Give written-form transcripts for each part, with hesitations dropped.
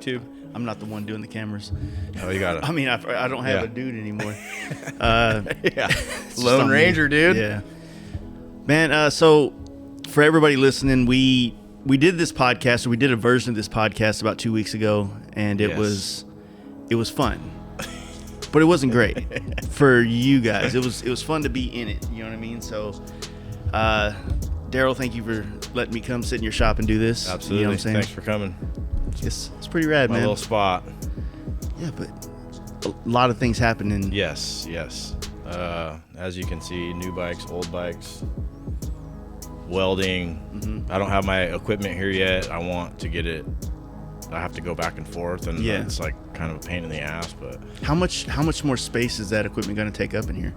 YouTube. I'm not the one doing the cameras. Oh, you got it. I mean, I don't have a dude anymore. Yeah. Lone Ranger, dude. Yeah. Man, so for everybody listening, we did this podcast, or we did a version of this podcast about 2 weeks ago, and it was fun. But it wasn't great for you guys. It was fun to be in it. You know what I mean? So, Daril, thank you for letting me come sit in your shop and do this. Absolutely. You know what I'm saying? Thanks for coming. It's pretty rad, My man. little spot. Yeah, but a lot of things happening. Yes. As you can see, new bikes, old bikes, welding. Mm-hmm. I don't have my equipment here yet. I want to get it. I have to go back and forth, and it's like kind of a pain in the ass. But how much more space is that equipment going to take up in here?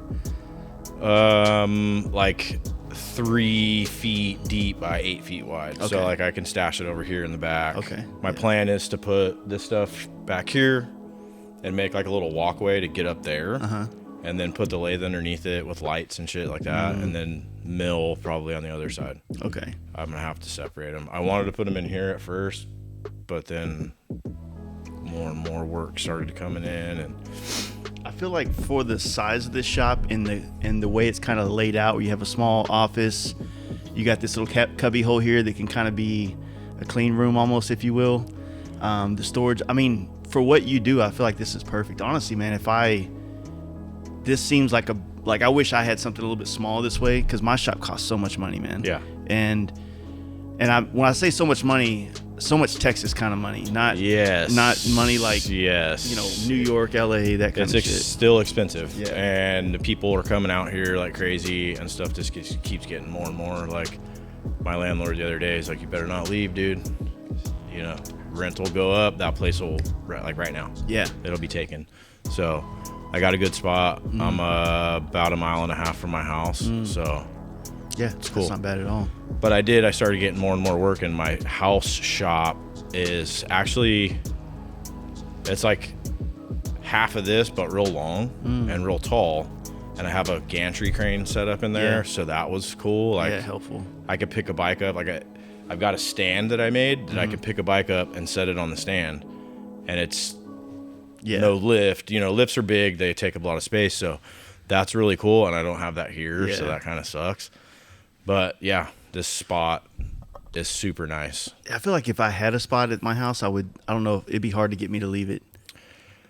Like 3 feet deep by 8 feet wide. Okay. So like I can stash it over here in the back. Okay. My plan is to put this stuff back here and make like a little walkway to get up there. And then put the lathe underneath it with lights and shit like that, and then mill probably on the other side. Okay. I'm gonna have to separate them. I wanted to put them in here at first, but then more and more work started coming in, and I feel like for the size of this shop and the way it's kind of laid out, where you have a small office, you got this little cubby hole here that can kind of be a clean room almost, if you will. The storage. I mean, for what you do, I feel like this is perfect. Honestly, man, this seems like I wish I had something a little bit smaller this way, because my shop costs so much money, man. Yeah. And when I say so much money, so much Texas kind of money, not money like New York, LA, that kind of shit. It's still expensive. Yeah. And the people are coming out here like crazy, and stuff just keeps getting more and more. Like my landlord the other day is like, "You better not leave, dude. You know, rent will go up. That place will, like right now. Yeah. It'll be taken." So I got a good spot. I'm about 1.5 miles from my house, so yeah, it's cool. That's not bad at all. But I started getting more and more work, and my house shop is actually, it's like half of this, but real long and real tall. And I have a gantry crane set up in there, so that was cool. Like, helpful. I could pick a bike up. Like I've got a stand that I made that I can pick a bike up and set it on the stand, and it's no lift. You know, lifts are big; they take up a lot of space. So that's really cool, and I don't have that here, so that kind of sucks. But yeah, this spot is super nice. I feel like if I had a spot at my house, I don't know, it'd be hard to get me to leave it.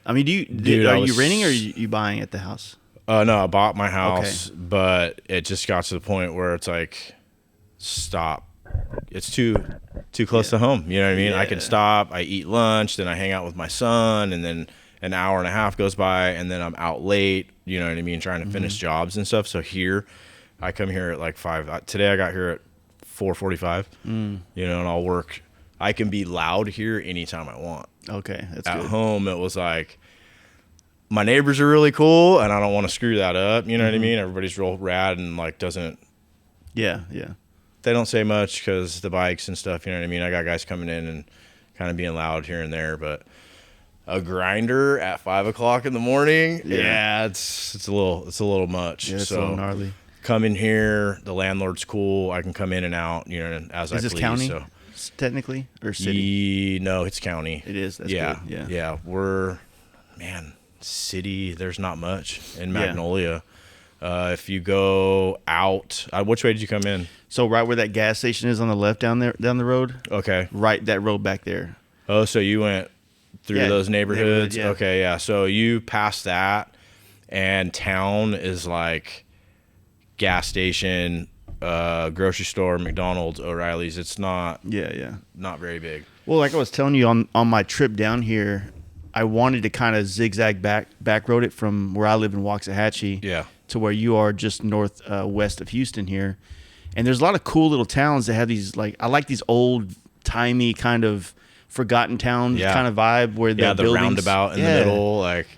I mean, are you renting, or are you buying at the house? No, I bought my house, but it just got to the point where it's like, stop. It's too close to home. You know what I mean? I can stop. I eat lunch, then I hang out with my son, and then an hour and a half goes by, and then I'm out late. You know what I mean? Trying to finish jobs and stuff. So here, I come here at like 5. Today I got here at 4:45. You know, and I'll work. I can be loud here anytime I want. Okay, that's at good. home, it was like, my neighbors are really cool, and I don't want to screw that up. You know what I mean? Everybody's real rad and like doesn't. Yeah. They don't say much because the bikes and stuff. You know what I mean? I got guys coming in and kind of being loud here and there, but a grinder at 5 o'clock in the morning, it's a little much. Yeah, it's a little gnarly. Come in here. The landlord's cool. I can come in and out. You know, as I please. Is this county? So. Technically, or city? No, it's county. It is. That's good. Yeah. We're, city. There's not much in Magnolia. If you go out, which way did you come in? So right where that gas station is on the left down the road. Okay. Right, that road back there. Oh, so you went through those neighborhoods? Yeah. Okay, yeah. So you pass that, and town is like gas station, grocery store, McDonald's, O'Reilly's. It's not not very big. Well, like I was telling you on my trip down here, I wanted to kind of zigzag back road it from where I live in Waxahachie to where you are, just west of Houston here. And there's a lot of cool little towns that have these, like, I like these old timey kind of forgotten town kind of vibe where the buildings, roundabout in the middle, like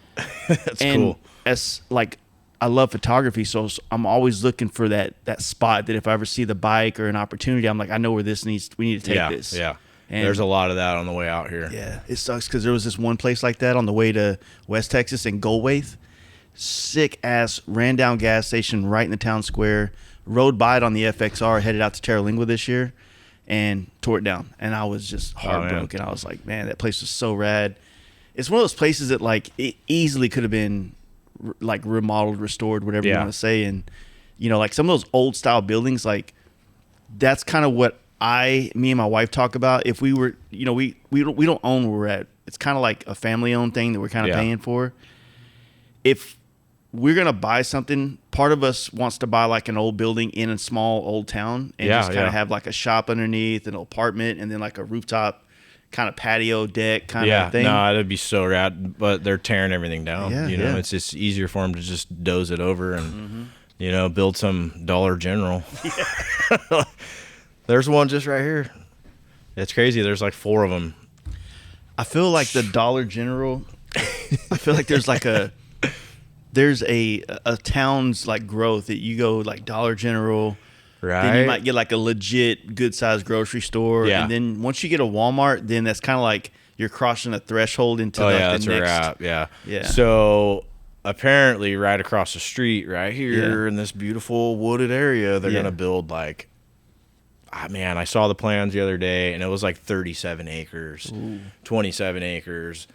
that's cool. As like, I love photography, so I'm always looking for that spot that if I ever see the bike or an opportunity, I'm like, I know where we need to take this. Yeah. And there's a lot of that on the way out here. Yeah, it sucks because there was this one place like that on the way to West Texas in Goldwaith. Sick ass ran down gas station right in the town square. Rode by it on the FXR, headed out to Terralingua this year, and tore it down. And I was just heartbroken. I was like, man, that place was so rad. It's one of those places that like it easily could have been like remodeled, restored, whatever you want to say. And you know, like some of those old style buildings, like that's kind of what me and my wife talk about. If we were, you know, we don't own where we're at. It's kind of like a family owned thing that we're kind of paying for. If we're going to buy something, part of us wants to buy like an old building in a small old town and just kind of have like a shop underneath, an apartment, and then like a rooftop kind of patio deck kind of thing. No, that'd be so rad, but they're tearing everything down. You know, it's just easier for them to just doze it over and, you know, build some Dollar General. There's one just right here. It's crazy. There's like 4 of them. I feel like the Dollar General, I feel like there's like there's a town's like growth that you go like Dollar General, right? Then you might get like a legit good sized grocery store, and then once you get a Walmart, then that's kind of like you're crossing a threshold into the that's next. Yeah. So apparently, right across the street, right here in this beautiful wooded area, they're gonna build like. Man, I saw the plans the other day, and it was like 37 acres, 27 acres.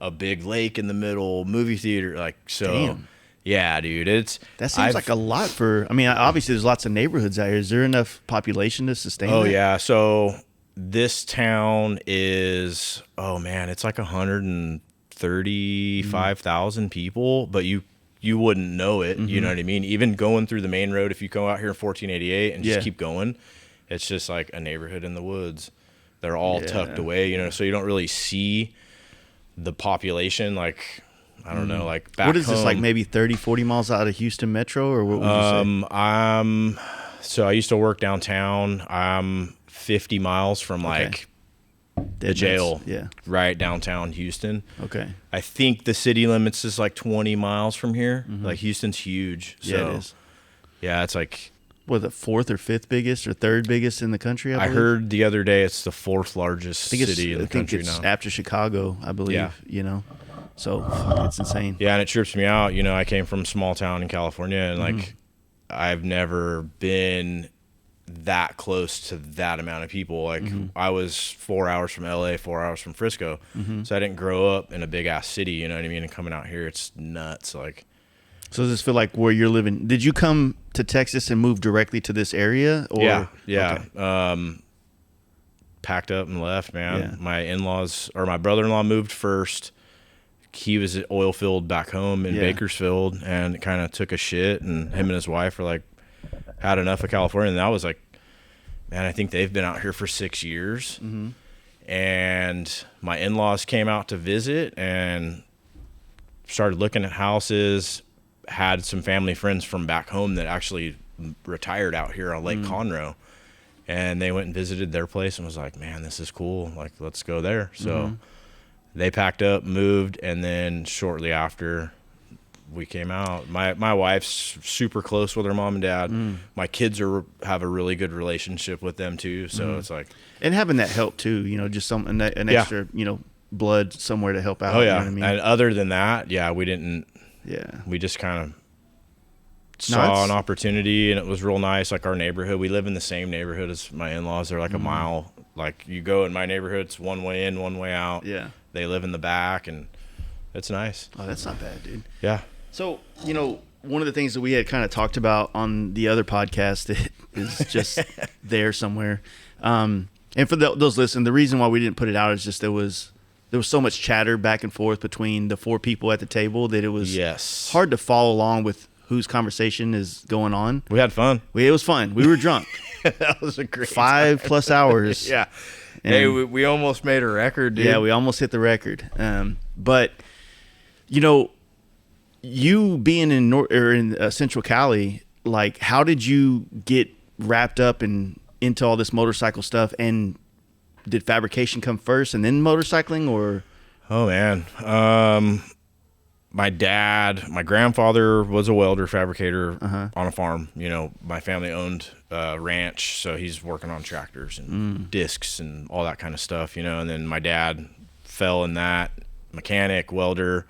A big lake in the middle, movie theater, like so. Damn. Yeah, dude, that seems like a lot for. I mean, obviously there's lots of neighborhoods out here. Is there enough population to sustain? Oh that? yeah, so this town is it's like 135,000 people, but you wouldn't know it. You know what I mean? Even going through the main road, if you go out here in 1488 and just keep going, it's just like a neighborhood in the woods. They're all tucked away, you know, so you don't really see the population, like I don't know, like back what is home. This like maybe 30-40 miles out of Houston Metro, or what would you say? So I used to work downtown. I'm 50 miles from like the jail, right downtown Houston. Okay, I think the city limits is like 20 miles from here. Like Houston's huge, so it is. Yeah, it's like the 4th or 5th biggest or 3rd biggest in the country. I heard the other day it's the 4th largest city in the country now. After Chicago, I believe. Yeah. You know, so it's insane. Yeah, and it trips me out. You know, I came from a small town in California, and like I've never been that close to that amount of people. Like I was 4 hours from LA, 4 hours from Frisco, so I didn't grow up in a big ass city. You know what I mean? And coming out here, it's nuts. Like. So does this feel like where you're living? Did you come to Texas and move directly to this area? Or? Yeah. Okay. Packed up and left, man. Yeah. My in-laws or my brother-in-law moved first. He was at oil field back home in Bakersfield and kind of took a shit, and him and his wife were like, had enough of California. And I was like, man, I think they've been out here for 6 years. And my in-laws came out to visit and started looking at houses. Had some family friends from back home that actually retired out here on Lake Conroe, and they went and visited their place and was like, man, this is cool. Like, let's go there. So they packed up, moved, and then shortly after we came out, my wife's super close with her mom and dad. My kids have a really good relationship with them too. So it's like, and having that help too, you know, just an extra, you know, blood somewhere to help out. Oh yeah. You know what I mean? And other than that, we didn't. Yeah. We just kind of saw an opportunity, and it was real nice. Like our neighborhood, we live in the same neighborhood as my in-laws. They're like a mile. Like you go in my neighborhood, it's one way in, one way out. Yeah. They live in the back, and it's nice. Oh, that's not bad, dude. Yeah. So, you know, one of the things that we had kind of talked about on the other podcast that is just there somewhere. And for those listening, the reason why we didn't put it out is just there was so much chatter back and forth between the 4 people at the table that it was hard to follow along with whose conversation is going on. We had fun. It was fun. We were drunk. That was a great 5+ hours. Yeah. And hey, we almost made a record, dude. Yeah, we almost hit the record. But, you know, you being in Central Cali, like, how did you get wrapped up into all this motorcycle stuff? And did fabrication come first and then motorcycling, or? Oh man. My grandfather was a welder fabricator on a farm. You know, my family owned a ranch, so he's working on tractors and discs and all that kind of stuff, you know. And then my dad fell in that, mechanic, welder.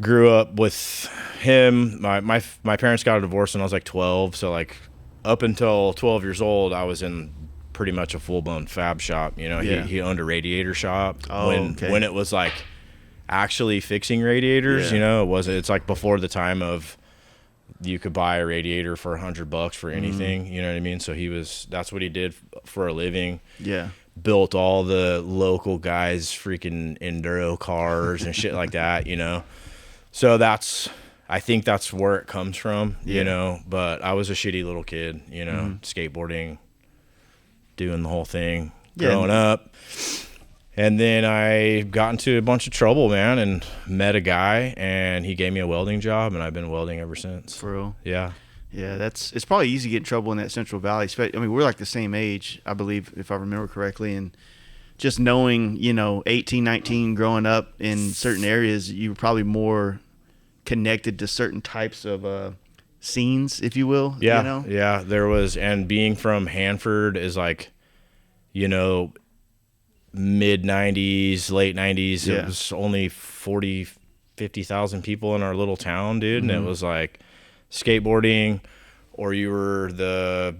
Grew up with him. My parents got a divorce when I was like 12, so like up until 12 years old, I was in pretty much a full-blown fab shop. You know, Yeah. he owned a radiator shop Oh, when it was like actually fixing radiators. Yeah. You know, it's like before the time of you could buy a radiator for $100 for anything. You know what I mean? So that's what he did for a living. Yeah. Built all the local guys freaking enduro cars and shit like that, you know. So I think that's where it comes from, you know. But I was a shitty little kid, you know, skateboarding, doing the whole thing, growing up. And then I got into a bunch of trouble, man, and met a guy, and he gave me a welding job, and I've been welding ever since. For real? Yeah. Yeah, it's probably easy to get in trouble in that Central Valley. I mean, we're like the same age, I believe, if I remember correctly. And just knowing, you know, 18, 19, growing up in certain areas, you were probably more connected to certain types of scenes, if you will. Yeah, you know? yeah, there was, and being from Hanford is like, you know, mid 90s, late 90s, Yeah. it was only 40, 50,000 people in our little town, dude. And it was like skateboarding, or you were the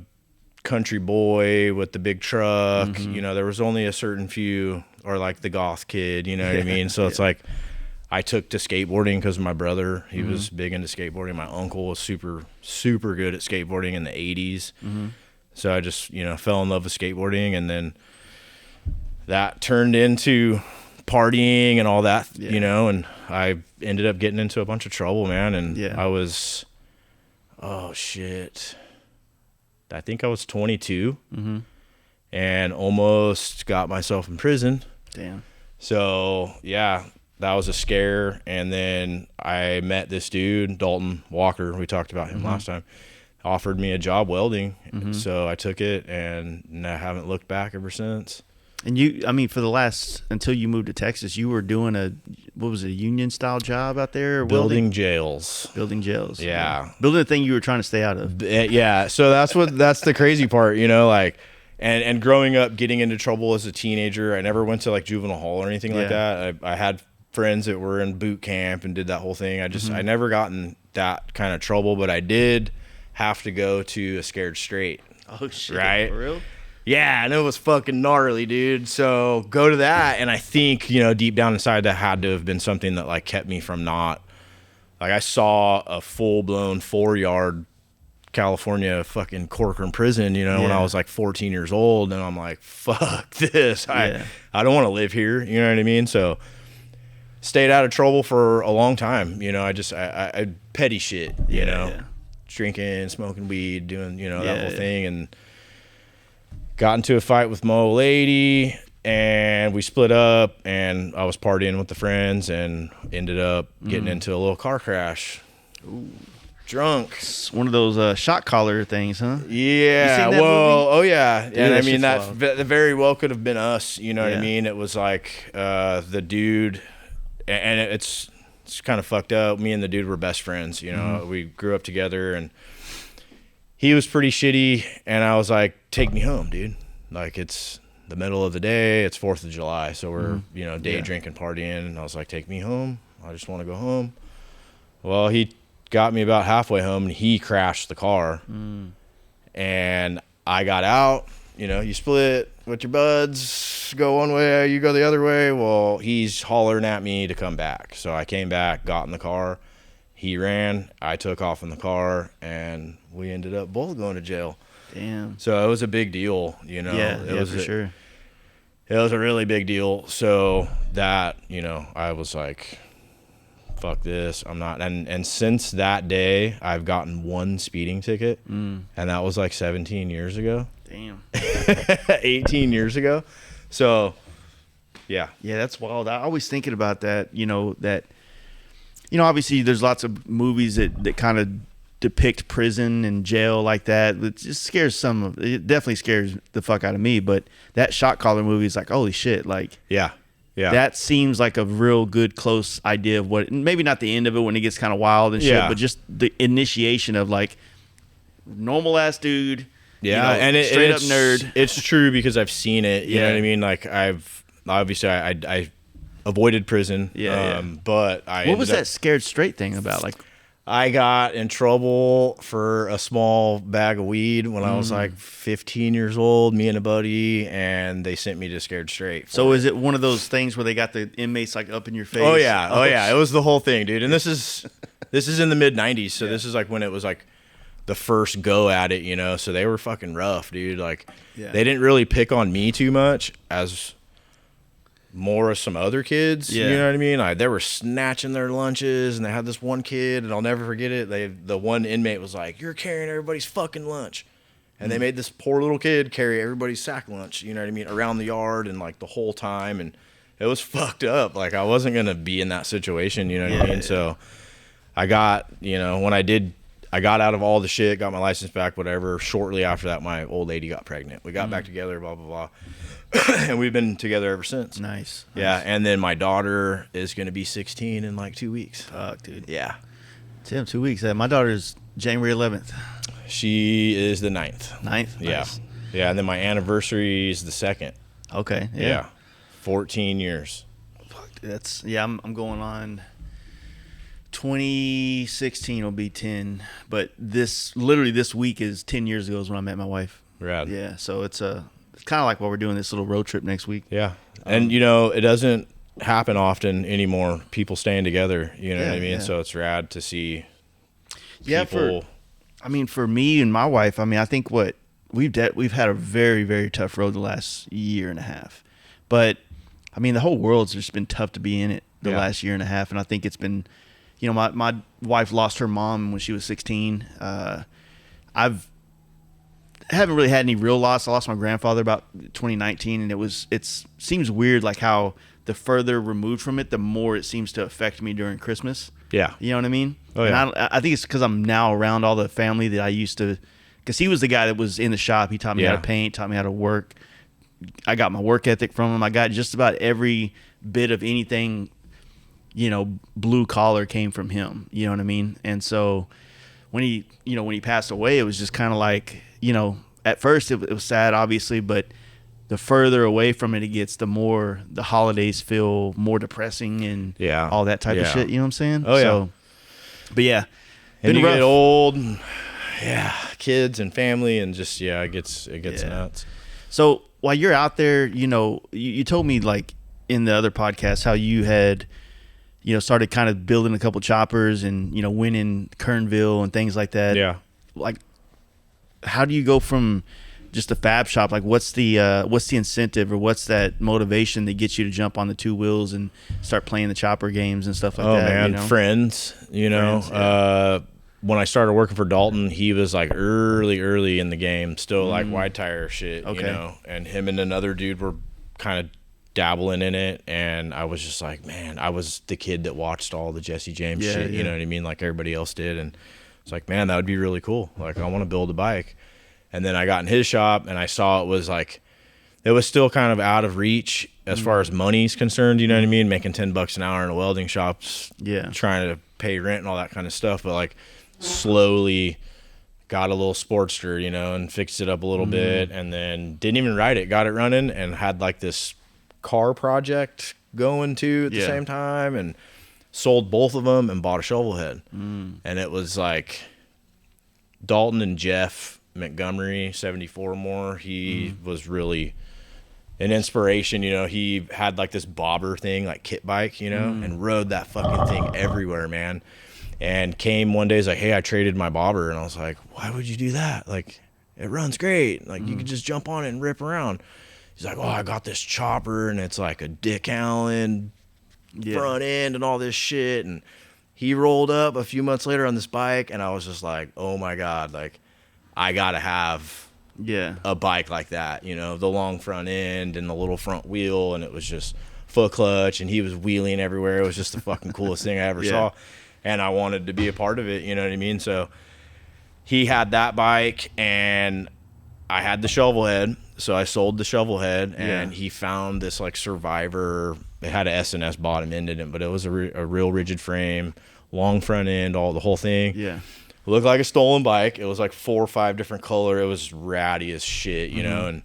country boy with the big truck. You know, there was only a certain few, or like the goth kid, you know what I mean? So it's like, I took to skateboarding because of my brother. He was big into skateboarding. My uncle was super, super good at skateboarding in the 80s. So I just, you know, fell in love with skateboarding, and then that turned into partying and all that, you know, and I ended up getting into a bunch of trouble, man. And I was, oh shit, I think I was 22 and almost got myself in prison. Damn. So yeah, that was a scare. And then I met this dude, Dalton Walker. We talked about him last time. Offered me a job welding. So I took it, and I haven't looked back ever since. And I mean, for the last, until you moved to Texas, you were doing a union style job out there? Building jails. Building jails. Yeah. Building the thing you were trying to stay out of. Yeah. So that's the crazy part, you know, like, and growing up, getting into trouble as a teenager, I never went to like juvenile hall or anything like that. I had friends that were in boot camp and did that whole thing. I never got in that kind of trouble, but I did have to go to a scared straight. Oh, shit. Right? For real? Yeah, and it was fucking gnarly, dude. So go to that, and I think, you know, deep down inside, that had to have been something that like kept me from not, like, I saw a full-blown 4-yard California fucking Corcoran prison, you know, when I was like 14 years old, and I'm like, fuck this. I don't want to live here, you know what I mean? So stayed out of trouble for a long time, you know. I petty shit, you know, drinking, smoking weed, doing, you know, that whole thing, and got into a fight with my old lady, and we split up, and I was partying with the friends, and ended up getting into a little car crash. Ooh. Drunk. It's one of those shot collar things, huh? Yeah. Well, oh yeah. Dude, and I mean, that wild. very well could have been us, you know what I mean? It was like the dude, and it's kind of fucked up. Me and the dude were best friends, you know. We grew up together, and he was pretty shitty, and I was like, take me home, dude. Like, it's the middle of the day. It's 4th of July. So we're, you know, day drinking, partying. And I was like, take me home. I just want to go home. Well, he got me about halfway home, and he crashed the car. And I got out. You know, you split with your buds, go one way, you go the other way. Well, he's hollering at me to come back. So I came back, got in the car. He ran, I took off in the car, and we ended up both going to jail. Damn. So it was a big deal, you know. It was for sure. It was a really big deal. So that, you know, I was like, fuck this, I'm not. And since that day, I've gotten one speeding ticket, and that was like 17 years ago. Damn. 18 years ago. So, yeah. Yeah, that's wild. I always thinking about that, you know, obviously there's lots of movies that kind of depict prison and jail like that. It just scares it definitely scares the fuck out of me, but that shot collar movie is like, holy shit, like, yeah, that seems like a real good close idea of what, maybe not the end of it when it gets kind of wild and shit, but just the initiation of like normal ass dude, and straight up nerd. It's true because I've seen it, you know what I mean? Like, I've obviously I avoided prison, but what was that scared straight thing about? Like, I got in trouble for a small bag of weed when I was like 15 years old, me and a buddy, and they sent me to Scared Straight. So is it one of those things where they got the inmates like up in your face? Oh yeah. It was the whole thing, dude. And this is in the mid 90s. So this is like when it was like the first go at it, you know? So they were fucking rough, dude. Like they didn't really pick on me too much as more of some other kids, you know what I mean? They were snatching their lunches, and they had this one kid, and I'll never forget it. The one inmate was like, "You're carrying everybody's fucking lunch," and they made this poor little kid carry everybody's sack lunch, you know what I mean, around the yard and like the whole time, and it was fucked up. Like I wasn't gonna be in that situation, you know what I mean? So I got, you know, when I got out of all the shit, got my license back, whatever. Shortly after that, my old lady got pregnant. We got back together, blah blah blah. And we've been together ever since. Nice. Yeah, and then my daughter is going to be 16 in like 2 weeks. Fuck, dude. Yeah. Damn, 2 weeks. My daughter's January 11th. She is the 9th. 9th? Yeah. Nice. Yeah, and then my anniversary is the 2nd. Okay. Yeah. 14 years. Fuck, dude, I'm going on 2016 will be 10, but this week is 10 years ago is when I met my wife. Rad. Yeah, so it's kind of like what we're doing this little road trip next week. Yeah. And, you know, it doesn't happen often anymore, people staying together, you know what I mean? Yeah. So it's rad to see people. For me and my wife, I think what we've had a very, very tough road the last year and a half. But, the whole world's just been tough to be in it the last year and a half. And I think it's been, you know, my wife lost her mom when she was 16. Haven't really had any real loss. I lost my grandfather about 2019, and it seems weird, like how the further removed from it, the more it seems to affect me during Christmas. Yeah. You know what I mean? Oh, yeah. And I think it's because I'm now around all the family that I used to, because he was the guy that was in the shop. He taught me how to paint, taught me how to work. I got my work ethic from him. I got just about every bit of anything, you know, blue collar came from him. You know what I mean? And so when he passed away, it was just kind of like, you know, at first it was sad, obviously, but the further away from it gets, the more the holidays feel more depressing and all that type of shit. You know what I'm saying? Oh, yeah. But yeah. And you get old, and, kids and family, and just, it gets nuts. So while you're out there, you know, you told me like in the other podcast how you had, you know, started kind of building a couple choppers and, you know, winning Kernville and things like that. Yeah. Like, how do you go from just a fab shop? Like, what's the incentive or what's that motivation that gets you to jump on the two wheels and start playing the chopper games and stuff like that? Oh man, you know? friends, you know. When I started working for Dalton, he was like early in the game, still like wide tire shit, you know. And him and another dude were kind of dabbling in it, and I was just like, man, I was the kid that watched all the Jesse James shit, you know what I mean, like everybody else did, and it's like, man, that would be really cool. Like, I want to build a bike. And then I got in his shop, and I saw it was still kind of out of reach as far as money's concerned, you know what I mean? Making $10 an hour in a welding shop's trying to pay rent and all that kind of stuff, but like slowly got a little Sportster, you know, and fixed it up a little bit, and then didn't even ride it, got it running, and had like this car project going too at the same time, and sold both of them and bought a shovel head. And it was like Dalton and Jeff Montgomery, 74 more. He was really an inspiration, you know. He had like this bobber thing, like kit bike, you know, and rode that fucking thing everywhere, man. And came one day, he's like, hey, I traded my bobber. And I was like, why would you do that? Like, it runs great. Like, you could just jump on it and rip around. He's like, oh, I got this chopper, and it's like a Dick Allen front end and all this shit. And he rolled up a few months later on this bike, and I was just like, oh my God, like, I gotta have a bike like that, you know, the long front end and the little front wheel, and it was just foot clutch, and he was wheeling everywhere. It was just the fucking coolest thing I ever saw, and I wanted to be a part of it, you know what I mean? So he had that bike, and I had the shovel head, so I sold the shovel head, and he found this like Survivor. It had a S&S bottom end in it, but it was a real rigid frame, long front end, the whole thing. Yeah. It looked like a stolen bike. It was like 4 or 5 different color. It was ratty as shit, you know, and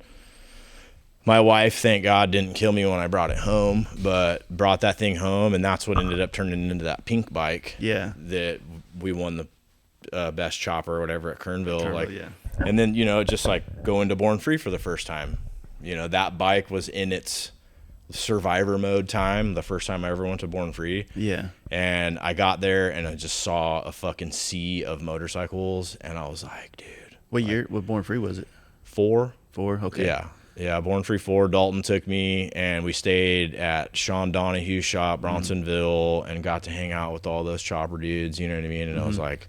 My wife, thank God, didn't kill me when I brought it home, but brought that thing home, and that's what ended up turning into that pink bike. Yeah. That we won the best chopper or whatever at Kernville. Yeah. And then, just like going to Born Free for the first time. That bike was in its survivor mode time, the first time I ever went to Born Free. Yeah. And I got there, and I just saw a fucking sea of motorcycles, and I was like, dude. What Born Free was it? 4. Okay. Yeah, Born Free 4. Dalton took me, and we stayed at Sean Donahue's shop, Bronsonville, and got to hang out with all those chopper dudes, you know what I mean? And I was like,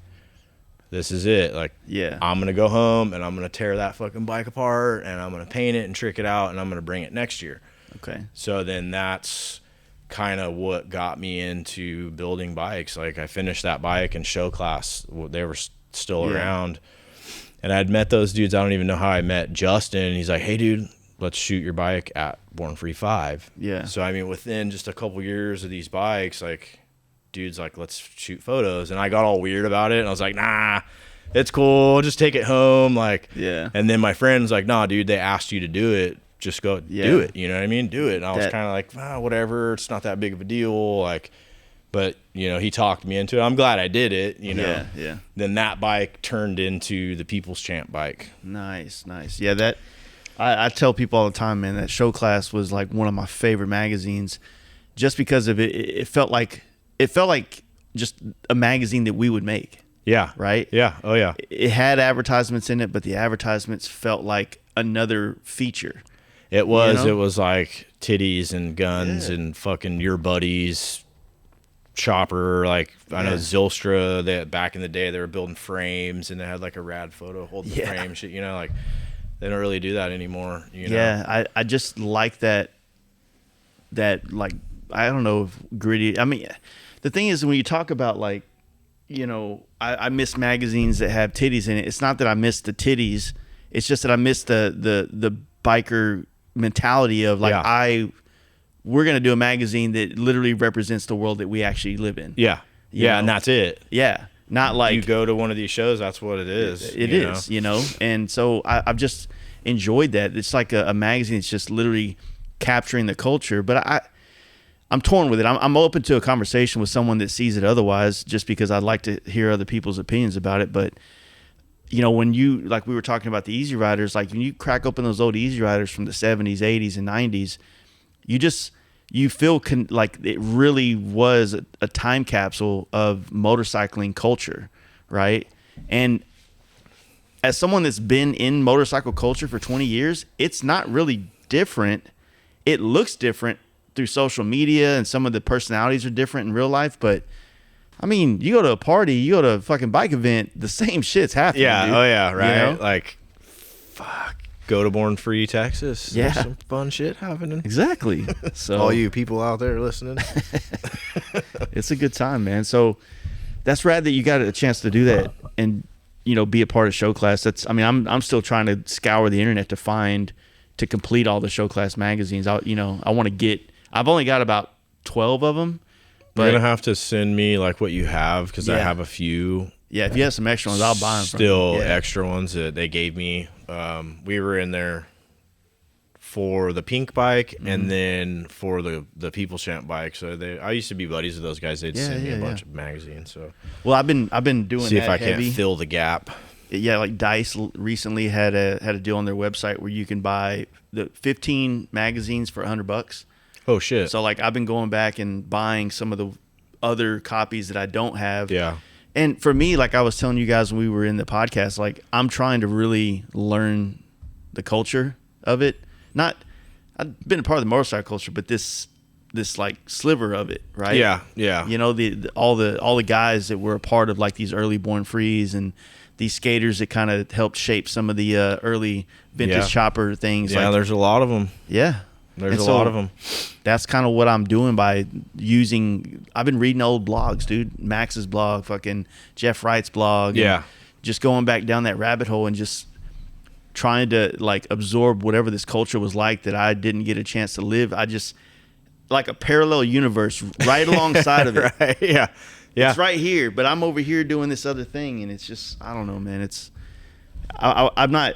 this is it. Like, I'm going to go home, and I'm going to tear that fucking bike apart, and I'm going to paint it and trick it out, and I'm going to bring it next year. Okay. So then that's kind of what got me into building bikes. Like, I finished that bike in show class. They were still around. And I'd met those dudes. I don't even know how I met Justin. He's like, hey, dude, let's shoot your bike at Born Free 5. Yeah. So, I mean, within just a couple years of these bikes, like, dude's like, let's shoot photos. And I got all weird about it. And I was like, nah, it's cool. Just take it home. Like, yeah. And then my friend's like, nah, dude, they asked you to do it. Just go do it. You know what I mean? Do it. And I was kind of like, whatever. It's not that big of a deal. Like, but, he talked me into it. I'm glad I did it, Yeah. Then that bike turned into the People's Champ bike. Nice. Yeah, I tell people all the time, man, that Show Class was like one of my favorite magazines just because of it. It felt like just a magazine that we would make. Yeah. Right? Yeah. Oh, yeah. It had advertisements in it, but the advertisements felt like another feature. It was. It was like titties and guns and fucking your buddies. Chopper, like I know Zylstra, that back in the day they were building frames and they had like a rad photo holding the frame shit, like they don't really do that anymore. I just like that like, I don't know if gritty. I mean, the thing is when you talk about like, I miss magazines that have titties in it. It's not that I miss the titties. It's just that I miss the biker mentality of like we're going to do a magazine that literally represents the world that we actually live in. Yeah. Yeah. And that's it. Yeah. Not like you go to one of these shows. That's what it is. It is. And so I've just enjoyed that. It's like a magazine that's just literally capturing the culture. But I'm torn with it. I'm open to a conversation with someone that sees it otherwise, just because I'd like to hear other people's opinions about it. But, when you, like we were talking about the Easy Riders, like when you crack open those old Easy Riders from the 70s, 80s, and 90s, you feel like it really was a time capsule of motorcycling culture, right? And as someone that's been in motorcycle culture for 20 years, it's not really different. It looks different through social media, and some of the personalities are different in real life. But I mean, you go to a party, you go to a fucking bike event, the same shit's happening. Yeah. Dude. Oh yeah. Right. Like, fuck. Go to Born Free, Texas. Yeah. There's some fun shit happening. Exactly. So all you people out there listening. It's a good time, man. So that's rad that you got a chance to do that and, be a part of Show Class. I'm still trying to scour the internet to complete all the Show Class magazines. I've only got about 12 of them. You're going to have to send me like what you have, because I have a few. Yeah, if you have some extra ones, I'll buy them. Still extra ones that they gave me. We were in there for the pink bike and then for the People's Champ bike. So I used to be buddies with those guys. They'd send me a bunch of magazines. So I've been doing see that if I heavy. can't fill the gap. Yeah, like Dice recently had a deal on their website where you can buy the 15 magazines for $100. Oh shit! So like I've been going back and buying some of the other copies that I don't have. Yeah. And for me, like I was telling you guys when we were in the podcast, like I'm trying to really learn the culture of it. I've been a part of the motorcycle culture, but this like sliver of it, right? Yeah, yeah. All the guys that were a part of like these early Born Frees and these skaters that kind of helped shape some of the early vintage chopper things. Yeah, there's a lot of them. Yeah. There's a lot of them. That's kind of what I'm doing by I've been reading old blogs, dude. Max's blog, fucking Jeff Wright's blog. Yeah. Just going back down that rabbit hole and just trying to like absorb whatever this culture was like that I didn't get a chance to live. I just like a parallel universe right alongside of it. Right. Yeah. Yeah. It's right here, but I'm over here doing this other thing, and it's just, I don't know, man. I'm not.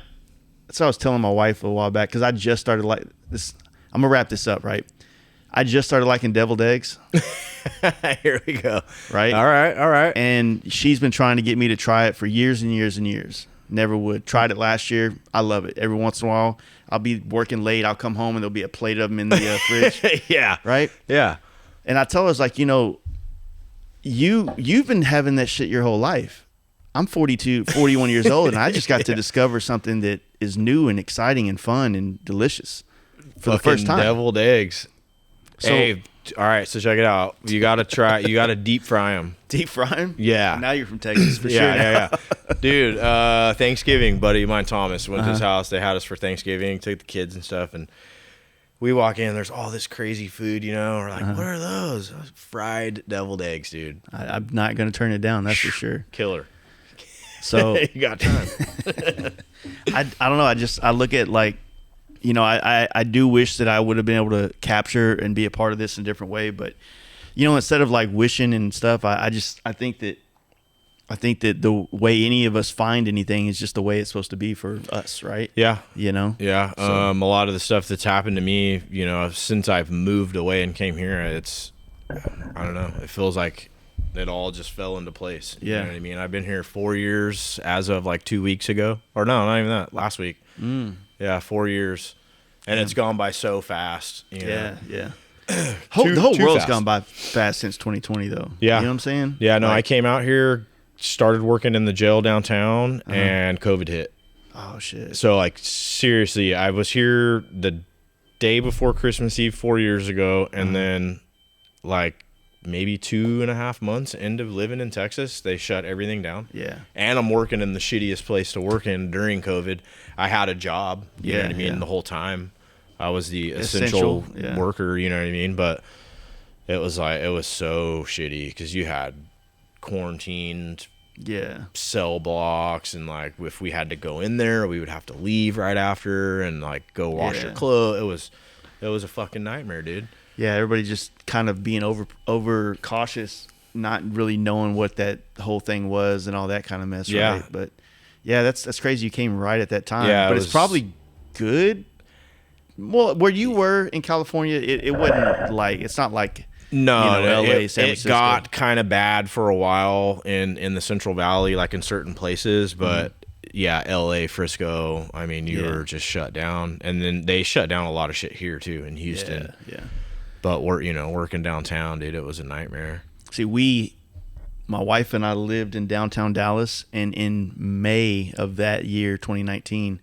That's what I was telling my wife a while back, because I just started I'm gonna wrap this up, right? I just started liking deviled eggs. Here we go. Right? All right. And she's been trying to get me to try it for years and years and years. Never would. Tried it last year. I love it. Every once in a while, I'll be working late. I'll come home and there'll be a plate of them in the fridge. Yeah. Right? Yeah. And I tell her, like, you've been having that shit your whole life. I'm 41 years old, and I just got to discover something that is new and exciting and fun and delicious for the first time. Deviled eggs. So, hey, all right, so check it out. You got to deep fry them. Deep fry them? Yeah. Now you're from Texas for sure. Yeah. Dude, Thanksgiving, buddy of mine, Thomas, went to his house. They had us for Thanksgiving, took the kids and stuff, and we walk in, there's all this crazy food, We're like, what are those? Fried deviled eggs, dude. I'm not going to turn it down, that's for sure. Killer. So you got time. I don't know. I look at, like, I do wish that I would have been able to capture and be a part of this in a different way. But, instead of like wishing and stuff, I think that the way any of us find anything is just the way it's supposed to be for us. Right. Yeah. Yeah. So. A lot of the stuff that's happened to me, since I've moved away and came here, I don't know. It feels like it all just fell into place. Yeah. You know what I mean? I've been here 4 years as of like 2 weeks ago. Or no, not even that. Last week. Yeah, 4 years. And it's gone by so fast. Yeah. The whole world's gone by fast since 2020, though. Yeah. You know what I'm saying? Yeah, no, I came out here, started working in the jail downtown, and COVID hit. Oh, shit. So, like, seriously, I was here the day before Christmas Eve 4 years ago, and then, like, maybe 2.5 months into living in Texas, they shut everything down. Yeah. And I'm working in the shittiest place to work in during COVID. I had a job, you know what I mean, the whole time. I was the essential worker, you know what I mean? But it was so shitty because you had quarantined cell blocks, and like if we had to go in there, we would have to leave right after and like go wash your clothes. It was a fucking nightmare, dude. Yeah, everybody just kind of being over cautious, not really knowing what that whole thing was and all that kind of mess, right? But yeah, that's crazy. You came right at that time. Yeah, but it's probably good. Well, where you were in California, it wasn't like, it's not like LA, San Francisco. It got kind of bad for a while in the Central Valley, like in certain places, but yeah, LA, Frisco, I mean, you were just shut down. And then they shut down a lot of shit here too in Houston. Yeah. But working downtown, dude, it was a nightmare. See, my wife and I lived in downtown Dallas, and in May of that year, 2019,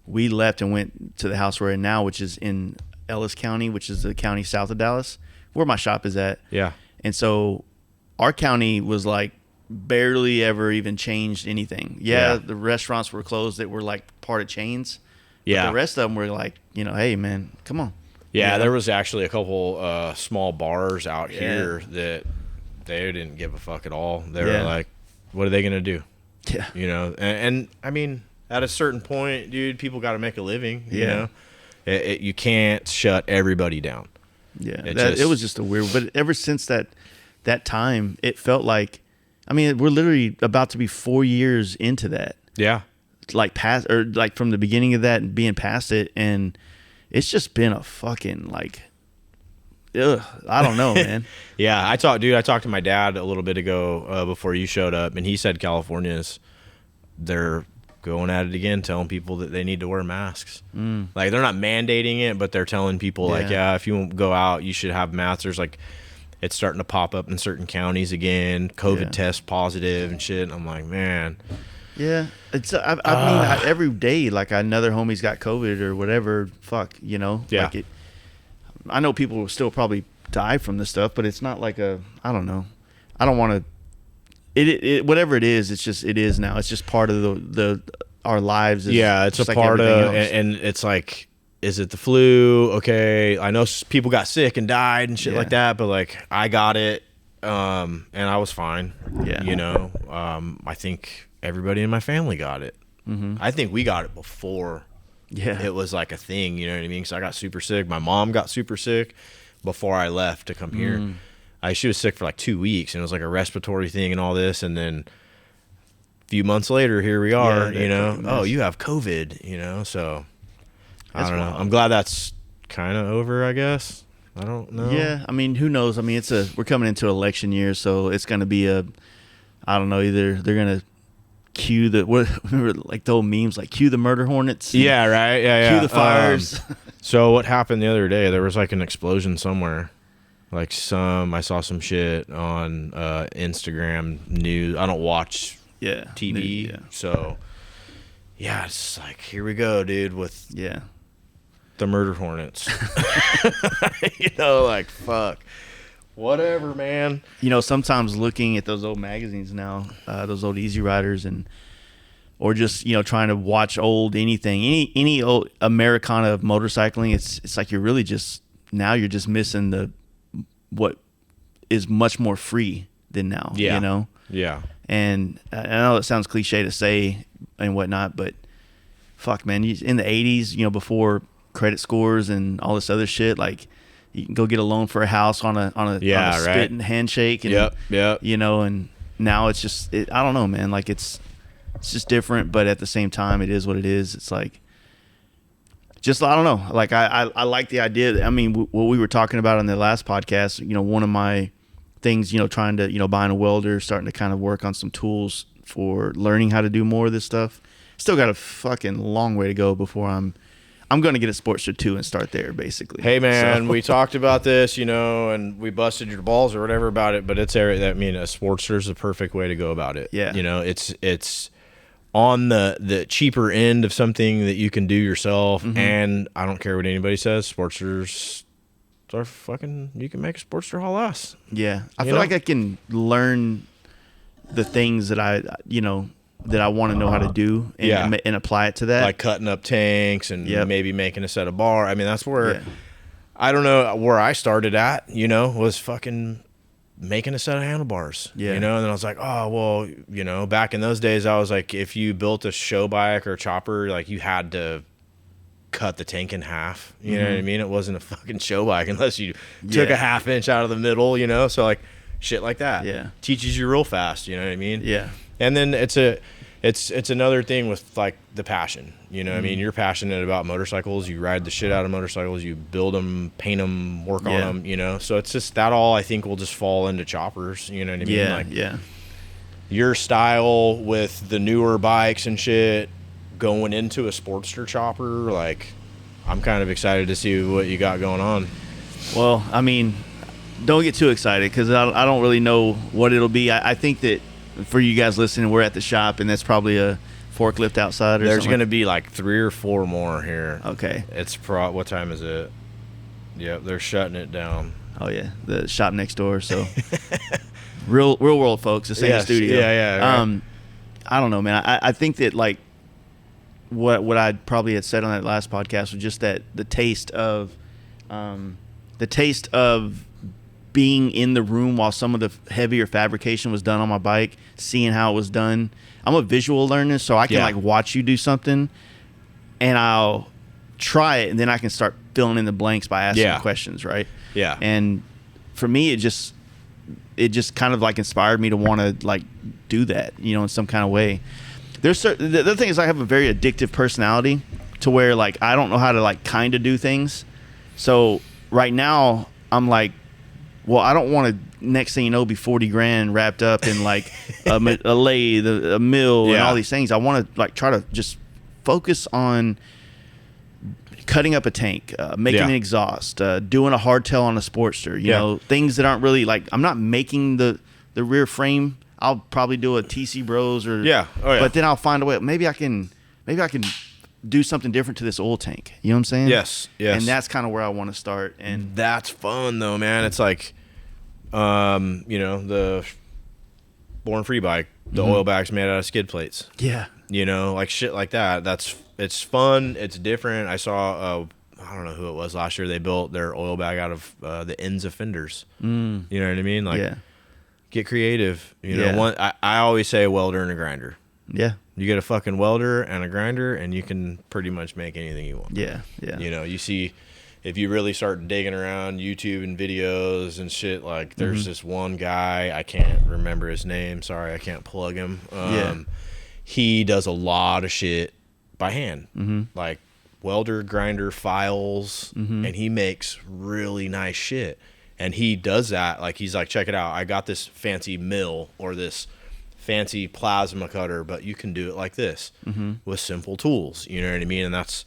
we left and went to the house we're in now, which is in Ellis County, which is the county south of Dallas, where my shop is at. Yeah. And so our county was like barely ever even changed anything. Yeah, the restaurants were closed that were like part of chains. Yeah. But the rest of them were like, hey, man, come on. Yeah, there was actually a couple small bars out here that they didn't give a fuck at all. They were like, what are they going to do? Yeah. And I mean, at a certain point, dude, people got to make a living. You know? You can't shut everybody down. Yeah, it was just a weird. But ever since that time, it felt like, I mean, we're literally about to be 4 years into that. Yeah, like from the beginning of that and being past it, and it's just been a fucking like, I don't know, man. Yeah, I talked to my dad a little bit ago before you showed up, and he said they're going at it again, telling people that they need to wear masks. Like, they're not mandating it, but they're telling people if you won't go out, you should have masks. There's like, it's starting to pop up in certain counties again, COVID test positive and shit. And I'm like, man. Yeah, it's. I mean, every day, like, another homie's got COVID or whatever. Fuck, Yeah. Like I know people will still probably die from this stuff, but it's not like I don't know. I don't want to. It whatever it is, it is now. It's just part of our lives. It's a part of, and it's like, is it the flu? Okay, I know people got sick and died and shit like that, but like, I got it, and I was fine. Yeah, I think everybody in my family got it. I think we got it before it was like a thing. You know what I mean? Because I got super sick. My mom got super sick before I left to come here. She was sick for like 2 weeks, and it was like a respiratory thing and all this. And then a few months later, here we are, you have COVID, so I don't know. I'm glad that's kind of over, I guess. I don't know. Yeah, I mean, who knows? I mean, we're coming into election year, so it's going to be I don't know, either they're going to cue remember like the old memes, like cue the murder hornets. Yeah, right. Yeah. Cue the fires. So what happened the other day? There was like an explosion somewhere. Like I saw some shit on Instagram news. I don't watch TV, so yeah, it's like here we go, dude, with the murder hornets. Like fuck, whatever, man. Sometimes looking at those old magazines now, those old Easy Riders, or just trying to watch old any old Americana of motorcycling. It's like you're really just missing what is much more free than now. Yeah. Yeah. And I know it sounds cliche to say and whatnot, but fuck, man, in the 80s, before credit scores and all this other shit, like you can go get a loan for a house on a spit and handshake. And, yep. And now it's just, I don't know, man. Like it's just different, but at the same time, it is what it is. It's like, just, I don't know. Like I like the idea. I mean, what we were talking about on the last podcast, one of my things, trying to, buying a welder, starting to kind of work on some tools for learning how to do more of this stuff. Still got a fucking long way to go before I'm going to get a Sportster 2 and start there, basically. Hey, man, we talked about this, and we busted your balls or whatever about it, but a Sportster is the perfect way to go about it. Yeah. It's on the cheaper end of something that you can do yourself, and I don't care what anybody says, Sportsters are fucking, you can make a Sportster haul ass. Yeah. I feel like I can learn the things that I want to know how to do and apply it to that. Like cutting up tanks and maybe making a set of bar. I mean, that's where, I don't know where I started at, was fucking making a set of handlebars. Yeah. And then I was like, oh, well, back in those days, I was like, if you built a show bike or a chopper, like you had to cut the tank in half. You know what I mean? It wasn't a fucking show bike unless you took a half inch out of the middle, so like shit like that. Yeah. Teaches you real fast, you know what I mean? Yeah. And then it's another thing with like the passion, I mean, you're passionate about motorcycles, you ride the shit out of motorcycles, you build them, paint them, work on them, so it's just that all I think will just fall into choppers, you know what I mean? Your style with the newer bikes and shit going into a Sportster chopper, like I'm kind of excited to see what you got going on. Well, I mean, don't get too excited because I don't really know what it'll be. I think that for you guys listening, we're at the shop and that's probably a forklift outside. There's going to be like 3 or 4 more here. Okay. It's what time is it? Yep, they're shutting it down. Oh yeah, the shop next door. So real world, folks. This ain't a studio. Yeah. Right. I don't know, man. I think that like what I probably had said on that last podcast was just that the taste of being in the room while some of the heavier fabrication was done on my bike, seeing how it was done. I'm a visual learner, so I can like watch you do something and I'll try it and then I can start filling in the blanks by asking questions, right? Yeah. And for me, it just kind of like inspired me to want to like do that, in some kind of way. The other thing is I have a very addictive personality to where like I don't know how to like kind of do things. So right now I'm like, well, I don't want to, next thing you know, be 40 grand wrapped up in like a lathe, a mill, and all these things. I want to like try to just focus on cutting up a tank, making an exhaust, doing a hardtail on a Sportster, things that aren't really like, I'm not making the rear frame. I'll probably do a TC Bros or but then I'll find a way. Maybe I can do something different to this oil tank. You know what I'm saying? Yes. And that's kind of where I want to start. And that's fun though, man. It's like, the Born Free bike, the oil bag's made out of skid plates. Yeah. Like shit like that. It's fun. It's different. I saw, I don't know who it was last year. They built their oil bag out of the ends of fenders. You know what I mean? Like, get creative. I always say a welder and a grinder. Yeah. You get a fucking welder and a grinder, and you can pretty much make anything you want. Yeah. You see, if you really start digging around YouTube and videos and shit, like there's this one guy, I can't remember his name. Sorry, I can't plug him. He does a lot of shit by hand, like welder grinder files, and he makes really nice shit. And he does that, like, he's like, check it out, I got this fancy mill or this fancy plasma cutter, but you can do it like this with simple tools, you know what I mean? And that's,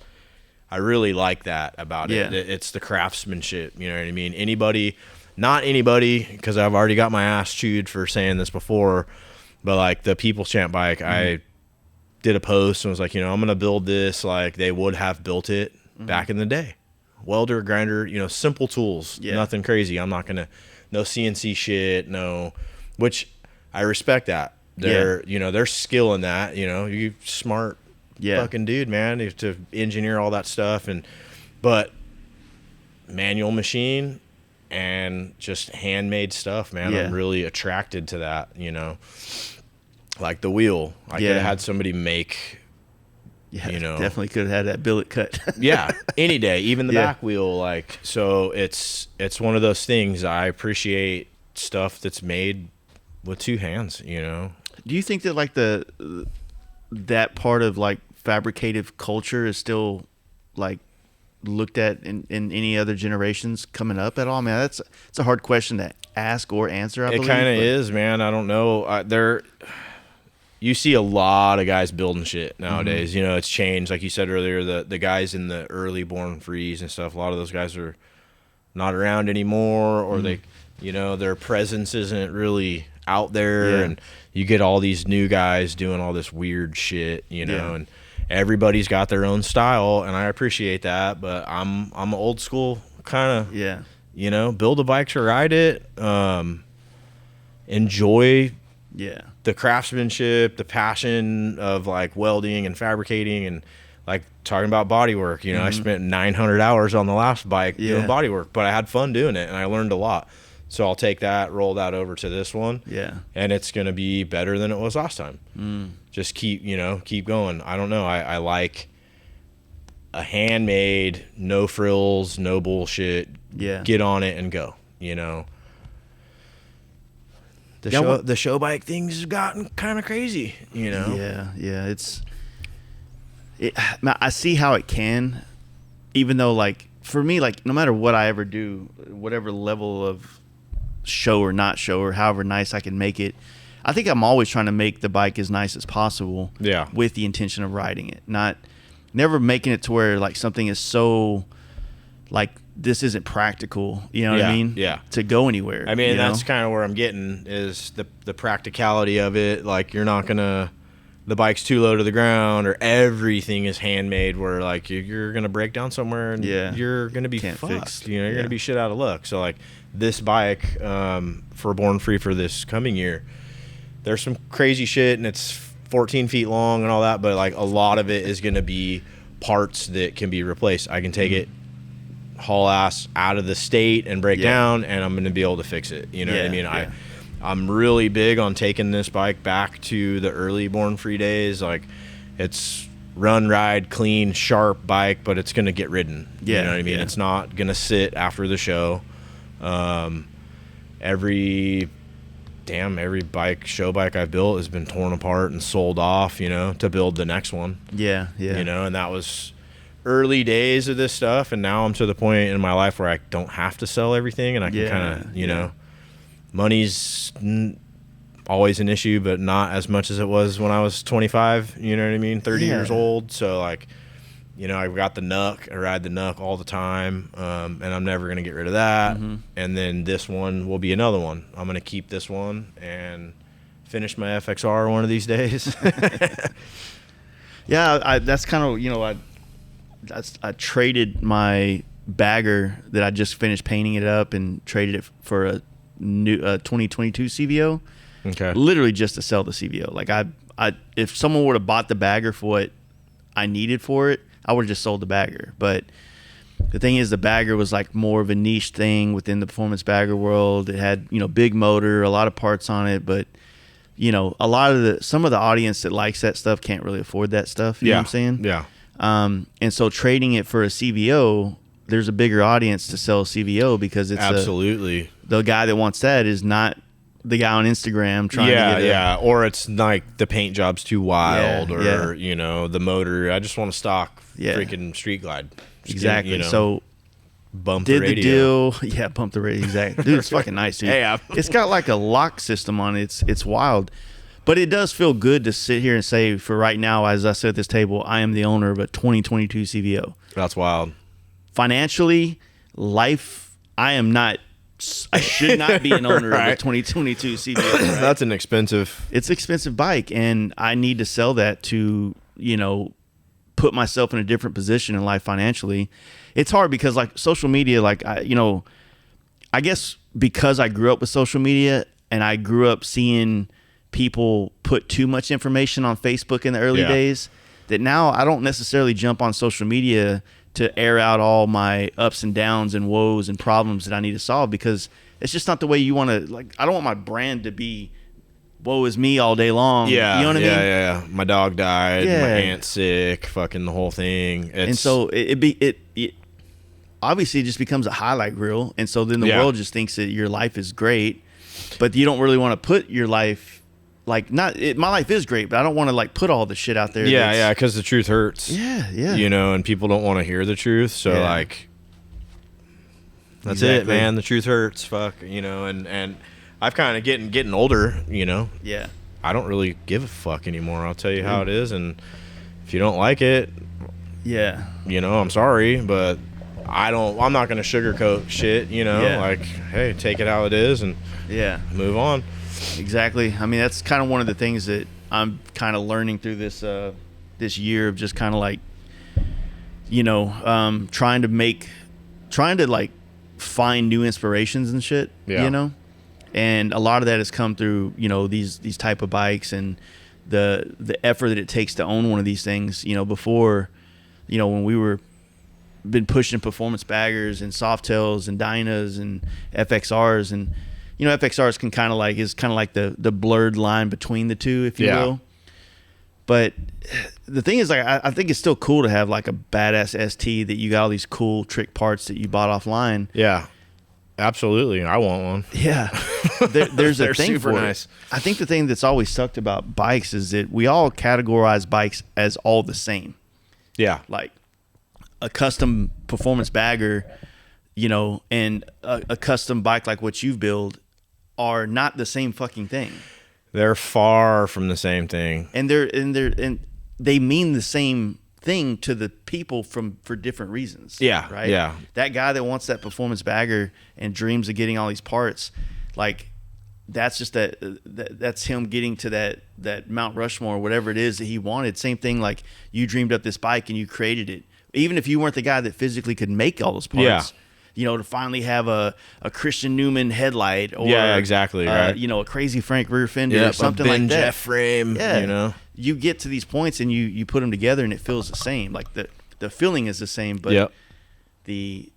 I really like that about it. It's the craftsmanship, you know what I mean? Not anybody, because I've already got my ass chewed for saying this before, but like the People's Champ bike, I did a post and was like, you know, I'm going to build this like they would have built it back in the day. Welder, grinder, you know, simple tools, nothing crazy. I'm not going to, no CNC shit, no, which I respect that. You know, there's skill in that, you know, you smart fucking dude, man, you have to engineer all that stuff. But manual machine and just handmade stuff, man, I'm really attracted to that, you know, like the wheel. I could have had somebody make, you know, definitely could have had that billet cut. Any day, even the back wheel. Like, so it's one of those things. I appreciate stuff that's made with two hands, you know. Do you think that like that part of like fabricative culture is still like looked at in any other generations coming up at all? Man, it's a hard question to ask or answer. I believe it kind of is, man. I don't know. You see a lot of guys building shit nowadays. You know, it's changed. Like you said earlier, the guys in the early Born Frees and stuff, a lot of those guys are not around anymore, or they, you know, their presence isn't really out there, and you get all these new guys doing all this weird shit, you know, and everybody's got their own style, and I appreciate that, but I'm an old school kind of, you know, build a bike to ride it, enjoy the craftsmanship, the passion of like welding and fabricating, and like talking about body work, you know, I spent 900 hours on the last bike doing body work, but I had fun doing it and I learned a lot. So I'll take that, roll that over to this one, and it's going to be better than it was last time. Just keep going. I don't know. I like a handmade, no frills, no bullshit. Get on it and go, you know. The show bike things have gotten kind of crazy, you know. I see how it can, even though like for me, like no matter what I ever do, whatever level of show or not show or however nice I can make it, I think I'm always trying to make the bike as nice as possible. With the intention of riding it, never making it to where like something is so like this isn't practical, you know what I mean? To go anywhere. I mean, that's kind of where I'm getting is the practicality of it. Like you're not gonna, the bike's too low to the ground, or everything is handmade where like you're gonna break down somewhere and you're gonna be fucked. You know, you're gonna be shit out of luck. So like this bike for Born Free for this coming year, there's some crazy shit and it's 14 feet long and all that, but like a lot of it is gonna be parts that can be replaced. I can take it, haul ass out of the state and break down, and I'm going to be able to fix it. You know what I mean? I'm really big on taking this bike back to the early Born Free days. Like it's run, ride, clean, sharp bike, but it's going to get ridden. You know what I mean? It's not going to sit after the show. Every show bike I've built has been torn apart and sold off, you know, to build the next one. You know, and that was early days of this stuff, and now I'm to the point in my life where I don't have to sell everything, and I can kind of, you know, money's always an issue, but not as much as it was when I was 25, you know what I mean, 30 years old. So like, you know, I've got the Nuck, I ride the Nuck all the time, and I'm never going to get rid of that. And then this one will be another one. I'm going to keep this one and finish my FXR one of these days. That's kind of, you know, I traded my bagger that I just finished painting it up and traded it for a new 2022 CVO. Literally just to sell the CVO. Like I if someone would have bought the bagger for what I needed for it, I would have just sold the bagger. But the thing is, the bagger was like more of a niche thing within the performance bagger world. It had, you know, big motor, a lot of parts on it, but you know, some of the audience that likes that stuff can't really afford that stuff. You know what I'm saying? And so trading it for a CVO, there's a bigger audience to sell a CVO because it's absolutely the guy that wants that is not the guy on Instagram trying to get or it's like the paint job's too wild, or you know, the motor. I just want a stock freaking Street Glide. Exactly. You know, so bump did the radio. the deal. Yeah, bump the radio. Exactly. Dude, it's fucking nice, dude. Hey, it's got like a lock system on it. It's wild. But it does feel good to sit here and say, for right now, as I sit at this table, I am the owner of a 2022 CVO. That's wild. Financially, life, I should not be an owner of a 2022 CVO. Right? That's an expensive. It's an expensive bike, and I need to sell that to, you know, put myself in a different position in life financially. It's hard because, like, social media, like, I guess because I grew up with social media and I grew up seeing people put too much information on Facebook in the early days, that now I don't necessarily jump on social media to air out all my ups and downs and woes and problems that I need to solve, because it's just not the way you want to, like, I don't want my brand to be woe is me all day long. Yeah. You know what I mean? Yeah. My dog died. Yeah. My aunt's sick. Fucking the whole thing. And so it obviously just becomes a highlight reel. And so then the world just thinks that your life is great, but you don't really want to put your life, like, my life is great, but I don't want to, like, put all the shit out there. Yeah, because the truth hurts. Yeah. You know, and people don't want to hear the truth. So, like, that's it, man. The truth hurts. Fuck, you know, and I've kind of getting older, you know. Yeah. I don't really give a fuck anymore. I'll tell you how it is, and if you don't like it, you know, I'm sorry, but I'm not going to sugarcoat shit, you know. Like, hey, take it how it is and move on. Exactly. I mean, that's kind of one of the things that I'm kind of learning through this this year of just kind of, like, you know, trying to like find new inspirations and shit, you know. And a lot of that has come through, you know, these type of bikes and the effort that it takes to own one of these things. You know, before, you know, when we were been pushing performance baggers and Softails and Dynas and FXRs, and, you know, FXRs is kind of like the blurred line between the two, if you will. But the thing is, like, I think it's still cool to have, like, a badass ST that you got all these cool trick parts that you bought offline. Yeah, absolutely. I want one. Yeah, there's a thing super for nice. it. I think the thing that's always sucked about bikes is that we all categorize bikes as all the same. Yeah, like a custom performance bagger, you know, and a custom bike like what you've built are not the same fucking thing. They're far from the same thing, and they mean the same thing to the people for different reasons. Yeah, right. Yeah, that guy that wants that performance bagger and dreams of getting all these parts, like, that's just that's him getting to that Mount Rushmore, whatever it is that he wanted. Same thing, like, you dreamed up this bike and you created it, even if you weren't the guy that physically could make all those parts. Yeah. You know, to finally have a Christian Newman headlight, or exactly, right. You know, a Crazy Frank rear fender, or something like that. Jeff frame, you know. You get to these points and you put them together and it feels the same. Like, the feeling is the same, but the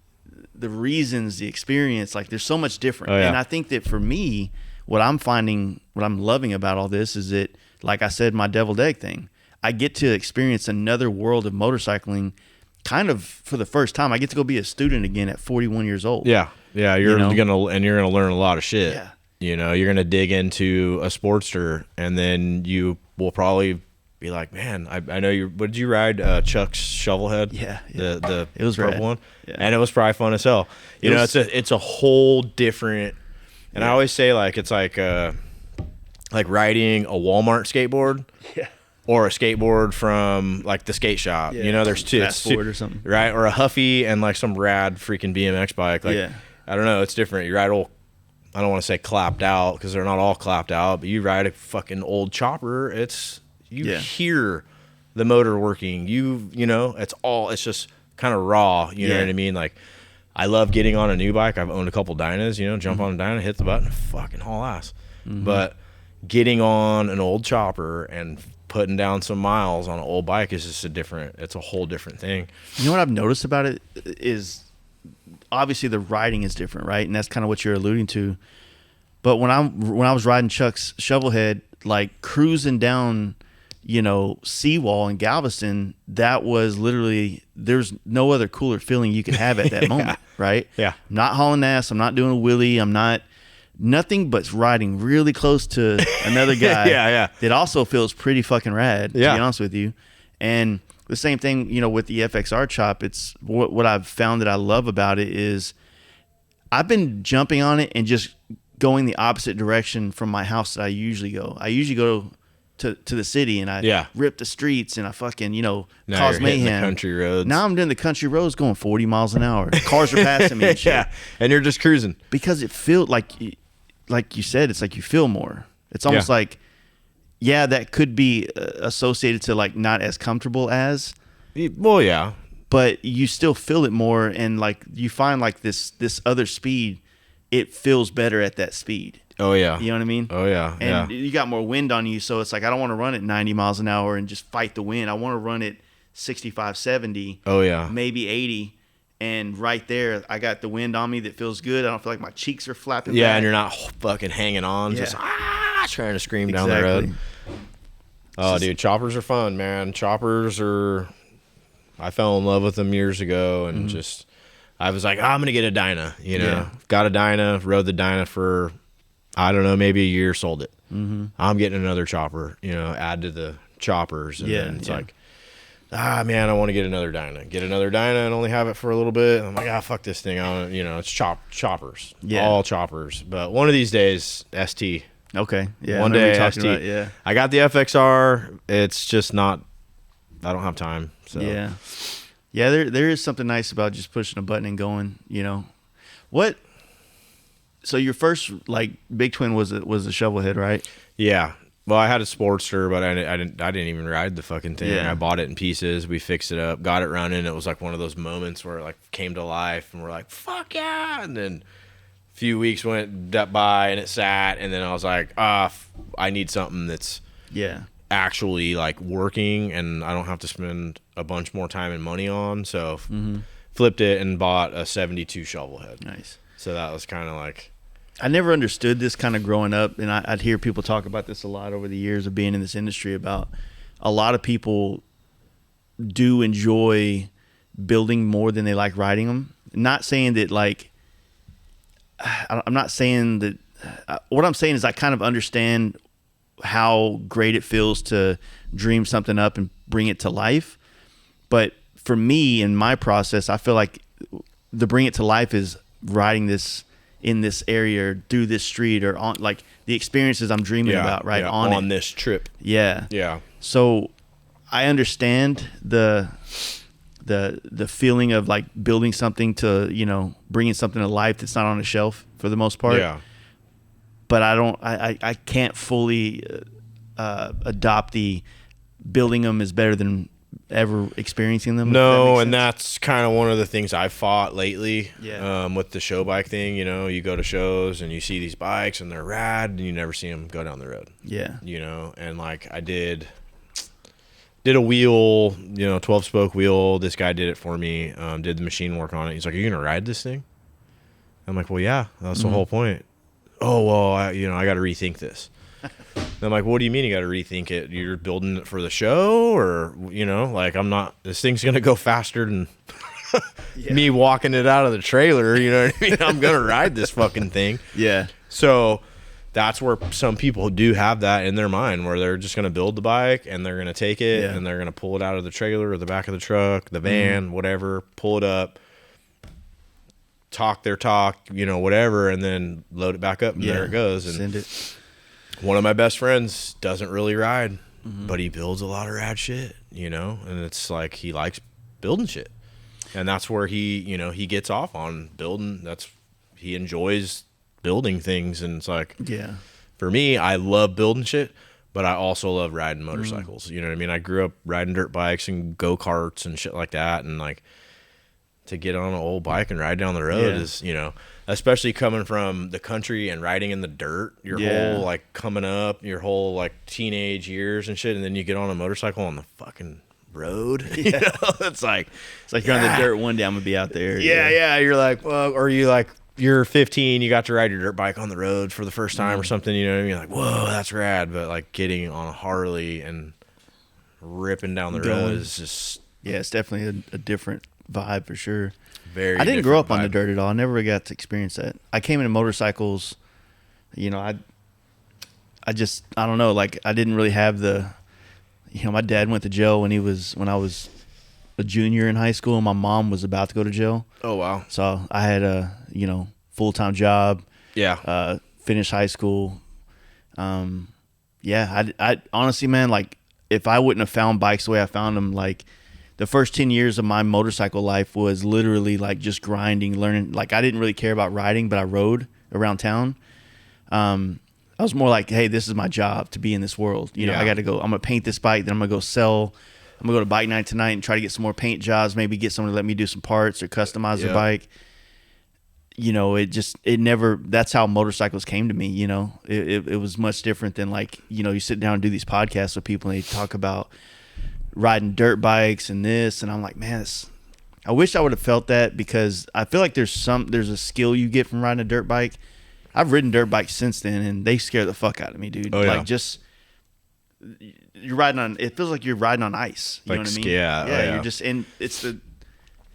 reasons, the experience, like, there's so much different. And I think that for me, what I'm finding, what I'm loving about all this is that, like I said, my deviled egg thing, I get to experience another world of motorcycling kind of for the first time. I get to go be a student again at 41 years old. Yeah. You're gonna learn a lot of shit. Yeah. You know, you're gonna dig into a Sportster, and then you will probably be like, man, I know you. What did you ride? Chuck's Shovelhead. Yeah. The it was purple rad. one, yeah. and it was probably fun as hell. You know, it's a whole different. And I always say, like, it's like riding a Walmart skateboard. Yeah. Or a skateboard from, like, the skate shop. You know, there's two. Fast Forward or something. Right? Or a Huffy and, like, some rad freaking BMX bike. Like, I don't know. It's different. You ride old, I don't want to say clapped out, because they're not all clapped out, but you ride a fucking old chopper. You hear the motor working. You know, it's just kind of raw. You know what I mean? Like, I love getting on a new bike. I've owned a couple Dynas, you know, jump on a Dyna, hit the button, fucking haul ass. But getting on an old chopper and putting down some miles on an old bike is just it's a whole different thing. You know what I've noticed about it is, obviously the riding is different, right? And that's kind of what you're alluding to. But when I was riding Chuck's Shovelhead, like, cruising down, you know, Seawall in Galveston, that was literally, there's no other cooler feeling you could have at that moment, right? Yeah. I'm not hauling ass. I'm not doing a wheelie. I'm not nothing but riding really close to another guy. Yeah. That also feels pretty fucking rad, to be honest with you. And the same thing, you know, with the FXR chop, it's what I've found that I love about it is I've been jumping on it and just going the opposite direction from my house that I usually go. I usually go to the city and I rip the streets and I fucking, you know, now cause you're mayhem. The country roads. Now I'm doing the country roads going 40 miles an hour. Cars are passing me and shit. Yeah, and you're just cruising. Because it feels like you said, it's like you feel more. It's almost like, that could be associated to like not as comfortable as. Well, yeah. But you still feel it more, and like you find like this other speed, it feels better at that speed. Oh yeah. You know what I mean? Oh yeah. And you got more wind on you, so it's like I don't want to run at 90 miles an hour and just fight the wind. I want to run at 65, 70. Oh yeah. Maybe 80. And right there, I got the wind on me that feels good. I don't feel like my cheeks are flapping Yeah, back. and you're not fucking hanging on, just trying to scream down the Exactly. road. Oh, dude, choppers are fun, man. Choppers are. I fell in love with them years ago, and just I was like, I'm gonna get a Dyna. You know, got a Dyna, rode the Dyna for I don't know, maybe a year, sold it. I'm getting another chopper. You know, add to the choppers, and then it's like, man, I want to get another Dyna. Get another Dyna and only have it for a little bit. And I'm like, fuck this thing. You know, it's choppers. Yeah, all choppers. But one of these days, ST. Okay. Yeah. One day, talking ST. about, I got the FXR. It's just not. I don't have time. So. Yeah. There is something nice about just pushing a button and going. You know, what? So your first like big twin was a shovel head, right? Yeah. Well, I had a Sportster, but I didn't even ride the fucking thing. Yeah. I bought it in pieces. We fixed it up, got it running. It was like one of those moments where it like came to life, and we're like, "Fuck yeah!" And then a few weeks went by, and it sat, and then I was like, I need something that's actually like working, and I don't have to spend a bunch more time and money on. So flipped it and bought a 72 shovel head. Nice. So that was kind of like. I never understood this kind of growing up, and I'd hear people talk about this a lot over the years of being in this industry about a lot of people do enjoy building more than they like riding them. Not saying that like, I'm not saying that, what I'm saying is I kind of understand how great it feels to dream something up and bring it to life. But for me, in my process, I feel like the bring it to life is riding this in this area or through this street or on like the experiences I'm dreaming about, right? On this trip. Yeah. Yeah. So I understand the feeling of like building something to, you know, bringing something to life that's not on a shelf for the most part. Yeah. But I can't fully adopt the building them is better than ever experiencing them. No, and that's kind of one of the things I fought lately. Yeah. With the show bike thing, you know, you go to shows and you see these bikes and they're rad, and you never see them go down the road. Yeah. You know, and like I did a wheel, you know, 12-spoke wheel. This guy did it for me. Did the machine work on it. He's like, "Are you gonna ride this thing?" I'm like, "Well, yeah. That's the whole point." "Oh, well, I got to rethink this." And I'm like, "What do you mean you got to rethink it? You're building it for the show, or you know, like I'm not. This thing's gonna go faster than me walking it out of the trailer. You know what I mean? I'm gonna ride this fucking thing." Yeah. So that's where some people do have that in their mind, where they're just gonna build the bike and they're gonna take it and they're gonna pull it out of the trailer or the back of the truck, the van, whatever, pull it up, talk their talk, you know, whatever, and then load it back up, and there it goes. And send it. One of my best friends doesn't really ride, but he builds a lot of rad shit, you know, and it's like he likes building shit, and that's where he, you know, he gets off on building. He enjoys building things, and it's like, for me, I love building shit, but I also love riding motorcycles. You know what I mean? I grew up riding dirt bikes and go-karts and shit like that, and like to get on an old bike and ride down the road is, you know, especially coming from the country and riding in the dirt your whole like coming up, your whole like teenage years and shit, and then you get on a motorcycle on the fucking road. You know? It's like you're on the dirt one day, I'm gonna be out there. You're like, well, or you're 15, you got to ride your dirt bike on the road for the first time or something, you know what I mean? You're like, whoa, that's rad. But like getting on a Harley and ripping down the road is just it's definitely a different vibe for sure. Very. I didn't grow up on the dirt at all. I never got to experience that. I came into motorcycles you know, I don't know, like I didn't really have my dad went to jail when I was a junior in high school, and my mom was about to go to jail. Oh wow. So I had a, full-time job. Yeah. Finished high school. I honestly, man, like if I wouldn't have found bikes the way I found them, like the first 10 years of my motorcycle life was literally like just grinding, learning. Like I didn't really care about riding, but I rode around town. I was more like, hey, this is my job to be in this world. I got to go. I'm gonna paint this bike, then I'm gonna go sell. I'm gonna go to bike night tonight and try to get some more paint jobs. Maybe get someone to let me do some parts or customize the bike. It never. That's how motorcycles came to me. It was much different than like you sit down and do these podcasts with people and they talk about riding dirt bikes and this, and I'm like, man, I wish I would have felt that, because I feel like there's a skill you get from riding a dirt bike. I've ridden dirt bikes since then, and they scare the fuck out of me, dude. Oh, yeah. Like, just you're riding on. It feels like you're riding on ice. You know what I mean? Yeah. Yeah.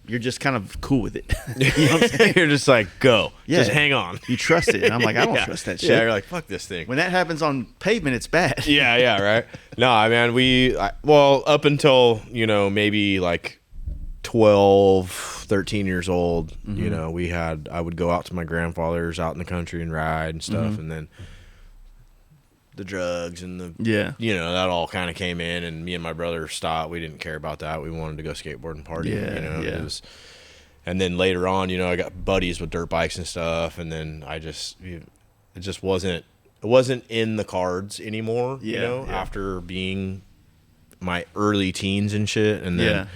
You're just kind of cool with it. You know what I'm saying? You're just like, go. Yeah. Just hang on. You trust it, and I'm like, I don't trust that shit. Yeah, you're like, fuck this thing. When that happens on pavement, it's bad. Yeah, right. No, man, up until maybe like 12, 13 years old, I would go out to my grandfather's out in the country and ride and stuff, and then the drugs and that all kind of came in, and me and my brother stopped. We didn't care about that. We wanted to go skateboard and party. And then later on, I got buddies with dirt bikes and stuff, and then it just wasn't in the cards anymore. After being my early teens and shit, and then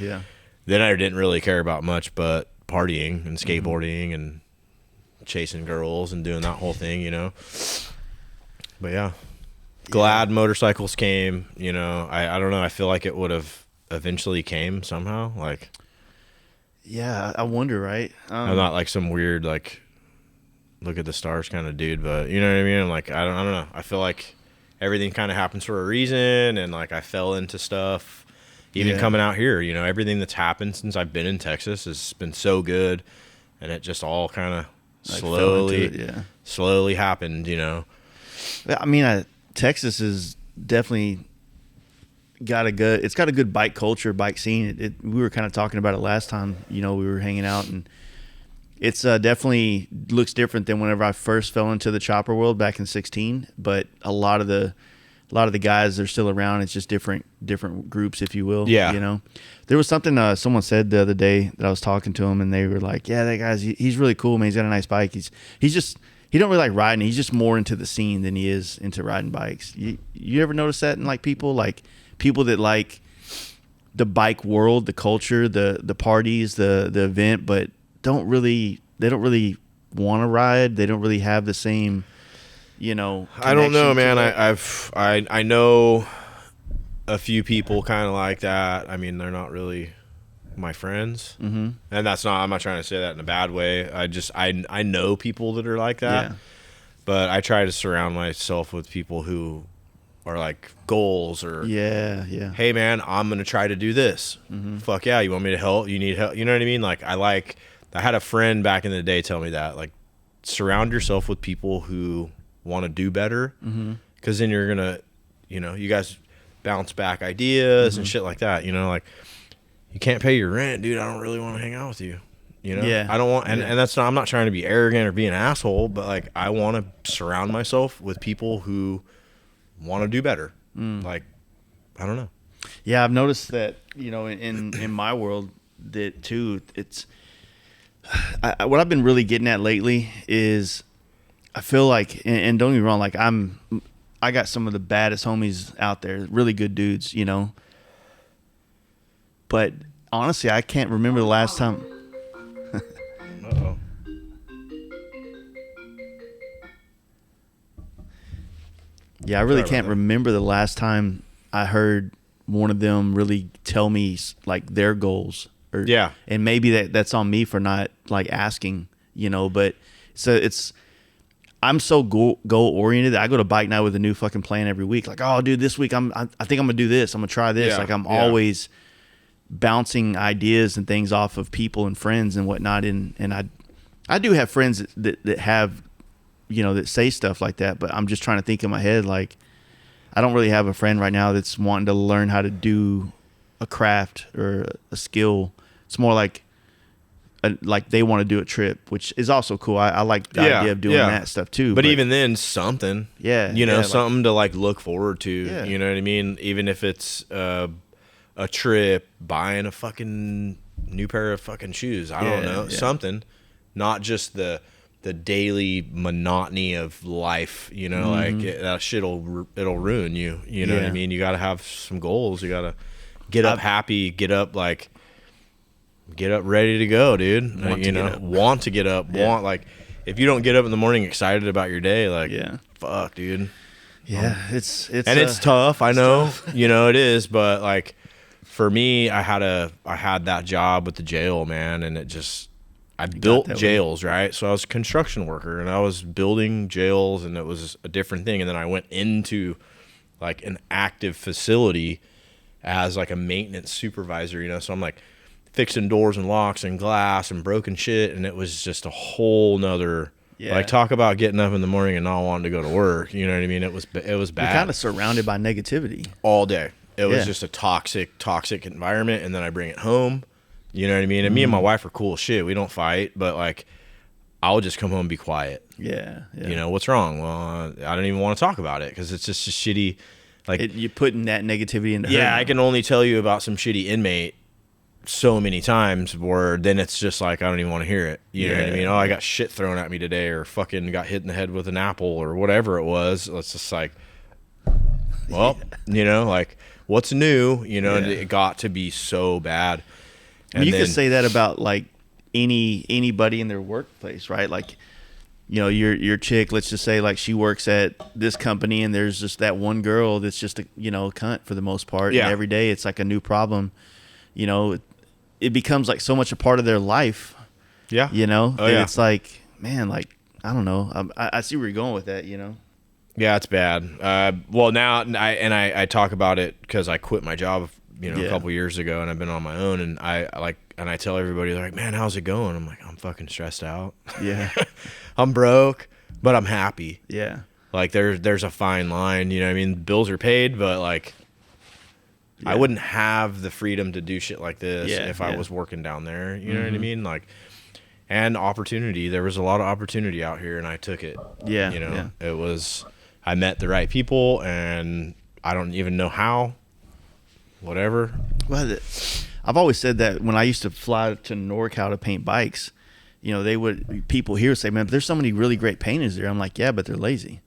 then I didn't really care about much but partying and skateboarding and chasing girls and doing that whole thing, But yeah, glad motorcycles came. I don't know. I feel like it would have eventually came somehow. Like, yeah, I wonder, right? I'm not like some weird like look at the stars kind of dude, but you know what I mean. I'm like, I don't know. I feel like everything kind of happens for a reason, and like I fell into stuff. Even coming out here, everything that's happened since I've been in Texas has been so good, and it just all kind of slowly happened, I mean, Texas is definitely got a good bike culture, bike scene. We were kind of talking about it last time, we were hanging out, and it's definitely looks different than whenever I first fell into the chopper world back in 2016. But a lot of the guys, they're still around. It's just different groups, if you will. Yeah. There was something someone said the other day that I was talking to him, and they were like, yeah, that guy's, he's really cool, man. He's got a nice bike. He don't really like riding. He's just more into the scene than he is into riding bikes. You ever notice that in like people that like the bike world, the culture, the parties, the event, but they don't really want to ride. They don't really have the same, I don't know, man. I know a few people kind of like that. I mean, they're not really my friends, and I'm not trying to say that in a bad way. I know people that are like that, but I try to surround myself with people who are like goals or hey man, I'm gonna try to do this. Fuck yeah, you want me to help? You need help? You know what I mean? Like I had a friend back in the day tell me that, like, surround yourself with people who want to do better, because then you're gonna, you guys bounce back ideas and shit like that. Like, you can't pay your rent, dude. I don't really want to hang out with you. I don't want, and that's not. I'm not trying to be arrogant or be an asshole, but like, I want to surround myself with people who want to do better. Like, I don't know. Yeah, I've noticed that. In my world, that too. It's what I've been really getting at lately is, I feel like, and don't get me wrong, like I got some of the baddest homies out there, really good dudes, but honestly, I can't remember the last time. Uh-oh. Yeah, I really can't remember the last time I heard one of them really tell me like their goals. And maybe that's on me for not like asking, but so I'm so goal oriented that I go to bike night with a new fucking plan every week. Like, oh dude, this week I think I'm gonna do this. I'm gonna try this. Like I'm always bouncing ideas and things off of people and friends and whatnot. And I do have friends that have that say stuff like that. But I'm just trying to think in my head, like, I don't really have a friend right now that's wanting to learn how to do a craft or a skill. It's more like they want to do a trip, which is also cool. I like the idea of doing that stuff too. But even then, something. Yeah. Something to like look forward to. Yeah. You know what I mean? Even if it's a trip, buying a fucking new pair of fucking shoes. I don't know. Yeah. Something. Not just the daily monotony of life, like that shit'll ruin you. You know what I mean? You got to have some goals. You got to get up happy, get up ready to go, dude. Want to get up. Like, if you don't get up in the morning excited about your day, like, fuck, dude. Yeah, it's it's tough. I know, tough. It is, but like for me, I had that job with the jail, man, and I built jails, right? So I was a construction worker and I was building jails, and it was a different thing. And then I went into like an active facility as like a maintenance supervisor, so I'm like fixing doors and locks and glass and broken shit. And it was just a whole nother, like, talk about getting up in the morning and not wanting to go to work. You know what I mean? It was bad. You're kind of surrounded by negativity all day. It was just a toxic environment. And then I bring it home. You know what I mean? And me and my wife are cool as shit. We don't fight, but like, I'll just come home and be quiet. Yeah. What's wrong? Well, I don't even want to talk about it because it's just a shitty, like, you're putting that negativity into her. I can only tell you about some shitty inmate so many times where then it's just like, I don't even want to hear it. You know what I mean? Oh, I got shit thrown at me today, or fucking got hit in the head with an apple, or whatever it was. It's just like, well, like, what's new? It got to be so bad. You could say that about like anybody in their workplace, right? Like, your chick, let's just say like she works at this company, and there's just that one girl that's just a cunt for the most part. Yeah. And every day it's like a new problem. It becomes like so much a part of their life. Yeah. It's like, man, like, I don't know. I see where you're going with that. Yeah, it's bad. Well, now I talk about it because I quit my job a couple years ago, and I've been on my own, and I tell everybody, they're like, man, how's it going? I'm like, I'm fucking stressed out. Yeah. I'm broke, but I'm happy. Yeah. Like, there's a fine line, I mean, bills are paid, but like, I wouldn't have the freedom to do shit like this if I was working down there. You know what I mean? Like, and opportunity. There was a lot of opportunity out here, and I took it. Yeah. It was, I met the right people, and I don't even know how. Whatever. Well, I've always said that when I used to fly to NorCal to paint bikes, people here say, man, but there's so many really great painters there. I'm like, yeah, but they're lazy.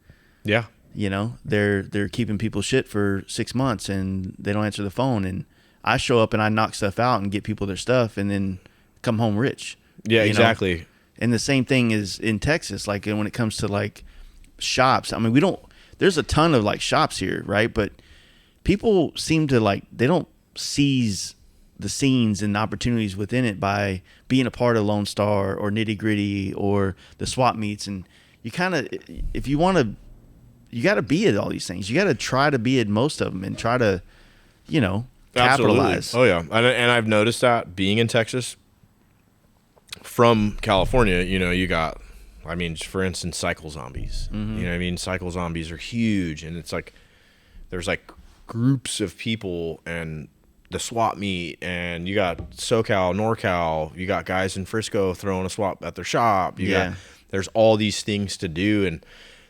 Yeah. They're keeping people shit for 6 months, and they don't answer the phone. And I show up and I knock stuff out and get people their stuff, and then come home rich. Yeah, exactly. And the same thing is in Texas. Like, when it comes to like shops, I mean, there's a ton of like shops here, right? But people seem to like, they don't seize the scenes and opportunities within it by being a part of Lone Star or Nitty Gritty or the swap meets. And you kind of, if you want to, you got to be at all these things. You got to try to be at most of them and try to, capitalize. Absolutely. Oh yeah. And I've noticed that being in Texas from California, you got, I mean, for instance, cycle zombies, you know what I mean? Cycle zombies are huge. And it's like, there's like groups of people, and the swap meet, and you got SoCal, NorCal, you got guys in Frisco throwing a swap at their shop. There's all these things to do, and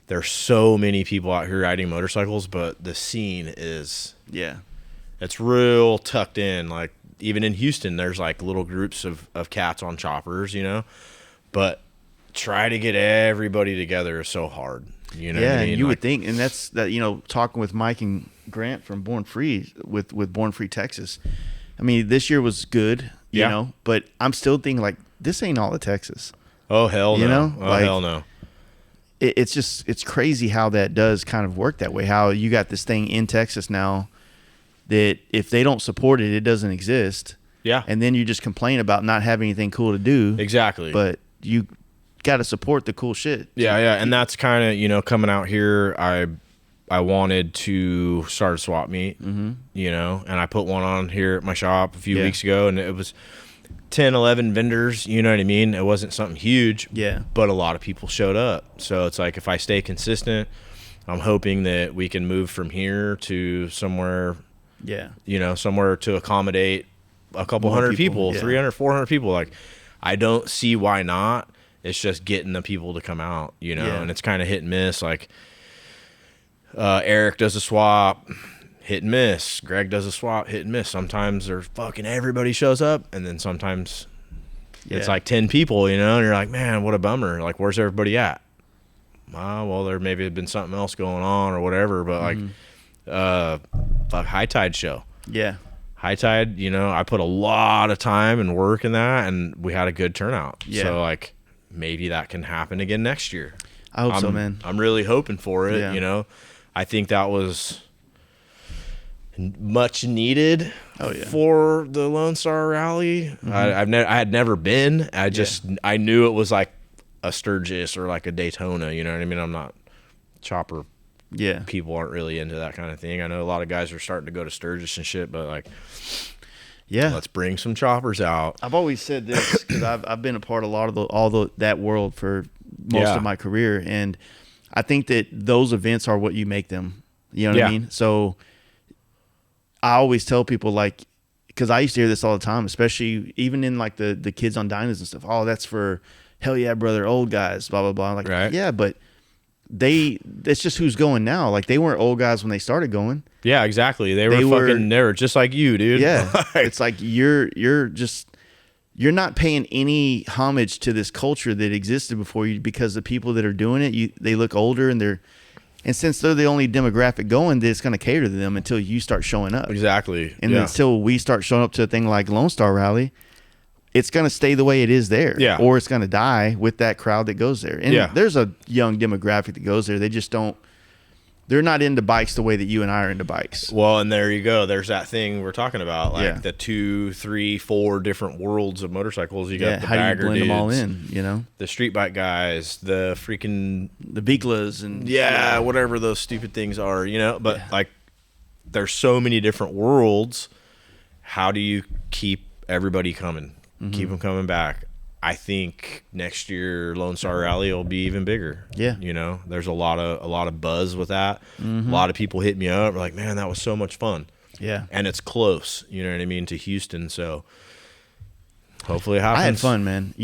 there's so many people out here riding motorcycles, but the scene is, it's real tucked in. Like, even in Houston, there's like little groups of cats on choppers, but try to get everybody together is so hard. What I mean? You would think, and that's that, talking with Mike and Grant from Born Free with Born Free Texas. I mean, this year was good, but I'm still thinking like, this ain't all of Texas. Oh, hell no. Hell no. It's crazy how that does kind of work that way. How you got this thing in Texas now that if they don't support it, it doesn't exist. Yeah. And then you just complain about not having anything cool to do. Exactly. But you got to support the cool shit. Yeah. And that's kind of, coming out here, I wanted to start a swap meet, and I put one on here at my shop a few weeks ago, and it 10, 11 vendors, you know what I mean? It wasn't something huge, Yeah. but a lot of people showed up. So it's like, if I stay consistent, I'm hoping that we can move from here to somewhere, somewhere to accommodate a couple hundred people, 300, 400 people. Like, I don't see why not. It's just getting the people to come out, and it's kind of hit and miss. Like, Eric does a swap, hit and miss. Greg does a swap, hit and miss. Sometimes there's fucking everybody shows up, and then sometimes it's like 10 people, and you're like, man, what a bummer. Like, where's everybody at? Well, there maybe had been something else going on or whatever, but High Tide show. Yeah. High Tide, I put a lot of time and work in that, and we had a good turnout. Yeah. So, like, maybe that can happen again next year. I hope so, man. I'm really hoping for it, I think that was much needed for the Lone Star Rally. I had never been. I knew it was like a Sturgis or like a Daytona, you know what I mean? I'm not chopper. Yeah. People aren't really into that kind of thing. I know a lot of guys are starting to go to Sturgis and shit, but like, let's bring some choppers out. I've always said this because I've been a part of a lot of that world for most of my career, and I think that those events are what you make them. You know what I mean? So I always tell people, like, because I used to hear this all the time, especially even in like the kids on diners and stuff. Oh, that's for hell yeah, brother, old guys, blah blah blah. Like, yeah, but it's just who's going now. Like, they weren't old guys when they started going. Yeah, exactly. They were just like you, dude. Yeah. It's like you're not paying any homage to this culture that existed before you, because the people that are doing it, they look older, and since they're the only demographic going, it's going to cater to them until you start showing up. Exactly. And then until we start showing up to a thing like Lone Star Rally, it's going to stay the way it is there. Yeah. Or it's going to die with that crowd that goes there. And there's a young demographic that goes there. They just they're not into bikes the way that you and I are into bikes. Well, and there you go. There's that thing we're talking about, like the 2, 3, 4 different worlds of motorcycles. You got the bagger dudes, how do you blend them all in, the street bike guys, the Biglas, and whatever those stupid things are, but like, there's so many different worlds. How do you keep everybody coming? Keep them coming back. I think next year Lone Star Rally will be even bigger. Yeah. There's a lot of buzz with that. A lot of people hit me up like, man, that was so much fun. Yeah. And it's close, you know what I mean, to Houston. So hopefully it happens. I had fun, man.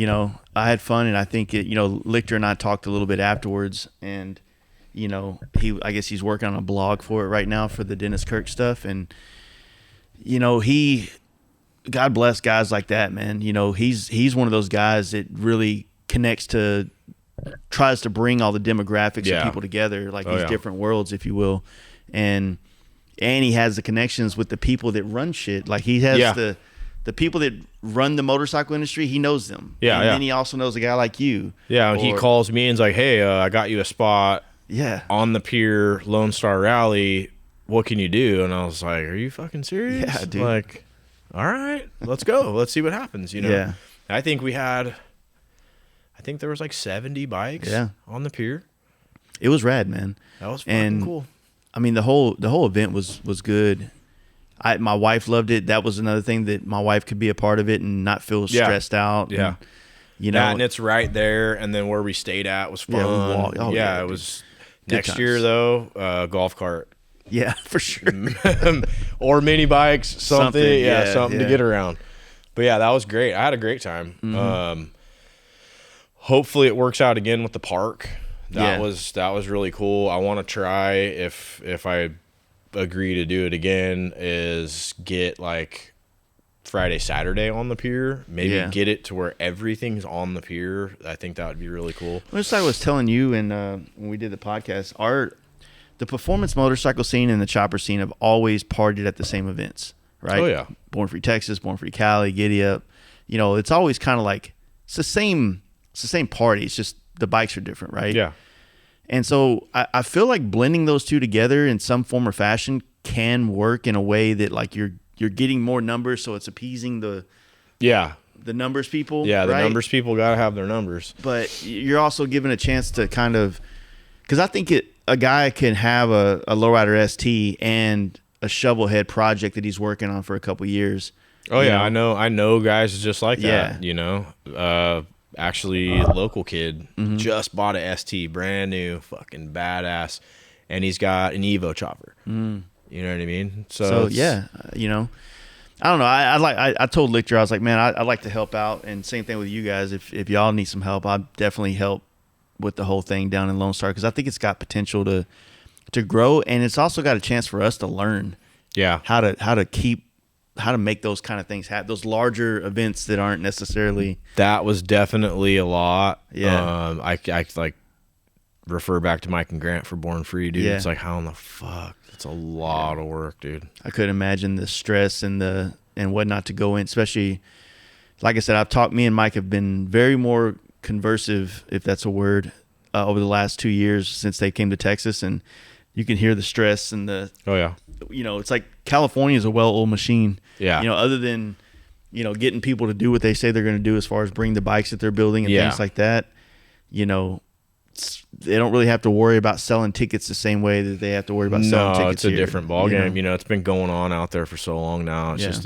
I had fun, and I think Lichter and I talked a little bit afterwards, and I guess he's working on a blog for it right now for the Dennis Kirk stuff, and God bless guys like that, man. He's one of those guys that really tries to bring all the demographics of people together, like these different worlds, if you will. And he has the connections with the people that run shit. Like, he has the people that run the motorcycle industry, he knows them. Yeah. And then he also knows a guy like you. Yeah, and he calls me and's like, hey, I got you a spot on the pier, Lone Star Rally. What can you do? And I was like, are you fucking serious? Yeah, dude. Like, all right, let's go. Let's see what happens, Yeah. I think there was like 70 bikes on the pier. It was rad, man. That was fucking cool. I mean, the whole event was good. My wife loved it. That was another thing, that my wife could be a part of it and not feel stressed out. Yeah. And, and it's right there, and then where we stayed at was fun. It was. Next year, though, golf cart. Yeah, for sure. Or mini bikes, something to get around. But yeah, that was great. I had a great time. Hopefully it works out again with the park. That was really cool. I want to try, if I agree to do it again, is get like Friday, Saturday on the pier. Maybe get it to where everything's on the pier. I think that would be really cool. Well, just like I was telling you when we did the podcast, the performance motorcycle scene and the chopper scene have always partied at the same events, right? Oh, yeah. Born Free Texas, Born Free Cali, Giddy Up. It's always kind of like, it's the same party. It's just the bikes are different, right? Yeah. And so I feel like blending those two together in some form or fashion can work in a way that, like, you're getting more numbers, so it's appeasing the numbers people. Yeah, the right? numbers people got to have their numbers. But you're also given a chance to kind of, because I think a guy can have a lowrider ST and a shovel head project that he's working on for a couple years Oh yeah, I know guys just like Yeah. that. Actually, local kid just bought a ST, brand new, fucking badass, and he's got an Evo chopper. You know what I mean? So yeah, I don't know. I told Lichter, I was like, man, I'd like to help out, and same thing with you guys. If y'all need some help, I'd definitely help with the whole thing down in Lone Star, because I think it's got potential to grow, and it's also got a chance for us to learn. Yeah. How to make those kind of things happen, those larger events that aren't necessarily. That was definitely a lot. Yeah. I like refer back to Mike and Grant for Born Free, dude. Yeah. It's like, how in the fuck? It's a lot of work, dude. I couldn't imagine the stress and whatnot to go in, especially, like I said, me and Mike have been very more conversive, if that's a word, over the last 2 years since they came to Texas, and you can hear the stress and the. Oh yeah. It's like California is a well-oiled machine. Yeah. Other than, getting people to do what they say they're going to do as far as bring the bikes that they're building and things like that, they don't really have to worry about selling tickets the same way that they have to worry about selling tickets. No, it's a different ballgame. It's been going on out there for so long now. It's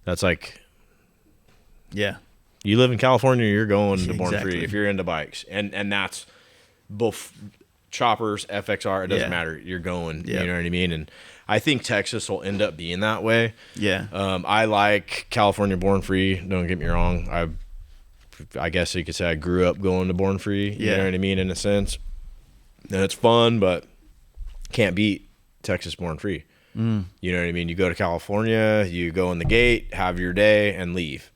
that's like, yeah. You live in California, you're going to Born Exactly. Free if you're into bikes. And that's both choppers, FXR, it doesn't matter. You're going, you know what I mean? And I think Texas will end up being that way. Yeah. I like California Born Free. Don't get me wrong. I guess you could say I grew up going to Born Free. You know what I mean, in a sense. And it's fun, but can't beat Texas Born Free. You know what I mean? You go to California, you go in the gate, have your day, and leave.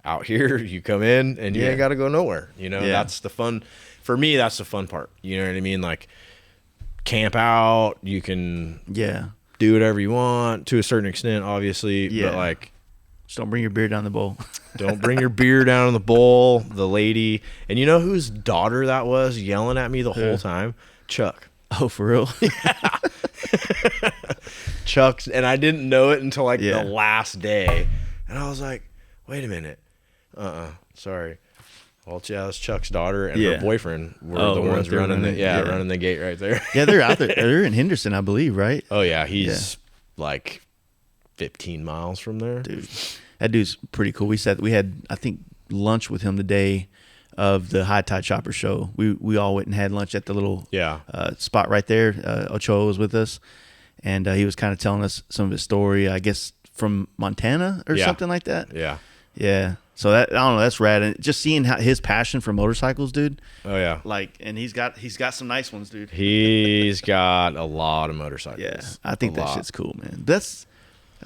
Out here, you come in, and you ain't got to go nowhere. That's the fun. For me, that's the fun part. You know what I mean? Like, camp out. You can do whatever you want to a certain extent, obviously. But like, just don't bring your beer down the bowl. Don't bring your beer down in the bowl. The lady, and you know whose daughter that was yelling at me the whole time? Chuck. Oh, for real? Chuck's, and I didn't know it until like the last day, and I was like, wait a minute. Sorry. Well, yeah, that's Chuck's daughter and her boyfriend were the ones running the gate right there. Yeah, they're out there. They're in Henderson, I believe, right? Oh yeah, he's like 15 miles from there. Dude, that dude's pretty cool. We had I think lunch with him the day of the High Tide Chopper show. We all went and had lunch at the little spot right there. Ochoa was with us, and he was kind of telling us some of his story, I guess from Montana or something like that. Yeah. So that, I don't know, that's rad. And just seeing his passion for motorcycles, dude. Oh yeah. Like, and he's got some nice ones, dude. He's got a lot of motorcycles. Yeah, I think that shit's cool, man. That's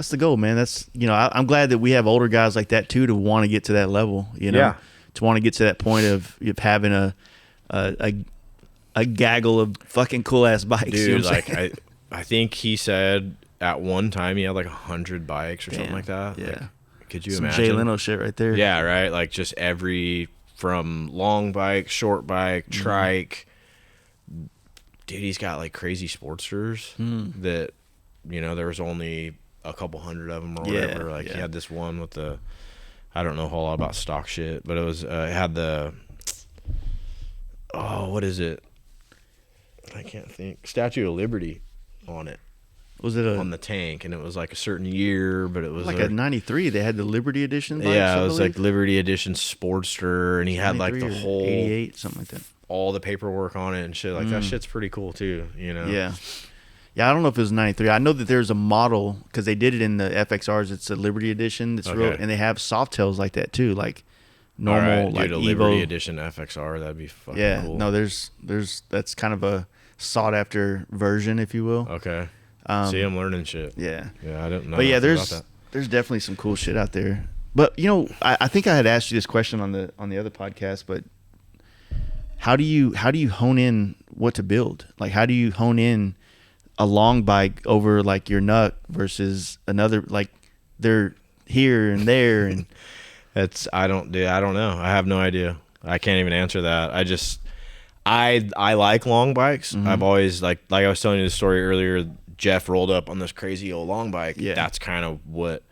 the goal, man. That's, I'm glad that we have older guys like that too, to want to get to that level. To want to get to that point of having a gaggle of fucking cool ass bikes. Dude, I think he said at one time he had like 100 bikes or something like that. Yeah. Like, could you Some imagine? Jay Leno shit right there. Yeah, right. Like just from long bike, short bike, trike. Dude, he's got like crazy Sportsters that, there was only a couple hundred of them or whatever. He had this one with I don't know a whole lot about stock shit, but it was, it had what is it? I can't think. Statue of Liberty on it. Was it on the tank, and it was like a certain year, but it was like a 93. They had the Liberty Edition bikes, it was like Liberty Edition Sportster, and he had like the whole 88, something like that. All the paperwork on it and shit. Like that shit's pretty cool too, Yeah. Yeah, I don't know if it was 93. I know that there's a model, because they did it in the FXRs. It's a Liberty Edition. That's real, and they have soft tails like that too, like normal, like a Evo. Liberty Edition FXR. That'd be fucking cool. No, there's that's kind of a sought after version, if you will. Okay. See, I'm learning shit. Yeah. Yeah, I don't know. But yeah, about that. there's definitely some cool shit out there. But I think I had asked you this question on the other podcast, but how do you hone in what to build? Like, how do you hone in a long bike over like your nut versus another, like they're here and there, and I don't know. I have no idea. I can't even answer that. I like long bikes. I've always like I was telling you the story earlier. Jeff rolled up on this crazy old long bike. Yeah. That's kind of what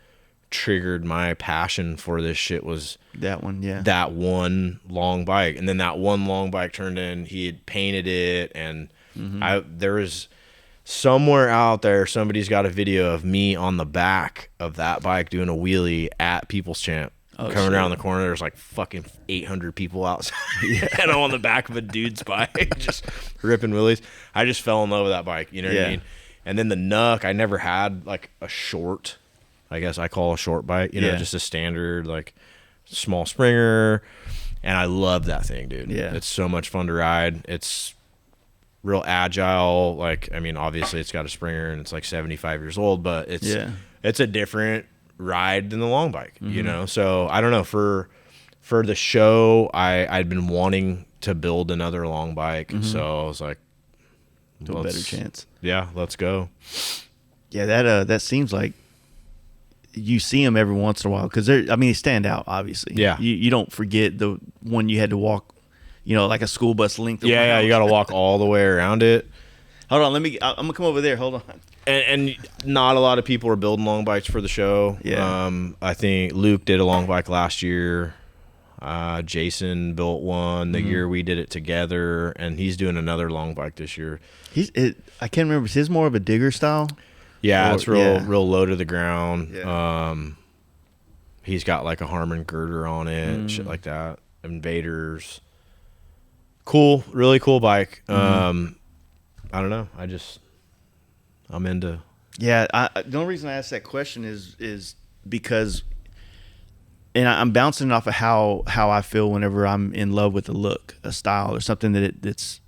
triggered my passion for this shit, was that one. Yeah. That one long bike. And then that one long bike turned in, he had painted it, and somewhere out there, somebody's got a video of me on the back of that bike doing a wheelie at People's Champ. Coming around the corner, there's like fucking 800 people outside, and I'm on the back of a dude's bike, just ripping wheelies. I just fell in love with that bike, you know what I mean? And then the Nuck, I never had like a short, I guess I call a short bike, you know, just a standard like small Springer, and I love that thing, dude. Yeah, it's so much fun to ride. It's real agile. Like, I mean, obviously it's got a Springer and it's like 75 years old, but it's a different ride than the long bike, you know? So I don't know, for the show, I'd been wanting to build another long bike. So I was like, a better chance. Yeah, let's go. Yeah, that seems like you see them every once in a while, because they stand out, obviously. Yeah, you don't forget the one you had to walk, you know, like a school bus length. Yeah, you got to walk all the way around it. Hold on, I'm gonna come over there. Hold on. And not a lot of people are building long bikes for the show. Yeah. I think Luke did a long bike last year. Jason built one the year we did it together, and he's doing another long bike this year. I can't remember. Is his more of a digger style? Yeah, it's real low to the ground. Yeah. He's got like a Harman girder on it, shit like that. Invaders. Cool, really cool bike. I don't know. I'm into. Yeah, the only reason I asked that question is because, and I'm bouncing off of how I feel whenever I'm in love with a look, a style, or something that's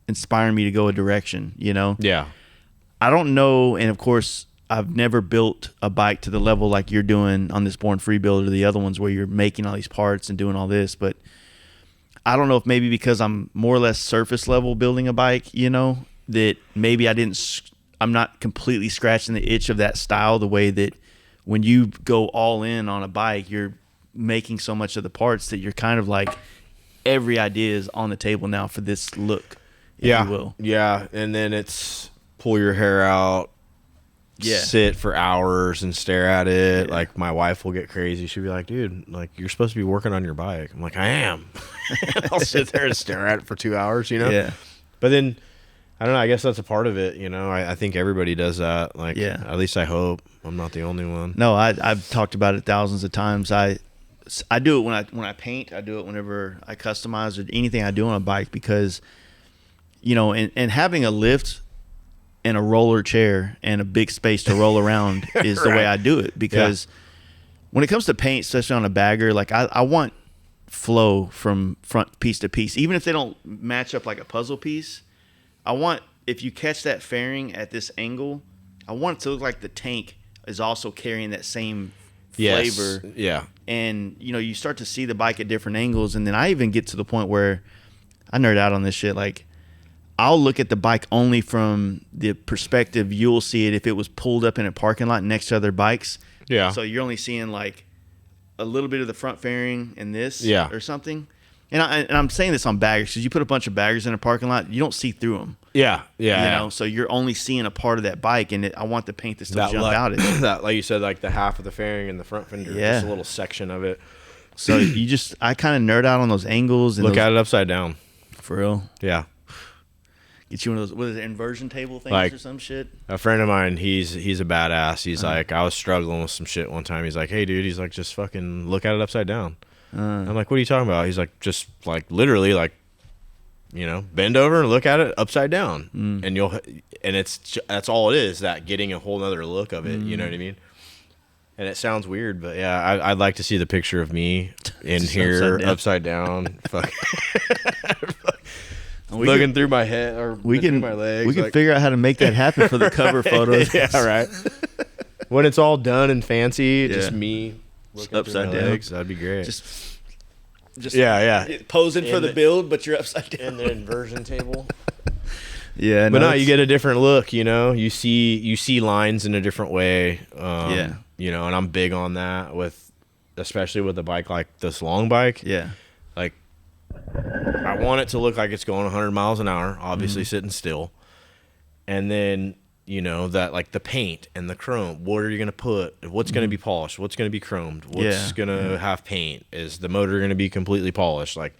inspiring me to go a direction, you know? Yeah. I don't know, and of course, I've never built a bike to the level like you're doing on this Born Free build or the other ones where you're making all these parts and doing all this, but I don't know if maybe because I'm more or less surface level building a bike, you know, that maybe I'm not completely scratching the itch of that style, the way that when you go all in on a bike, you're making so much of the parts that you're kind of like, every idea is on the table now for this look, if you will. Yeah, and then it's pull your hair out, sit for hours and stare at it. Yeah. Like, my wife will get crazy. She'll be like, dude, like, you're supposed to be working on your bike. I'm like, I am. I'll sit there and stare at it for 2 hours, you know? Yeah. But then, I don't know, I guess that's a part of it, you know? I think everybody does that. Like, at least I hope I'm not the only one. No, I've talked about it thousands of times. I do it when I paint. I do it whenever I customize or anything I do on a bike, because, you know, and having a lift and a roller chair and a big space to roll around is the way I do it, because when it comes to paint, especially on a bagger, like I want flow from front piece to piece, even if they don't match up like a puzzle piece. I want, if you catch that fairing at this angle, I want it to look like the tank is also carrying that same flavor. Yeah. And, you know, you start to see the bike at different angles. And then I even get to the point where I nerd out on this shit. Like, I'll look at the bike only from the perspective you'll see it if it was pulled up in a parking lot next to other bikes. Yeah. So you're only seeing like a little bit of the front fairing and this or something. And I'm saying this on baggers, because you put a bunch of baggers in a parking lot, you don't see through them. Yeah. You know, so you're only seeing a part of that bike, and I want the paint to still jump out at it. That, like you said, like the half of the fairing and the front fender, just a little section of it. So I kind of nerd out on those angles. And look at it upside down. For real? Yeah. Get you one of those, what is it, inversion table things or some shit? A friend of mine, he's a badass. He's like, I was struggling with some shit one time. He's like, hey, dude, he's like, just fucking look at it upside down. I'm like, what are you talking about? He's like, just like literally, like, you know, bend over and look at it upside down, and that's all it is. That getting a whole nother look of it. You know what I mean? And it sounds weird, but yeah, I'd like to see the picture of me in here upside down. Fuck. Looking through my head or through my legs. We can figure out how to make that happen for the cover photos. Yeah, right. When it's all done and fancy, just me. Upside down. Legs, that'd be great. Just posing for the build, but you're upside down. In the inversion table. Yeah, but no, you get a different look. You know, you see lines in a different way. You know, and I'm big on that especially with a bike like this long bike. Yeah, like I want it to look like it's going 100 miles an hour, obviously sitting still, and then, you know, that like the paint and the chrome, what are you going to put? What's going to be polished? What's going to be chromed? What's going to have paint? Is the motor going to be completely polished? Like,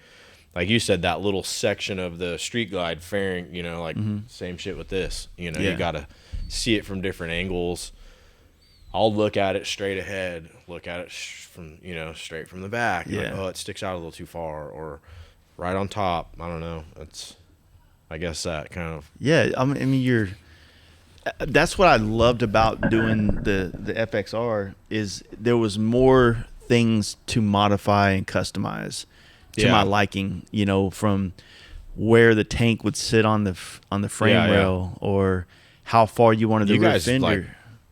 like you said, that little section of the street glide fairing, you know, like same shit with this. You know, you got to see it from different angles. I'll look at it straight ahead, look at it from, you know, straight from the back. Yeah. Like, oh, it sticks out a little too far, or right on top. I don't know. It's, I guess that kind of. Yeah, I mean, that's what I loved about doing the FXR is there was more things to modify and customize to my liking, you know, from where the tank would sit on the frame rail or how far you wanted the rear fender. Like,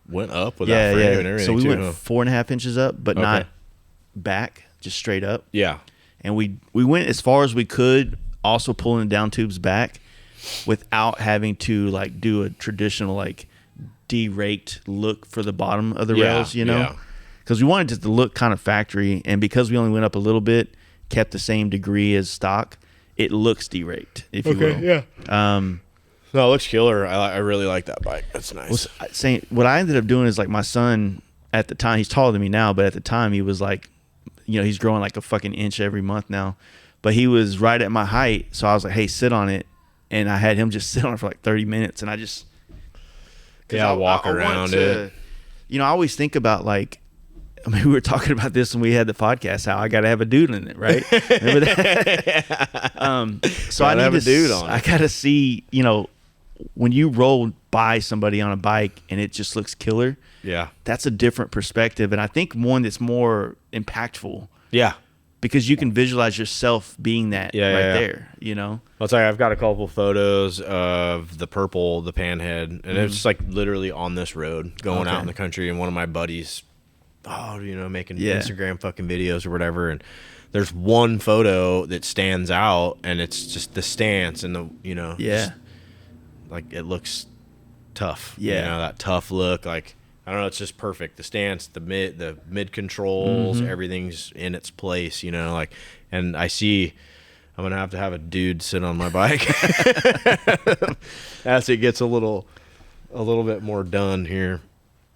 went up with that frame and everything. So we too, went 4.5 inches up, but not back, just straight up. Yeah. And we went as far as we could, also pulling the down tubes back without having to like do a traditional like de-raked look for the bottom of the rails, you know? Because we wanted it to look kind of factory, and because we only went up a little bit, kept the same degree as stock, it looks de-raked, if you will. Yeah. No, it looks killer. I really like that bike. That's nice. What I ended up doing is like my son at the time, he's taller than me now, but at the time he was like, you know, he's growing like a fucking inch every month now, but he was right at my height. So I was like, hey, sit on it. And I had him just sit on it for like 30 minutes. And I just, walk around it. You know, I always think about like, I mean, we were talking about this when we had the podcast, how I got to have a dude in it, right? Remember that? So I need a dude on it. I got to see, you know, when you roll by somebody on a bike and it just looks killer. Yeah. That's a different perspective. And I think one that's more impactful. Yeah. Because you can visualize yourself being that there, you know? I'll tell you, I've got a couple photos of the purple, the panhead, and it's like literally on this road going out in the country, and one of my buddies, making Instagram fucking videos or whatever, and there's one photo that stands out, and it's just the stance and the, you know, like it looks tough. You know, that tough look, like, I don't know, it's just perfect. The stance, the mid controls, everything's in its place, you know, like, and I see I'm going to have a dude sit on my bike as it gets a little bit more done here.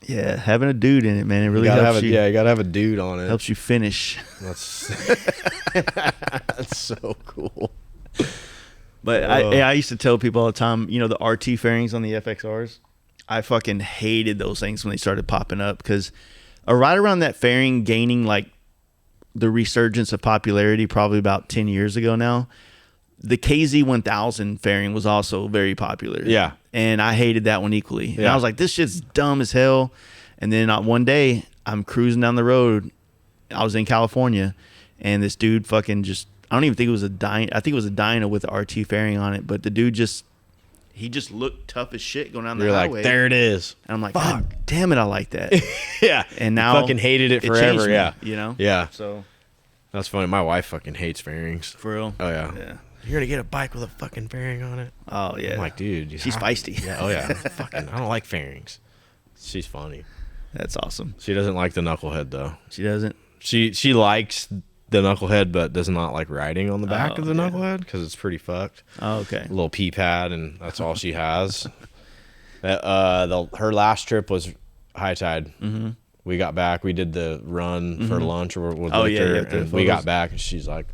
Yeah, having a dude in it, man, it really helps you. Yeah, you got to have a dude on it. Helps you finish. That's so cool. But I used to tell people all the time, you know, the RT fairings on the FXRs, I fucking hated those things when they started popping up, because right around that fairing gaining like the resurgence of popularity probably about 10 years ago now, the KZ1000 fairing was also very popular. Yeah. And I hated that one equally. And I was like, this shit's dumb as hell. And then one day I'm cruising down the road. I was in California, and this dude fucking just, I don't even think it was a Dyna. I think it was a Dyna with the RT fairing on it. But the dude just looked tough as shit going down the highway. Like, there it is. And I'm like, fuck, damn it, I like that. Yeah. And now fucking hated it forever. Me, you know? Yeah. So that's funny. My wife fucking hates fairings. For real? Oh yeah. You're gonna get a bike with a fucking fairing on it? Oh yeah. I'm like, dude, she's feisty. Yeah. Oh yeah. Fucking, I don't like fairings. She's funny. That's awesome. She doesn't like the knucklehead though. She doesn't. She likes the knucklehead, but does not like riding on the back of the knucklehead because it's pretty fucked. Oh, okay. A little pee pad, and that's all she has. Her last trip was high tide. Mm-hmm. We got back. We did the run for lunch with Victor, and we got back, and she's like,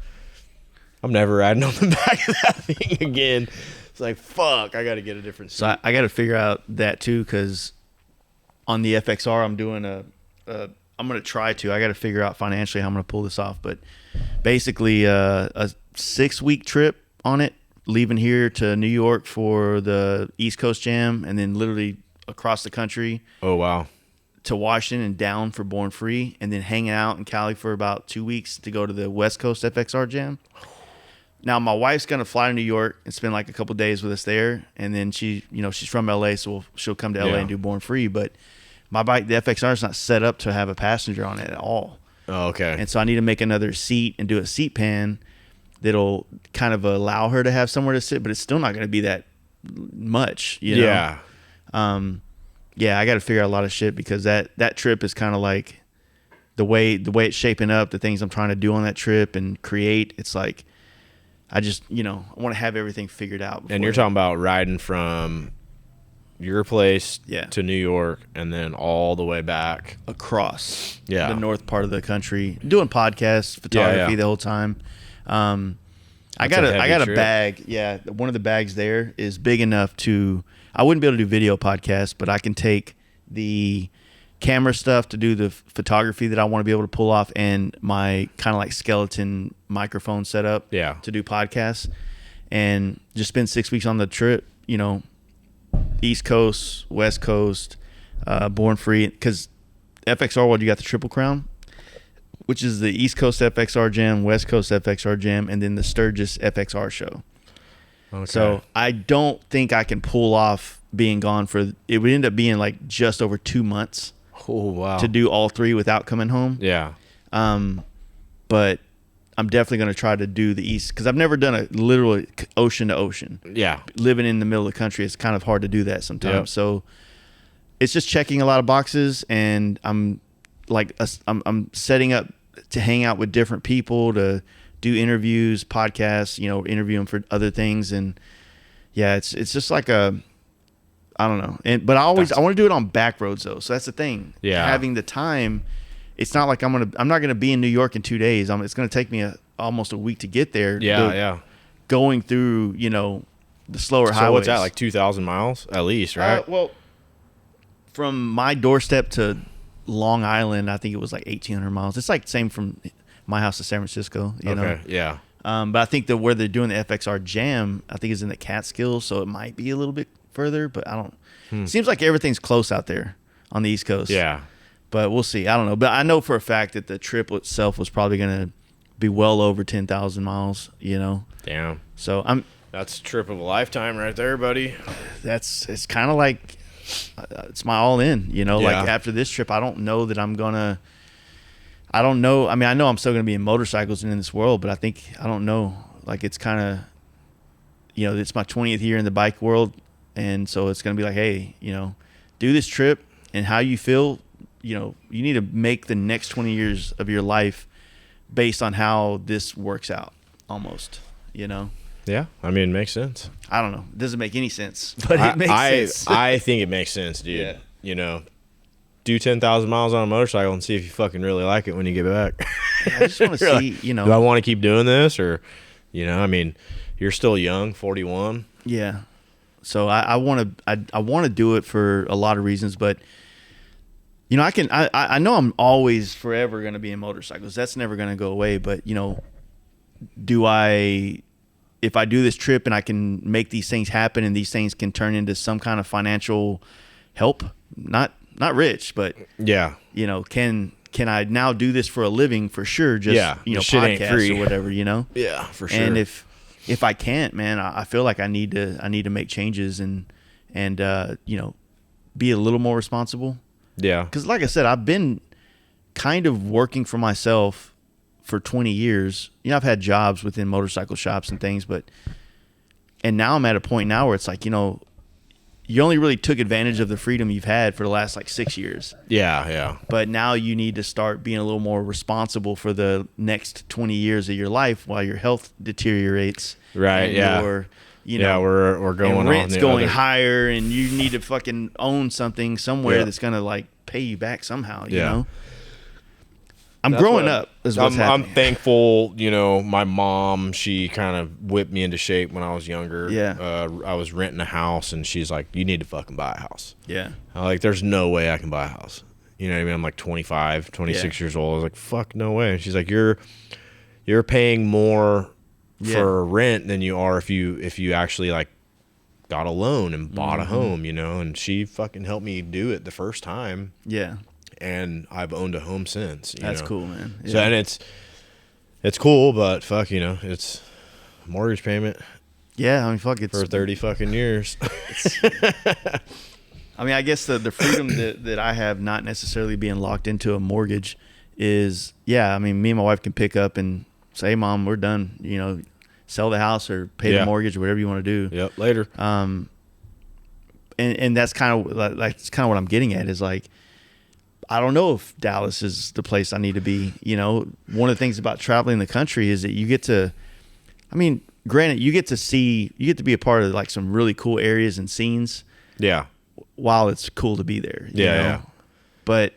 "I'm never riding on the back of that thing again." It's like, fuck, I got to get a different seat. So I got to figure out that too, because on the FXR, I'm doing I'm going to try to. I got to figure out financially how I'm going to pull this off. But basically, a 6-week trip on it, leaving here to New York for the East Coast Jam, and then literally across the country. Oh, wow. To Washington and down for Born Free, and then hanging out in Cali for about 2 weeks to go to the West Coast FXR Jam. Now, my wife's going to fly to New York and spend like a couple of days with us there. And then she's from LA, so she'll come to LA and do Born Free. But my bike, the FXR, is not set up to have a passenger on it at all. Oh, okay. And so I need to make another seat and do a seat pan that'll kind of allow her to have somewhere to sit, but it's still not going to be that much, you know? Yeah. I got to figure out a lot of shit, because that trip is kind of like the way it's shaping up, the things I'm trying to do on that trip and create. It's like, I just, I want to have everything figured out. And you're talking about riding from your place to New York and then all the way back across the north part of the country, doing podcasts, photography the whole time. I got a bag. Yeah, one of the bags there is big enough to. I wouldn't be able to do video podcasts, but I can take the camera stuff to do the photography that I want to be able to pull off, and my kind of like skeleton microphone setup. Yeah. To do podcasts, and just spend 6 weeks on the trip. You know, East Coast, West Coast, Born Free, because FXR World, you got the Triple Crown, which is the East Coast FXR Jam, West Coast FXR Jam, and then the Sturgis FXR show. Okay. So I don't think I can pull off being gone for. It would end up being like just over 2 months. Oh wow! To do all three without coming home. Yeah. But I'm definitely going to try to do the East, because I've never done a literal ocean to ocean. Yeah. Living in the middle of the country, it's kind of hard to do that sometimes. Yep. So it's just checking a lot of boxes, and I'm setting up to hang out with different people, to do interviews, podcasts, you know, interview them for other things. And yeah, it's just like I don't know. But I want to do it on back roads though. So that's the thing. Yeah. Having the time, it's not like I'm not going to be in New York in 2 days. It's going to take me almost a week to get there. Yeah. Yeah. Going through, you know, the slower highways. So what's that, like 2,000 miles at least, right? Well, from my doorstep to Long Island, I think it was like 1,800 miles. It's like same from my house to San Francisco, you know? Yeah. But I think that where they're doing the FXR Jam, I think is in the Catskills, so it might be a little bit further, but I don't. Seems like everything's close out there on the East Coast. Yeah. But we'll see. I don't know. But I know for a fact that the trip itself was probably going to be well over 10,000 miles, you know? Damn. So that's a trip of a lifetime right there, buddy. It's kind of like, it's my all in, you know? Yeah. Like after this trip, I don't know that I'm going to, I don't know. I mean, I know I'm still going to be in motorcycles and in this world, but I don't know. Like it's kind of, you know, it's my 20th year in the bike world. And so it's going to be like, hey, you know, do this trip, and how you feel, you know, you need to make the next 20 years of your life based on how this works out almost, you know? Yeah. I mean, it makes sense. I don't know. It doesn't make any sense, but it makes sense. I think it makes sense, dude. Yeah. You know, do 10,000 miles on a motorcycle and see if you fucking really like it when you get back. I just want to see, like, you know. Do I want to keep doing this, or, you know, I mean, you're still young, 41. Yeah. So I want to do it for a lot of reasons, but you know, I know I'm always forever going to be in motorcycles. That's never going to go away. But you know, if I do this trip and I can make these things happen, and these things can turn into some kind of financial help, not rich, but yeah, you know, can I now do this for a living for sure? Just, you know, shit ain't podcasts free. or whatever, you know? Yeah, for sure. And if I can't, man, I feel like I need to make changes and you know, be a little more responsible. Yeah. Because like I said, I've been kind of working for myself for 20 years. You know, I've had jobs within motorcycle shops and things, and now I'm at a point now where it's like, you know, you only really took advantage of the freedom you've had for the last like 6 years. Yeah, yeah. But now you need to start being a little more responsible for the next 20 years of your life while your health deteriorates. Right, yeah. Or, you know, we're going and rent's on going higher, and you need to fucking own something somewhere Yeah. that's going to like pay you back somehow, you Yeah. know? I'm That's growing what up is what's I'm happening. thankful, you know, my mom, she kind of whipped me into shape when I was younger. Yeah. I was renting a house, and she's like, you need to fucking buy a house. Yeah. I'm like, there's no way I can buy a house. You know what I mean? I'm like 25, 26 years old. I was like, fuck, no way. And she's like, you're paying more for rent than you are if you actually like got a loan and bought a home, you know? And she fucking helped me do it the first time. Yeah. And I've owned a home since. That's know? cool, man. Yeah. So, and it's cool, but fuck, you know, it's a mortgage payment. Yeah, I mean, fuck, it's for 30 fucking years. I mean, I guess the freedom that I have, not necessarily being locked into a mortgage, is, yeah, I mean, me and my wife can pick up and say, Mom, we're done, you know, sell the house or pay the mortgage or whatever you want to do. Yep, later. And that's kind of what I'm getting at, is like, I don't know if Dallas is the place I need to be. You know, one of the things about traveling the country is that you get to, I mean, granted, you get to be a part of like some really cool areas and scenes. Yeah. While it's cool to be there. You know? Yeah. But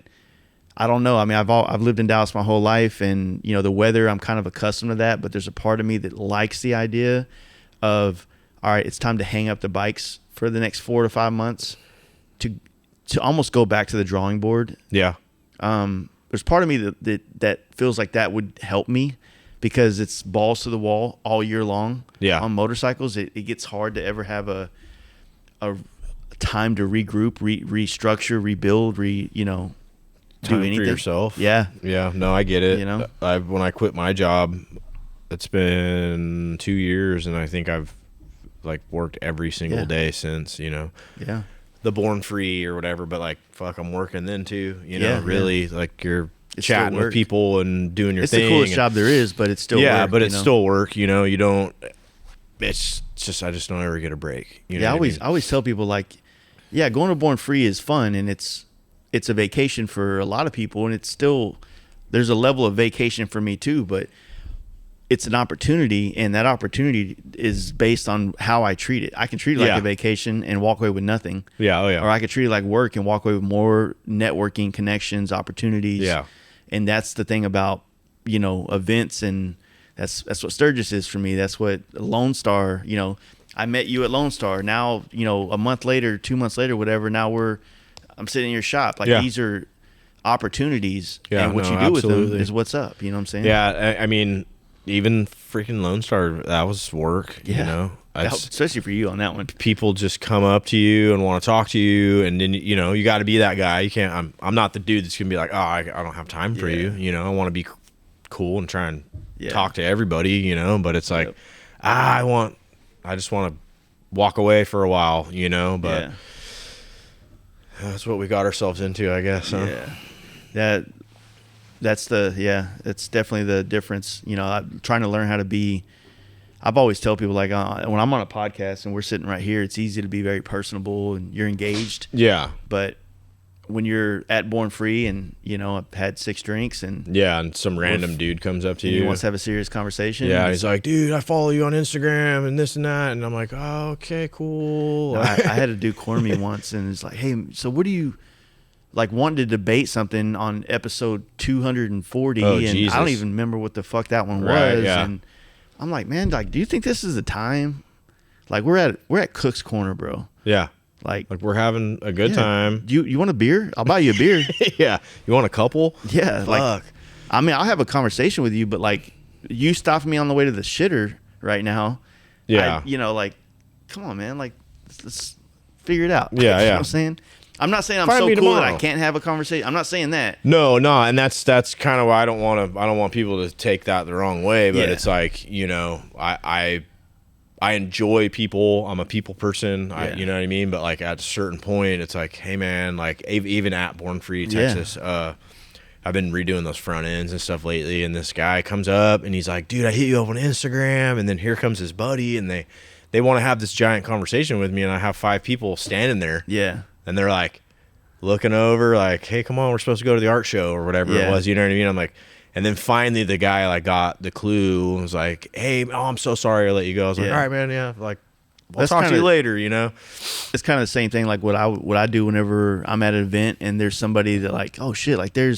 I don't know. I mean, I've lived in Dallas my whole life, and you know the weather. I'm kind of accustomed to that, but there's a part of me that likes the idea of, all right, it's time to hang up the bikes for the next 4 to 5 months, to almost go back to the drawing board. Yeah. There's part of me that feels like that would help me, because it's balls to the wall all year long. Yeah. On motorcycles, it gets hard to ever have a time to regroup, restructure, rebuild, do anything for yourself. Yeah. Yeah. No, I get it. You know? When I quit my job, it's been 2 years, and I think I've like worked every single day since, Yeah. the Born Free or whatever, but like, fuck, I'm working then too, really like you're it's chatting with people and doing your thing. It's the coolest job there is, but it's still yeah, work, but it's still work, you don't, it's just, I just don't ever get a break. I always tell people like, yeah, going to Born Free is fun, and it's a vacation for a lot of people, and it's still, there's a level of vacation for me too, but it's an opportunity, and that opportunity is based on how I treat it. I can treat it like a vacation and walk away with nothing. Yeah, oh yeah. Or I could treat it like work and walk away with more networking, connections, opportunities. Yeah. And that's the thing about, events, and that's what Sturgis is for me. That's what Lone Star, I met you at Lone Star. Now, a month later, 2 months later, whatever, now I'm sitting in your shop. Like these are opportunities, and what you do with them is what's up. You know what I'm saying? Yeah, I mean, even freaking Lone Star, that was work. Especially for you on that one. People just come up to you and want to talk to you, and then you got to be that guy. You can't. I'm not the dude that's gonna be like, oh, I don't have time for you. I want to be cool and try and talk to everybody. But it's like, I just want to walk away for a while. But that's what we got ourselves into, I guess. Huh? Yeah. That's definitely the difference. I'm trying to learn how to be. I've always tell people, like, when I'm on a podcast and we're sitting right here, it's easy to be very personable and you're engaged. Yeah. But when you're at Born Free and, I've had 6 drinks and some random dude comes up to you. He wants to have a serious conversation. Yeah. He's like, dude, I follow you on Instagram and this and that. And I'm like, oh, okay, cool. I had a dude corner me once, and it's like, hey, so what do you, like, wanting to debate something on episode 240, and Jesus. I don't even remember what the fuck that one was. Yeah. And I'm like, man, like, do you think this is the time? Like, we're at Cook's Corner, bro. Yeah. Like we're having a good time. You want a beer? I'll buy you a beer. Yeah. You want a couple? Yeah. Fuck. Like, I mean, I'll have a conversation with you, but like, you stopping me on the way to the shitter right now. Yeah. Like, come on, man. Like, let's figure it out. Yeah. You yeah. know what I'm saying? I'm not saying I'm so cool that I can't have a conversation. I'm not saying that. No, and that's kind of why I don't want people to take that the wrong way. But it's like, I enjoy people. I'm a people person. You know what I mean. But like at a certain point, it's like, hey man, like even at Born Free Texas, I've been redoing those front ends and stuff lately. And this guy comes up and he's like, dude, I hit you up on Instagram. And then here comes his buddy, and they want to have this giant conversation with me, and I have 5 people standing there. Yeah. And they're like looking over, like, hey, come on, we're supposed to go to the art show or whatever it was. You know what I mean? I'm like, and then finally the guy like got the clue and was like, hey, I'm so sorry I let you go. I was like, all right, man, yeah, like, I'll talk to you later, It's kind of the same thing like what I do whenever I'm at an event and there's somebody that like, oh shit, like I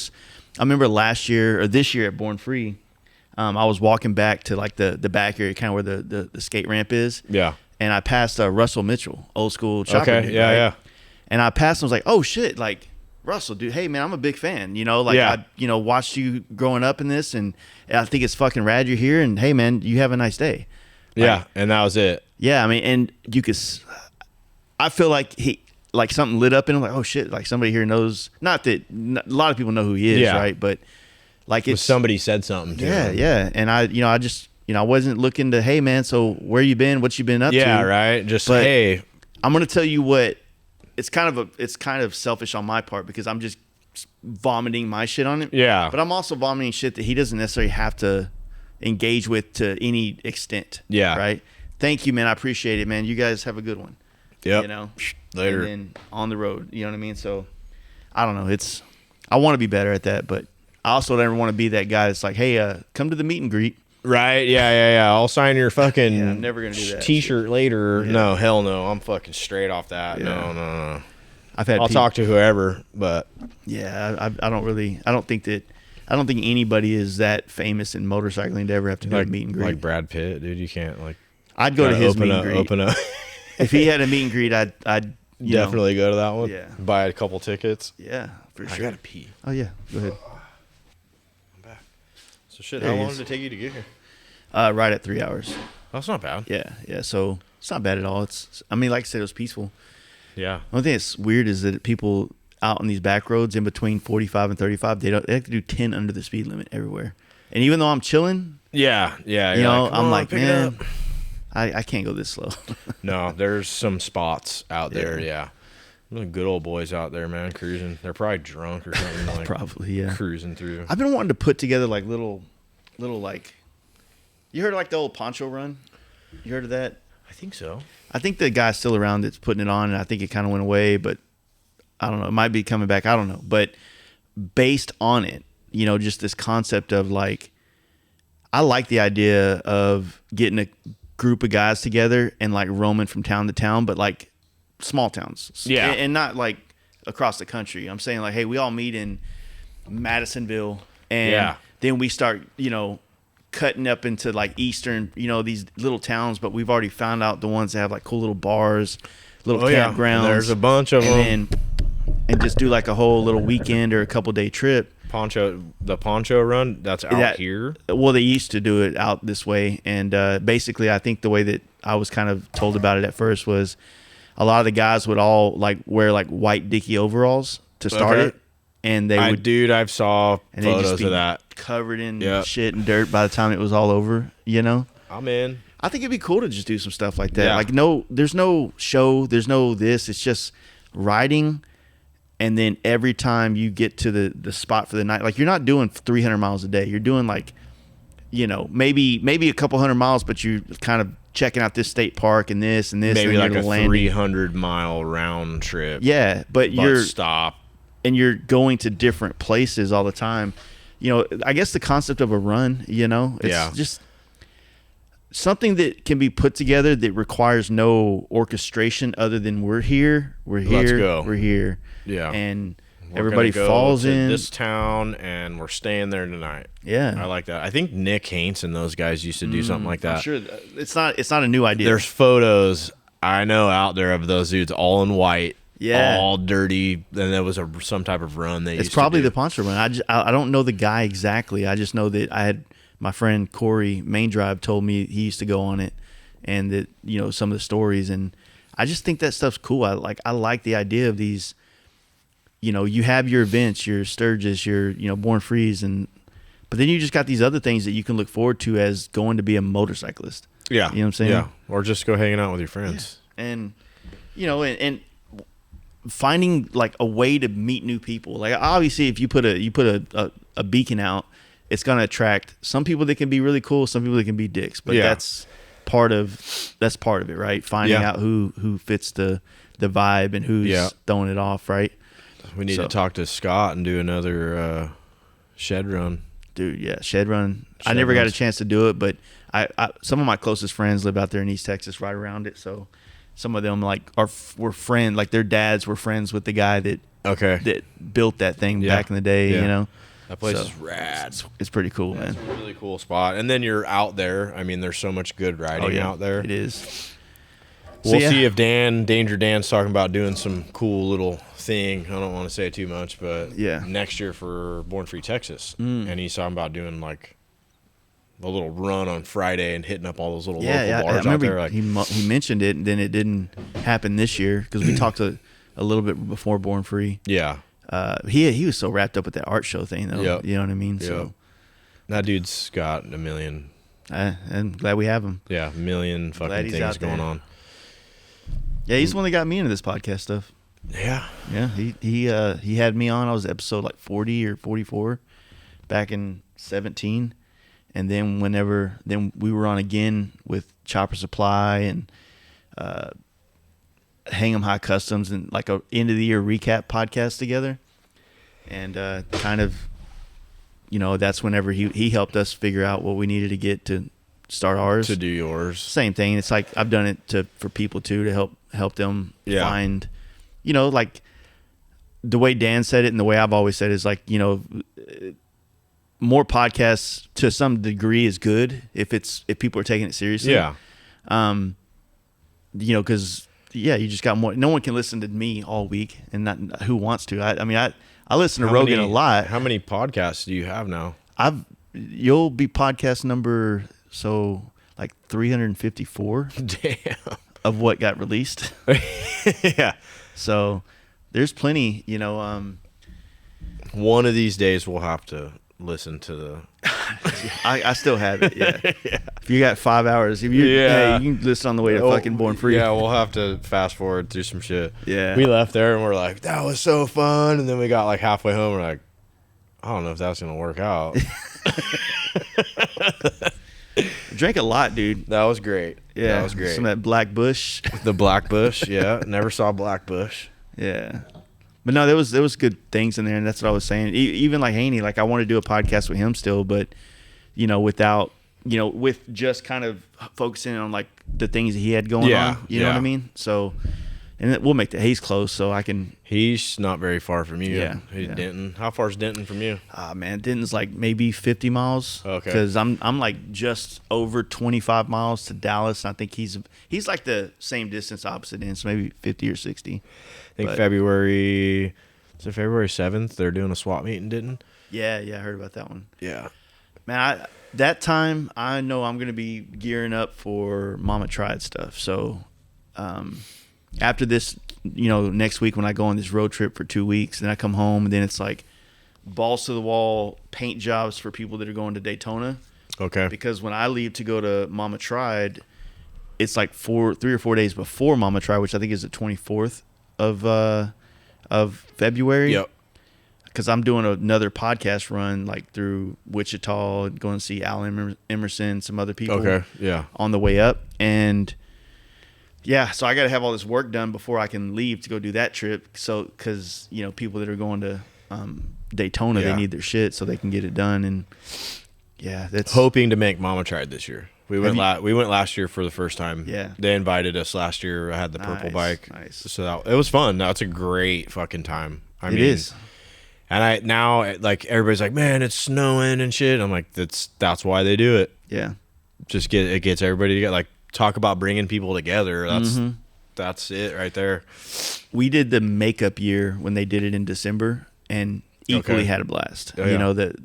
remember last year or this year at Born Free, I was walking back to like the back area, kind of where the skate ramp is. Yeah. And I passed Russell Mitchell, old school chopper. Okay, dude, yeah, right? yeah. And I passed and was like, oh shit, like Russell, dude, hey man, I'm a big fan. I watched you growing up in this, and I think it's fucking rad you're here, and hey man, you have a nice day. Yeah, and that was it. Yeah, I mean, and I feel like something lit up in him, like, oh shit, like somebody here knows, not that a lot of people know who he is, right? But like it's somebody said something to him. Yeah. And I wasn't looking to, hey man, so where you been? What you been up to? Yeah, right. Just but hey. I'm gonna tell you what. It's kind of selfish on my part because I'm just vomiting my shit on him. Yeah. But I'm also vomiting shit that he doesn't necessarily have to engage with to any extent. Yeah. Right. Thank you, man. I appreciate it, man. You guys have a good one. Yeah. Later. And then on the road. You know what I mean? So I don't know. I want to be better at that, but I also never want to be that guy that's like, hey, come to the meet and greet. Right, yeah. I'll sign your fucking I'm never gonna do that T-shirt later. Yeah. No, hell no. I'm fucking straight off that. Yeah. No. I'll talk to whoever, but yeah, I don't think anybody is that famous in motorcycling to ever have to do a meet and greet. Like Brad Pitt, dude. You can't I'd go to his meet and greet. Open up. If he had a meet and greet, I'd definitely go to that one. Yeah. Buy a couple tickets. Yeah, for sure. I gotta pee. Oh yeah, go ahead. I'm back. So shit, how long did it take you to get here? Right at 3 hours. That's not bad. Yeah. So it's not bad at all. Like I said, it was peaceful. Yeah. One thing that's weird is that people out on these back roads in between 45 and 35, they have to do 10 under the speed limit everywhere. And even though I'm chilling, yeah, I'm like, man, I can't go this slow. No, there's some spots out there. Yeah. Good old boys out there, man, cruising. They're probably drunk or something. Probably, yeah. Cruising through. I've been wanting to put together like little like, you heard of like the old poncho run? You heard of that? I think so. I think the guy's still around that's putting it on, and I think it kind of went away, but I don't know. It might be coming back. I don't know. But based on it, just this concept of like, I like the idea of getting a group of guys together and like roaming from town to town, but like small towns. Yeah. And not like across the country. I'm saying like, hey, we all meet in Madisonville, and then we start, cutting up into like eastern, these little towns, but we've already found out the ones that have like cool little bars, little campgrounds. There's a bunch of them. And just do like a whole little weekend or a couple day trip. The poncho run, that's out here? Well, they used to do it out this way. And basically, I think the way that I was kind of told about it at first was a lot of the guys would all like wear like white Dickie overalls to start it. And they would, I've saw photos of that. Covered in shit and dirt by the time it was all over, I'm in. I think it'd be cool to just do some stuff like that. Yeah. Like, there's no show, there's no this. It's just riding, and then every time you get to the spot for the night, like you're not doing 300 miles a day. You're doing like, maybe a couple hundred miles, but you're kind of checking out this state park and this and this. Maybe and like a 300-mile round trip. Yeah, but you're stop. And you're going to different places all the time. I guess the concept of a run, it's just something that can be put together that requires no orchestration other than we're here, Let's go. we're here. Yeah. And we're everybody falls in this town and we're staying there tonight. Yeah. I like that. I think Nick Haines and those guys used to do something like that. I'm sure it's not a new idea. There's photos I know out there of those dudes all in white. Yeah, all dirty, and there was some type of run. It's probably the poncho run. I don't know the guy exactly. I just know that I had my friend Corey Main Drive told me he used to go on it, and that some of the stories, and I just think that stuff's cool. I like the idea of these. You have your events, your Sturgis, your Born Frees, but then you just got these other things that you can look forward to as going to be a motorcyclist. Yeah, you know what I'm saying. Yeah, or just go hanging out with your friends. Yeah. And and finding like a way to meet new people. Like obviously if you put a beacon out, it's going to attract some people that can be really cool, some people that can be dicks, but that's part of it, right? Finding out who fits the vibe and who's throwing it off, right? We need to talk to Scott and do another shed run. Dude, yeah, shed run. I never got a chance to do it, but I some of my closest friends live out there in East Texas right around it, so some of them were friends, like their dads were friends with the guy that built that thing back in the day. That place is rad. It's pretty cool, man. It's a really cool spot. And then you're out there. I mean, there's so much good riding out there. It is. We'll see if Danger Dan's talking about doing some cool little thing. I don't want to say too much, but next year for Born Free Texas, and he's talking about doing like a little run on Friday and hitting up all those little local bars out there. Like, he mentioned it, and then it didn't happen this year because we talked a little bit before Born Free. Yeah. He was so wrapped up with that art show thing, though. Yep. You know what I mean? Yep. So that dude's got a million. I'm glad we have him. Yeah, a million fucking things going on. Yeah, he's the one that got me into this podcast stuff. Yeah. Yeah, he had me on. I was episode like 40 or 44 back in 2017. And then then we were on again with Chopper Supply and Hang 'em High Customs and like a end of the year recap podcast together. And kind of, that's whenever he helped us figure out what we needed to get to start ours. To do yours. Same thing. It's like I've done it for people too to help them find, like the way Dan said it and the way I've always said it is like, more podcasts to some degree is good if people are taking it seriously. Yeah. Because you just got more. No one can listen to me all week, and not who wants to. I listen to Rogan a lot. How many podcasts do you have now? You'll be podcast number 354. Damn. Of what got released. Yeah. So there's plenty. One of these days we'll have to listen to the. I still have it. Yeah. Yeah. If you got 5 hours, you can listen on the way to fucking Born Free. Yeah, we'll have to fast forward through some shit. Yeah. We left there and we're like, that was so fun, and then we got like halfway home. We're like, I don't know if that's gonna work out. Drank a lot, dude. That was great. Yeah, that was great. Some of that Black Bush. The Black Bush. Yeah, never saw Black Bush. Yeah. But no, there was good things in there, and that's what I was saying. Even like Haney, like I want to do a podcast with him still, but without with just kind of focusing on like the things that he had going on. You know what I mean? So, and we'll make the Hayes close, so I can. He's not very far from you. Yeah, he's Denton. How far is Denton from you? Man, Denton's like maybe 50 miles. Okay. Because I'm like just over 25 miles to Dallas, and I think he's like the same distance opposite end, so maybe 50 or 60. I think February 7th, they're doing a swap meet in Denton. Yeah, I heard about that one. Yeah. Man, that time, I know I'm going to be gearing up for Mama Tried stuff. So after this, next week when I go on this road trip for 2 weeks, then I come home, and then it's like balls to the wall paint jobs for people that are going to Daytona. Okay. Because when I leave to go to Mama Tried, it's like 3 or 4 days before Mama Tried, which I think is the 24th of February. Yep. Because I'm doing another podcast run like through Wichita and going to see Al Emerson, some other people. Okay. Yeah. On the way up, and so I got to have all this work done before I can leave to go do that trip. So because people that are going to Daytona, they need their shit so they can get it done, and that's hoping to make Mama Tried this year. We went last year for the first time. Yeah. They invited us last year. I had the purple bike. Nice. So it was fun. That's a great fucking time. It is. And now everybody's like, man, it's snowing and shit. I'm like, that's why they do it. Yeah. It gets everybody together. Like, talk about bringing people together. That's it right there. We did the makeup year when they did it in December, and equally had a blast. Oh, yeah. That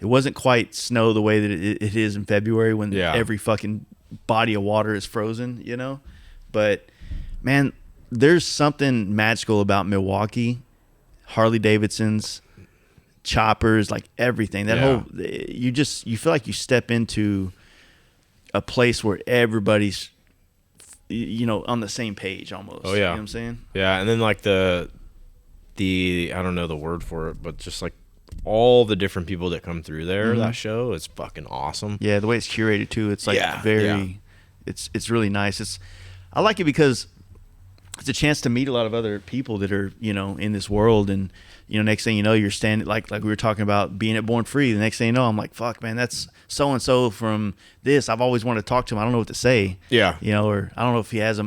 it wasn't quite snow the way that it is in February when every fucking body of water is frozen, But man, there's something magical about Milwaukee, Harley Davidsons, choppers, like everything. That whole you feel like you step into a place where everybody's on the same page almost. Oh yeah. You know what I'm saying? Yeah, and then like the I don't know the word for it, but just like all the different people that come through there, that show, it's fucking awesome. Yeah, the way it's curated too, it's like it's really nice. I like it because it's a chance to meet a lot of other people that are, in this world, and next thing you know, you're standing like we were talking about being at Born Free. The next thing you know, I'm like, fuck, man, that's so and so from this. I've always wanted to talk to him. I don't know what to say. Yeah. Or I don't know if he has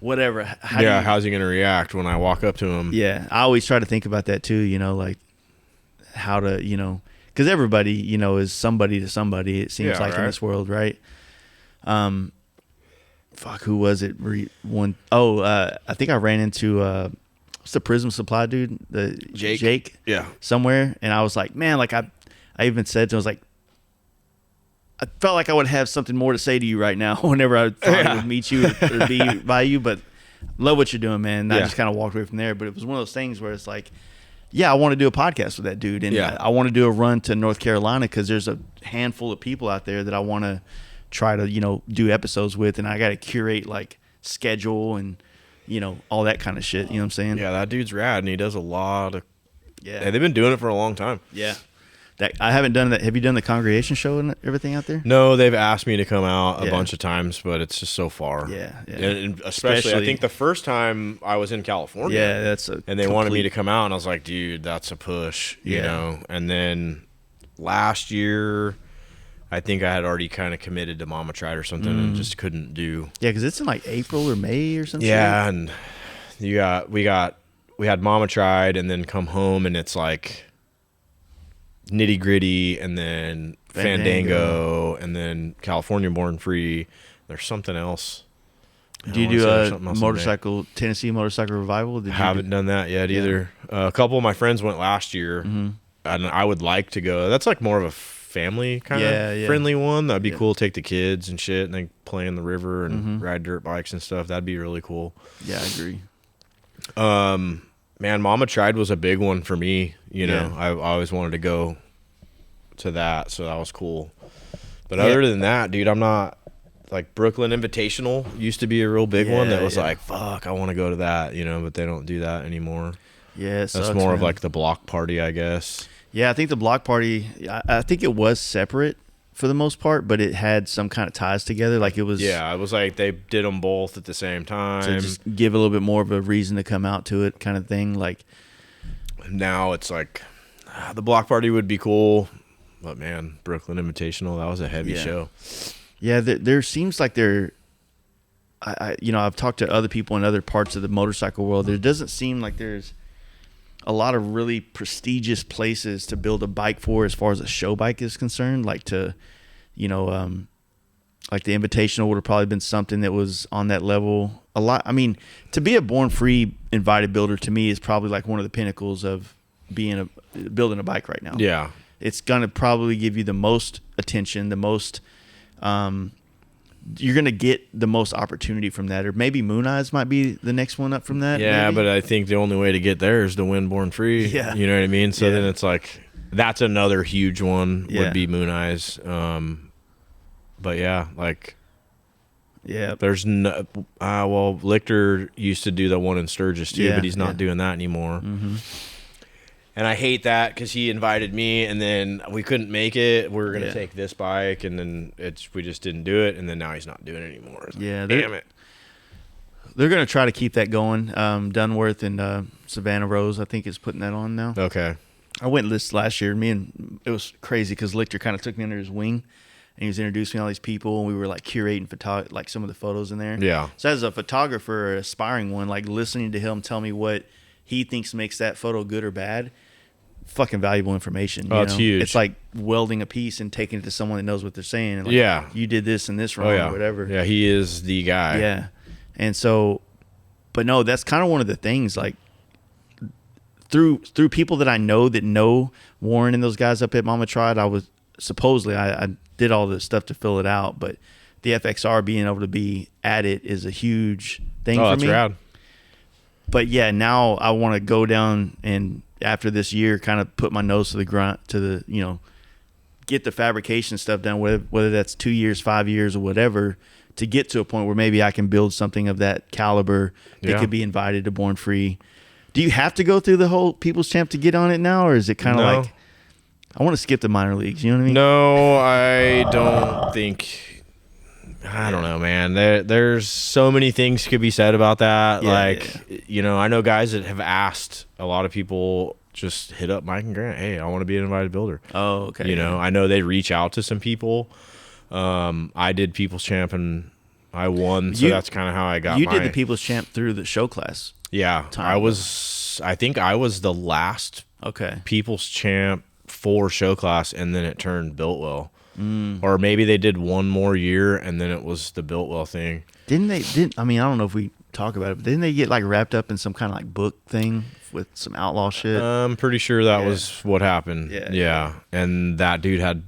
whatever. How's he gonna react when I walk up to him? Yeah, I always try to think about that too. Like how to, because everybody, is somebody to somebody. It seems like in this world, right? Fuck, who was it? I think I ran into what's the Prism Supply dude? The Jake. Yeah. Somewhere, and I was like, man, like I even said to him, I was like, I felt like I would have something more to say to you right now whenever I thought I would meet you or be by you, but love what you're doing, man. And I just kind of walked away from there, but it was one of those things where it's like, I want to do a podcast with that dude, and I want to do a run to North Carolina because there's a handful of people out there that I want to try to do episodes with, and I got to curate like schedule and all that kind of shit. You know what I'm saying? Yeah, that dude's rad, and he does a lot of. Yeah, they've been doing it for a long time. Yeah. That I haven't done that. Have you done the congregation show and everything out there? No, they've asked me to come out a bunch of times, but it's just so far. Yeah. And especially, I think the first time I was in California. Yeah, and they wanted me to come out, and I was like, dude, that's a push, you know. And then last year, I think I had already kind of committed to Mama Tried or something, and just couldn't do. Yeah, because it's in like April or May or something. Yeah, and we got we had Mama Tried, and then come home and it's like Nitty Gritty, and then Fandango, and then California Born Free. There's something else. Do you do a motorcycle, Tennessee Motorcycle Revival? Haven't done that yet either. A couple of my friends went last year, and I would like to go. That's like more of a family kind of friendly one. That'd be cool. Take the kids and shit, and then play in the river and ride dirt bikes and stuff. That'd be really cool. Yeah, I agree. Man, Mama Tried was a big one for me. You know, I always wanted to go to that, so that was cool. But other than that, dude, I'm not. Like Brooklyn Invitational used to be a real big one that was like, fuck, I want to go to that, you know, but they don't do that anymore. Yeah, it sucks, that's more of like the block party, I guess. Yeah, I think the block party, I think it was separate for the most part, but it had some kind of ties together. Like it was. Yeah, it was like they did them both at the same time. To just give a little bit more of a reason to come out to it kind of thing. Like now it's like the block party would be cool, but man, Brooklyn Invitational, that was a heavy show. Yeah, there seems like I've talked to other people in other parts of the motorcycle world. There doesn't seem like there's a lot of really prestigious places to build a bike for as far as a show bike is concerned. Like like the Invitational would have probably been something that was on that level. A lot. I mean, to be a Born Free invited builder to me is probably like one of the pinnacles of building a bike right now. Yeah, it's gonna probably give you the most attention, the most. You're gonna get the most opportunity from that, or maybe Moon Eyes might be the next one up from that. Yeah, maybe? but I think the only way to get there is to win Born Free. Yeah, you know what I mean. So then it's like that's another huge one would be Moon Eyes. But yeah, like there's no. Well, Lichter used to do the one in Sturgis too, but he's not doing that anymore. Mm-hmm. And I hate that because he invited me, and then we couldn't make it. We were going to take this bike, and then we just didn't do it, and then now he's not doing it anymore. Yeah, damn it. They're going to try to keep that going. Dunworth and Savannah Rose, I think, is putting that on now. Okay. I went this last year. It was crazy because Lichter kind of took me under his wing, and he was introducing me to all these people, and we were like curating like some of the photos in there. Yeah. So as a photographer, an aspiring one, like listening to him tell me what he thinks makes that photo good or bad. Fucking valuable information. It's huge. It's like welding a piece and taking it to someone that knows what they're saying. And like, you did this and this wrong or whatever. Yeah, he is the guy. Yeah. And so, but no, that's kind of one of the things, like through people that I know that know Warren and those guys up at Mama Tried, I did all the stuff to fill it out, but the FXR being able to be at it is a huge thing for me. Oh, that's rad. But yeah, now I want to go down and after this year, kind of put my nose to the grunt get the fabrication stuff done, whether that's 2 years, 5 years, or whatever, to get to a point where maybe I can build something of that caliber that could be invited to Born Free. Do you have to go through the whole People's Champ to get on it now, or is it kind of like I want to skip the minor leagues? You know what I mean? No, I don't think. I don't know, man. There's so many things could be said about that. I know guys that have asked a lot of people just hit up Mike and Grant. Hey, I want to be an invited builder. Oh, okay. I know they reach out to some people. I did People's Champ and I won, so that's kind of how I got. You did the People's Champ through the show class. Yeah, I think I was the last People's Champ for show class, and then it turned Builtwell. Or maybe they did one more year and then it was the Builtwell thing. I don't know if we talk about it, but didn't they get like wrapped up in some kind of like book thing with some outlaw shit? I'm pretty sure that was what happened. Yeah. And that dude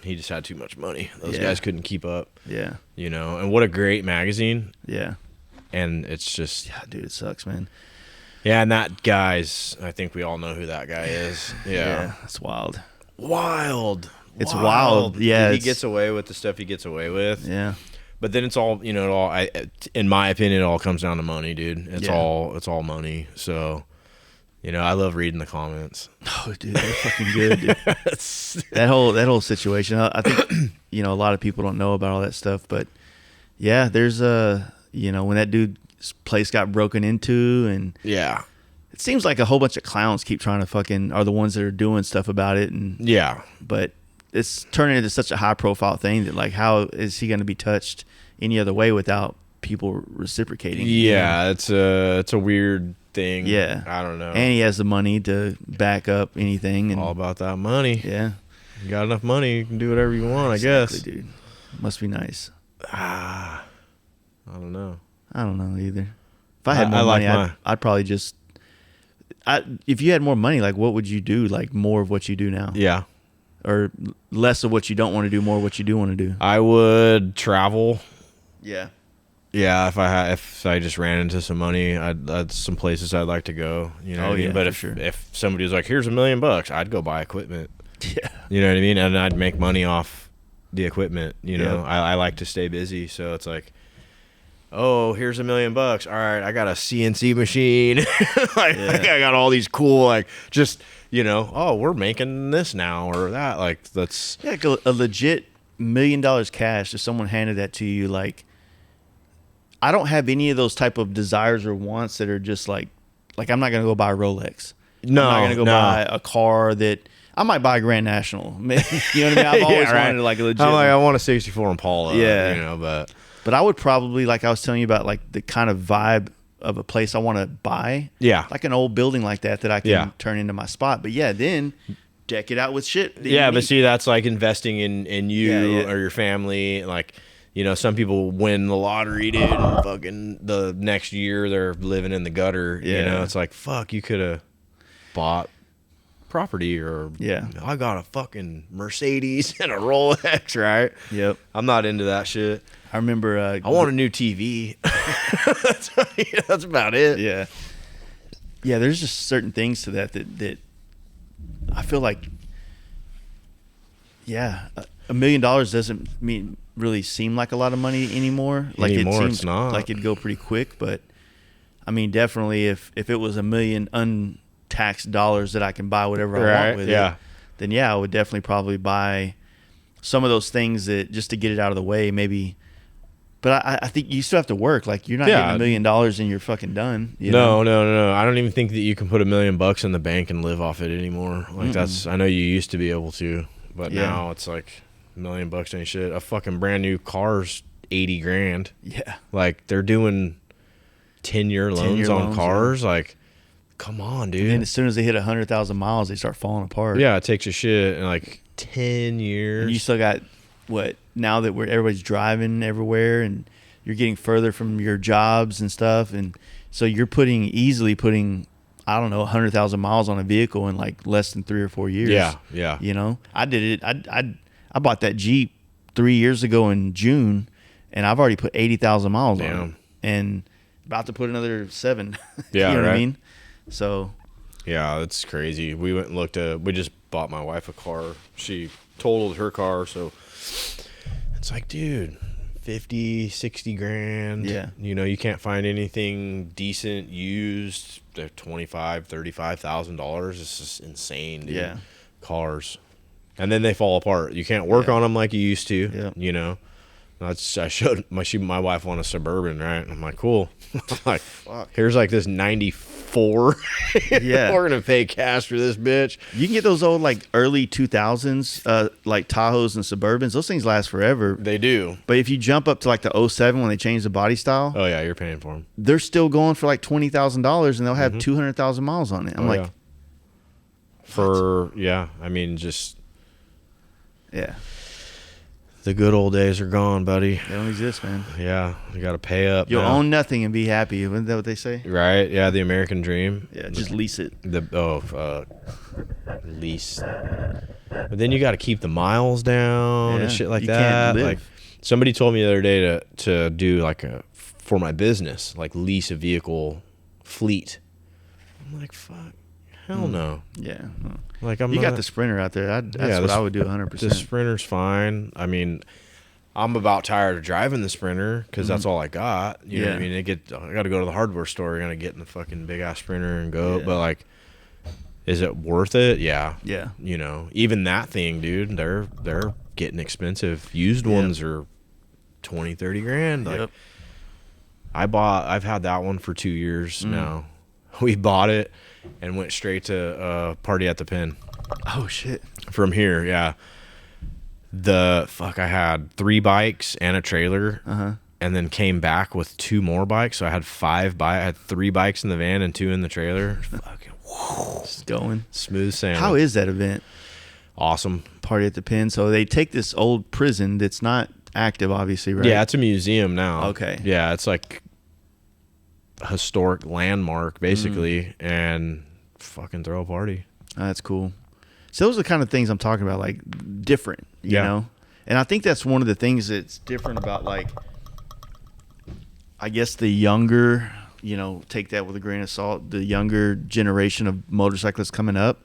he just had too much money. Those guys couldn't keep up. Yeah. And what a great magazine. Yeah. And it's just. Yeah, dude, it sucks, man. Yeah, and I think we all know who that guy is. Yeah. It's wild. It's wild. Yeah. He gets away with the stuff he gets away with. Yeah. But then it's all, in my opinion, it all comes down to money, dude. It's all money. So, I love reading the comments. Oh, dude, they're fucking good, dude. that whole situation. I think, a lot of people don't know about all that stuff, but yeah, there's when that dude's place got broken into, and it seems like a whole bunch of clowns keep trying to are the ones that are doing stuff about it, and but it's turning into such a high profile thing that like, how is he going to be touched any other way without people reciprocating. Yeah, it's a weird thing. Yeah. I don't know. And he has the money to back up anything. And all about that money. yeah. You got enough money, you can do whatever you want, I guess. Dude. Must be nice. I don't know. I don't know either. If I had more money, I'd probably just. If you had more money, like what would you do? Like more of what you do now? Yeah. Or less of what you don't want to do, more of what you do want to do? I would travel. Yeah. Yeah, if I just ran into some money, I'd some places I'd like to go. You know what I mean? But if somebody was like, "Here's $1 million," I'd go buy equipment. Yeah. You know what I mean? And I'd make money off the equipment. You know, I like to stay busy, so it's like, oh, here's $1 million. All right, I got a CNC machine. I got all these cool, like, just, you know, oh, we're making this now or that. Like, that's like a legit $1 million cash. If someone handed that to you, like, I don't have any of those type of desires or wants that are just like I'm not gonna go buy a Rolex. No, I'm not gonna go buy a car that. I might buy a Grand National. You know what I mean? I've always wanted like a legit. I want a 64 Impala. Yeah. You know, but I would probably, like I was telling you about, like the kind of vibe of a place I want to buy. Yeah. Like an old building like that I can turn into my spot. But yeah, then deck it out with shit. But see, that's like investing in you or your family. Like, you know, some people win the lottery, dude, and fucking the next year they're living in the gutter. Yeah. You know, it's like, fuck, you could have bought property or I got a fucking Mercedes and a Rolex, right? Yep. I'm not into that shit. I remember I want a new TV. That's about it. Yeah. Yeah, there's just certain things to that I feel like $1 million doesn't really seem like a lot of money anymore. Like it seems it's not. Like it'd go pretty quick, but I mean definitely if it was $1 million untaxed dollars that I can buy whatever I want with it, then I would definitely probably buy some of those things that just to get it out of the way, maybe. But I think you still have to work. Like you're not getting $1 million and you're fucking done. No. I don't even think that you can put $1 million in the bank and live off it anymore. Like I know you used to be able to, but now it's like $1 million ain't shit. A fucking brand new car's $80,000. Yeah. Like they're doing 10-year loans on cars. Like, come on, dude. And as soon as they hit 100,000 miles, they start falling apart. Yeah, it takes your shit in like 10 years. And you still got now that everybody's driving everywhere and you're getting further from your jobs and stuff, and so you're easily putting I don't know 100,000 miles on a vehicle in like less than 3 or 4 years. Yeah. You know, I did it. I bought that Jeep 3 years ago in June, and I've already put 80,000 miles on it, and about to put another 7. Yeah, you know what I mean? So. Yeah, that's crazy. We went and looked at. We just bought my wife a car. She totaled her car, so it's like, dude, 50, 60 grand. Yeah. You know, you can't find anything decent used. They're $25,000, $35,000. It's just insane, dude. Yeah. Cars. And then they fall apart. You can't work on them like you used to. Yeah. You know. I showed my wife on a Suburban, right? And I'm like, cool. I'm like, fuck. Here's like this 94. Yeah. We're gonna pay cash for this bitch. You can get those old like early 2000s like Tahoes and Suburbans. Those things last forever. They do. But if you jump up to like the '07 when they changed the body style, oh yeah, you're paying for them. They're still going for like $20,000 and they'll have 200,000 miles on it. I'm like, I mean, just yeah. The good old days are gone, buddy. They don't exist, man. Yeah, you got to pay up. You'll own nothing and be happy. Isn't that what they say? Right? Yeah, the American dream. Yeah, just lease it. Lease. But then you got to keep the miles down and shit like that. Can't live. Like somebody told me the other day to do like for my business, like lease a vehicle fleet. I'm like, fuck. Hell no. Yeah. Like you got the Sprinter out there. That's what I would do 100%. The Sprinter's fine. I mean, I'm about tired of driving the Sprinter because that's all I got. You know what I mean? I got to go to the hardware store. I got to get in the fucking big ass Sprinter and go. Yeah. But like, is it worth it? Yeah. Yeah. You know, even that thing, dude, they're getting expensive. Used ones are 20, 30 grand. Like, I've had that one for 2 years now. We bought it and went straight to Party at the Pen. Oh shit! From here, yeah. I had 3 bikes and a trailer. and then came back with 2 more bikes. So I had 5 bikes. I had 3 bikes in the van and 2 in the trailer. Fucking Just going. smooth sailing. How is that event? Awesome. Party at the Pen. So they take this old prison that's not active, obviously, right? Yeah, it's a museum now. Okay. Yeah, it's like a historic landmark, basically, and fucking throw a party. Oh, that's cool. So those are the kind of things I'm talking about, like different, you know? And I think that's one of the things that's different about, like, I guess the younger, you know, take that with a grain of salt, the younger generation of motorcyclists coming up,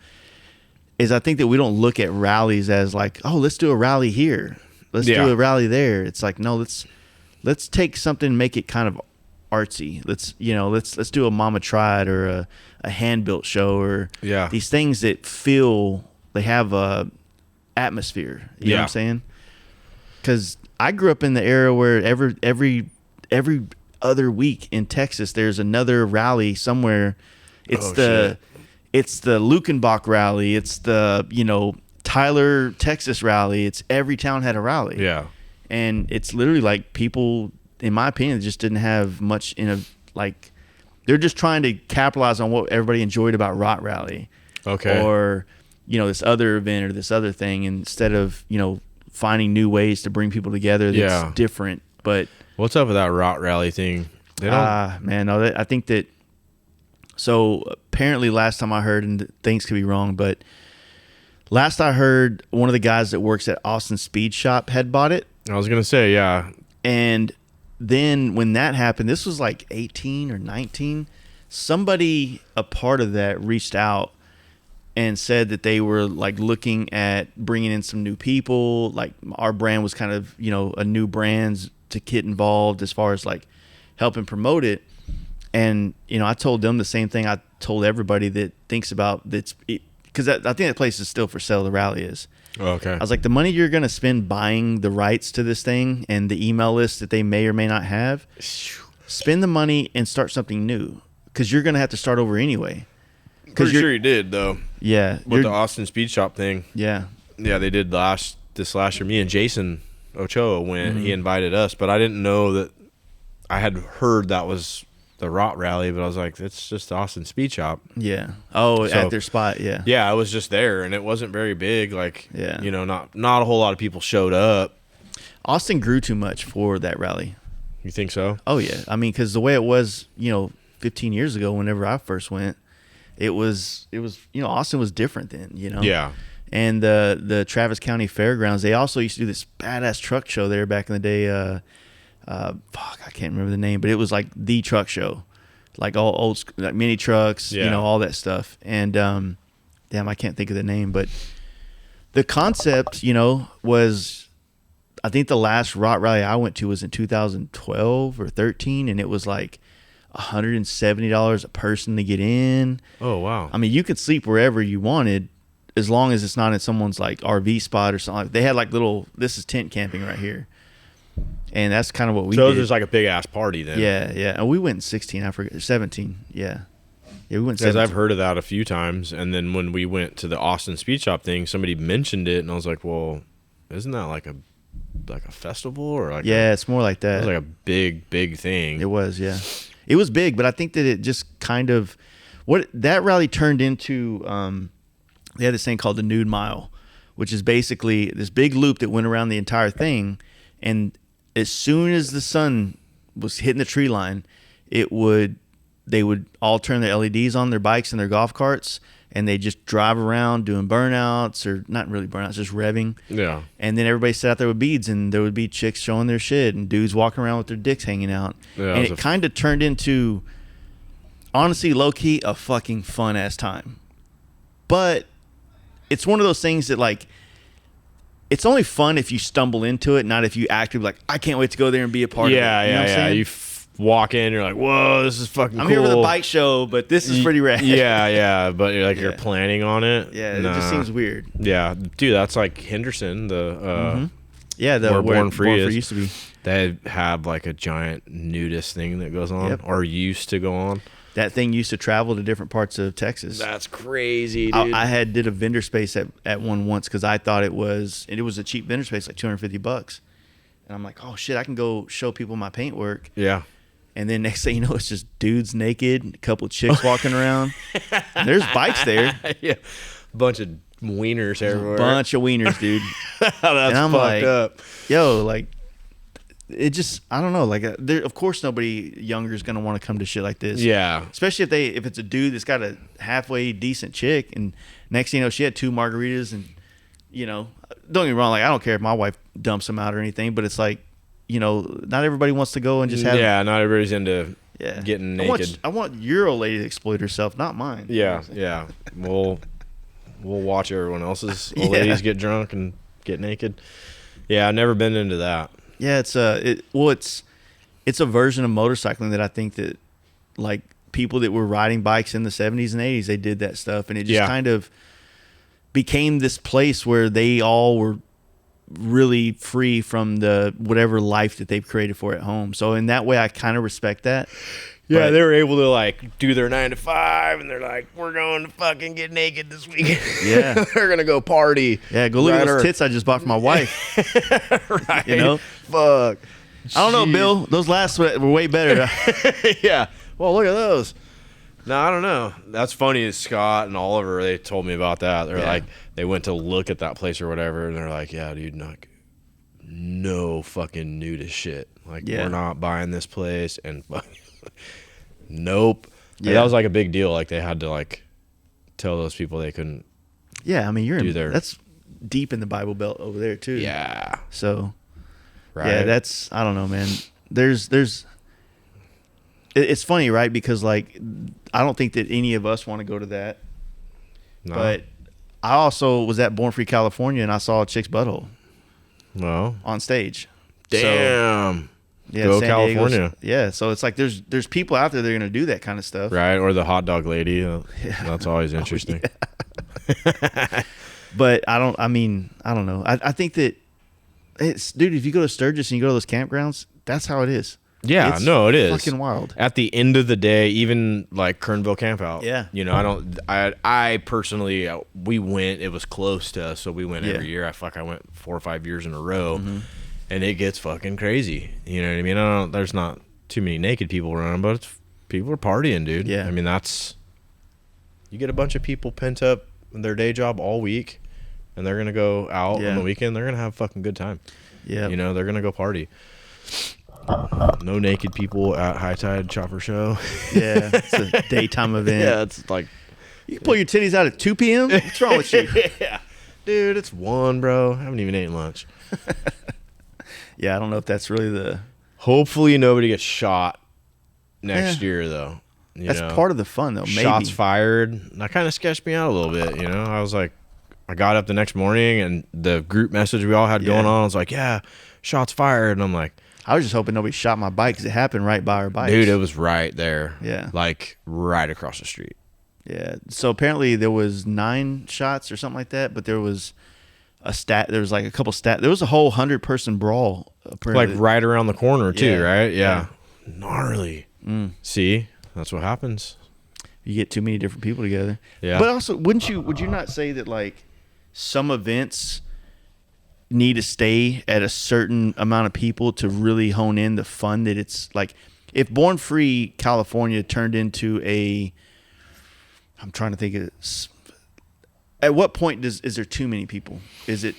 is I think that we don't look at rallies as like, oh, let's do a rally here. Let's do a rally there. It's like, no, let's take something and make it kind of artsy. Let's do a Mama Tried or a hand-built show or these things that feel they have a atmosphere. You know what I'm saying? Because I grew up in the era where every other week in Texas there's another rally somewhere. It's the Lukenbach rally. It's the Tyler, Texas rally. It's every town had a rally. Yeah. And it's literally like people, in my opinion, just didn't have much they're just trying to capitalize on what everybody enjoyed about Rot Rally. Okay. Or, this other event or this other thing, instead of, finding new ways to bring people together that's different. But what's up with that Rot Rally thing? I think that, so apparently last time I heard, and things could be wrong, but last I heard, one of the guys that works at Austin Speed Shop had bought it. I was going to say, yeah. And then when that happened, this was like 18 or 19, somebody, a part of that, reached out and said that they were like looking at bringing in some new people. Like our brand was kind of, a new brand to get involved as far as like helping promote it. And, I told them the same thing I told everybody that thinks about that's because I think that place is still for sale. The rally is. Okay. I was like, the money you're going to spend buying the rights to this thing and the email list that they may or may not have, spend the money and start something new, because you're going to have to start over anyway. Pretty sure you did, though. Yeah. With the Austin Speed Shop thing. Yeah. Yeah, they did this last year. Me and Jason Ochoa went. He invited us, but I didn't know that. I had heard that was the Rot Rally, but I was like, it's just the Austin Speed Shop. Yeah. Oh, so, at their spot, yeah. Yeah, I was just there, and it wasn't very big. Like, yeah. Not a whole lot of people showed up. Austin grew too much for that rally. You think so? Oh, yeah. I mean, because the way it was, 15 years ago, whenever I first went, it was Austin was different then, Yeah. And the Travis County Fairgrounds, they also used to do this badass truck show there back in the day. I can't remember the name, but it was like the truck show, like all old like mini trucks, all that stuff. And damn, I can't think of the name, but the concept, was, I think the last Rot Rally I went to was in 2012 or 13, and it was like $170 a person to get in. Oh wow! I mean, you could sleep wherever you wanted, as long as it's not in someone's like RV spot or something. They had like this is tent camping right here. And that's kind of what we did. So it was like a big ass party then. Yeah, yeah. And we went in 16, I forget, 17. Yeah. Yeah, we went in 17. Because I've heard of that a few times. And then when we went to the Austin Speed Shop thing, somebody mentioned it, and I was like, well, isn't that like a festival or like? Yeah, it's more like that. It was like a big thing. It was, yeah. It was big, but I think that it just kind of what that rally turned into. They had this thing called the Nude Mile, which is basically this big loop that went around the entire thing, and as soon as the sun was hitting the tree line, they would all turn their LEDs on their bikes and their golf carts, and they just drive around doing burnouts, or not really burnouts, just revving. Yeah. And then everybody sat out there with beads, and there would be chicks showing their shit and dudes walking around with their dicks hanging out. Yeah, and it kind of turned into, honestly, low-key, a fucking fun-ass time. But it's one of those things that, like, it's only fun if you stumble into it, not if you actively like, I can't wait to go there and be a part of it. Yeah. You walk in, you're like, whoa, this is fucking cool. I'm here with a bike show, but this is pretty rad. Yeah. But you're planning on it. Yeah, it just seems weird. Yeah. Dude, that's like Henderson, where Born Free used to be. They have like a giant nudist thing that goes on, or used to go on. That thing used to travel to different parts of Texas. That's crazy, dude. I did a vendor space at one once because I thought it was a cheap vendor space, like $250. And I'm like, oh shit, I can go show people my paint work. Yeah. And then next thing you know, it's just dudes naked, a couple chicks walking around. And there's bikes there. Yeah. Bunch of wieners everywhere. Bunch of wieners, dude. That's and I'm fucked like, up. yo, like, it just, I don't know. Like, of course, nobody younger is going to want to come to shit like this. Yeah. Especially if it's a dude that's got a halfway decent chick. And next thing you know, she had 2 margaritas. And, you know, don't get me wrong. Like, I don't care if my wife dumps them out or anything. But it's like, you know, not everybody wants to go and just have. Yeah, not everybody's into getting naked. I want your old lady to exploit herself, not mine. Yeah, yeah. We'll watch everyone else's old ladies get drunk and get naked. Yeah, I've never been into that. Yeah, it's a version of motorcycling that I think that, like, people that were riding bikes in the 70s and 80s, they did that stuff, and it just kind of became this place where they all were really free from the whatever life that they've created for at home. So in that way, I kind of respect that. Yeah, they were able to like do their 9 to 5, and they're like, "We're going to fucking get naked this weekend." Yeah, they're gonna go party. Yeah, go look at those tits I just bought for my wife. Right? You know, fuck. I don't know, Bill. Those last were way better. Yeah. Well, look at those. No, I don't know. That's funny. Scott and Oliver, they told me about that. They're like, they went to look at that place or whatever, and they're like, "Yeah, dude, no fucking nudist shit. Like, we're not buying this place." And nope. Yeah, like, that was like a big deal. Like, they had to like tell those people they couldn't. Yeah, I mean, that's deep in the Bible Belt over there too. Yeah. So, right. Yeah, that's, I don't know, man. It's funny, right? Because like, I don't think that any of us want to go to that. No. But I also was at Born Free, California, and I saw a chick's butthole. No. On stage. Damn. So, yeah, go San California. Diego's, yeah, so it's like there's people out there that are going to do that kind of stuff. Right, or the hot dog lady. That's always interesting. But I don't know. I think that dude, if you go to Sturgis and you go to those campgrounds, that's how it is. Yeah, it is fucking wild. At the end of the day, even like Kernville Campout. Yeah. You know, I personally, we went, it was close to us, so we went every year. I went 4 or 5 years in a row, and it gets fucking crazy. You know what I mean? There's not too many naked people around, but people are partying, dude. Yeah. I mean, you get a bunch of people pent up in their day job all week, and they're going to go out on the weekend. They're going to have a fucking good time. Yeah. You know, they're going to go party. No naked people at High Tide Chopper Show. Yeah, it's a daytime event. Yeah, it's like you can pull your titties out at 2 p.m. What's wrong with you? Yeah, dude, it's 1, bro. I haven't even eaten lunch. Yeah, I don't know if that's really the. Hopefully, nobody gets shot next year, though. That's part of the fun, though. Maybe shots fired. That kind of sketched me out a little bit. You know, I was like, I got up the next morning, and the group message we all had going on, I was like, yeah, shots fired, and I'm like. I was just hoping nobody shot my bike because it happened right by our bikes. Dude, it was right there. Yeah. Like right across the street. Yeah. So apparently there was 9 shots or something like that, but there was there was like a couple there was a whole 100-person brawl. Like right around the corner too, right? Yeah. Gnarly. See? That's what happens. You get too many different people together. Yeah. But also, would you not say that like some events need to stay at a certain amount of people to really hone in the fun that it's like? If Born Free California turned into I'm trying to think at what point is there too many people? Is it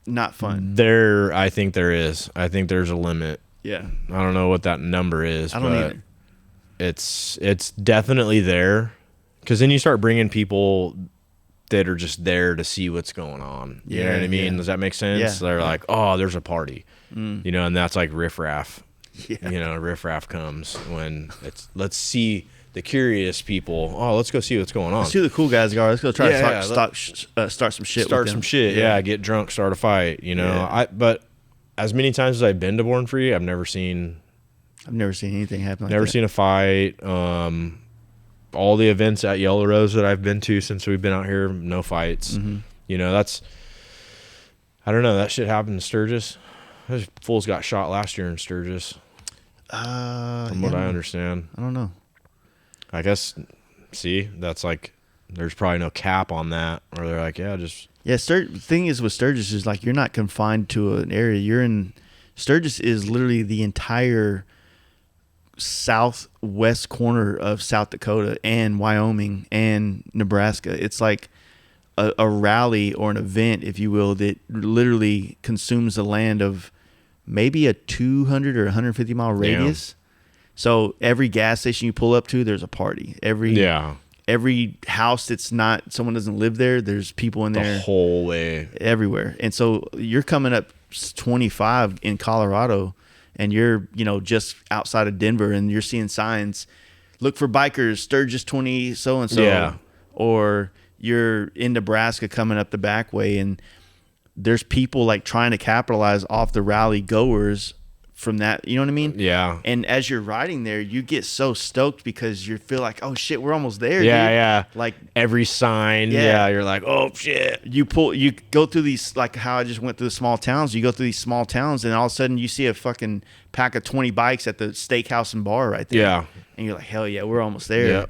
not fun? I think there is. I think there's a limit. Yeah. I don't know what that number is. I don't either. It's definitely there, because then you start bringing people that are just there to see what's going on. You know what I mean? Does that make sense? Yeah. They're like, oh, there's a party. You know, and that's like riffraff. Yeah. You know, riffraff comes when let's see the curious people. Oh, let's go see what's going on. Let's see who the cool guys are. Let's go try to start some shit. Start some shit. Yeah, get drunk, start a fight. You know, but as many times as I've been to Born Free, I've never seen anything happen. Never seen a fight. All the events at Yellow Rose that I've been to since we've been out here, no fights. You know, I don't know. That shit happened in Sturgis. Those fools got shot last year in Sturgis. From what I understand. I don't know. I guess, see, that's like, there's probably no cap on that. Or they're like, yeah, just. Yeah, thing is with Sturgis is like you're not confined to an area. You're in Sturgis is literally the entire southwest corner of South Dakota and Wyoming and Nebraska. It's like a rally or an event, if you will, that literally consumes the land of maybe a 200 or 150 mile radius. Yeah. So every gas station you pull up to, there's a party. Every house that's not, someone doesn't live there, there's people in there. The whole way. Everywhere. And so you're coming up 25 in Colorado, and you're, just outside of Denver, and you're seeing signs, look for bikers, Sturgis 20 so-and-so. Yeah. Or you're in Nebraska coming up the back way, and there's people like trying to capitalize off the rally goers from that, you know what I mean? Yeah. And as you're riding there, you get so stoked because you feel like, oh shit, we're almost there. Yeah, dude. yeah. Like every sign. Yeah. You're like, oh shit. You go through these, like how I just went through the small towns. You go through these small towns, and all of a sudden you see a fucking pack of 20 bikes at the steakhouse and bar right there. Yeah. And you're like, hell yeah, we're almost there. Yeah.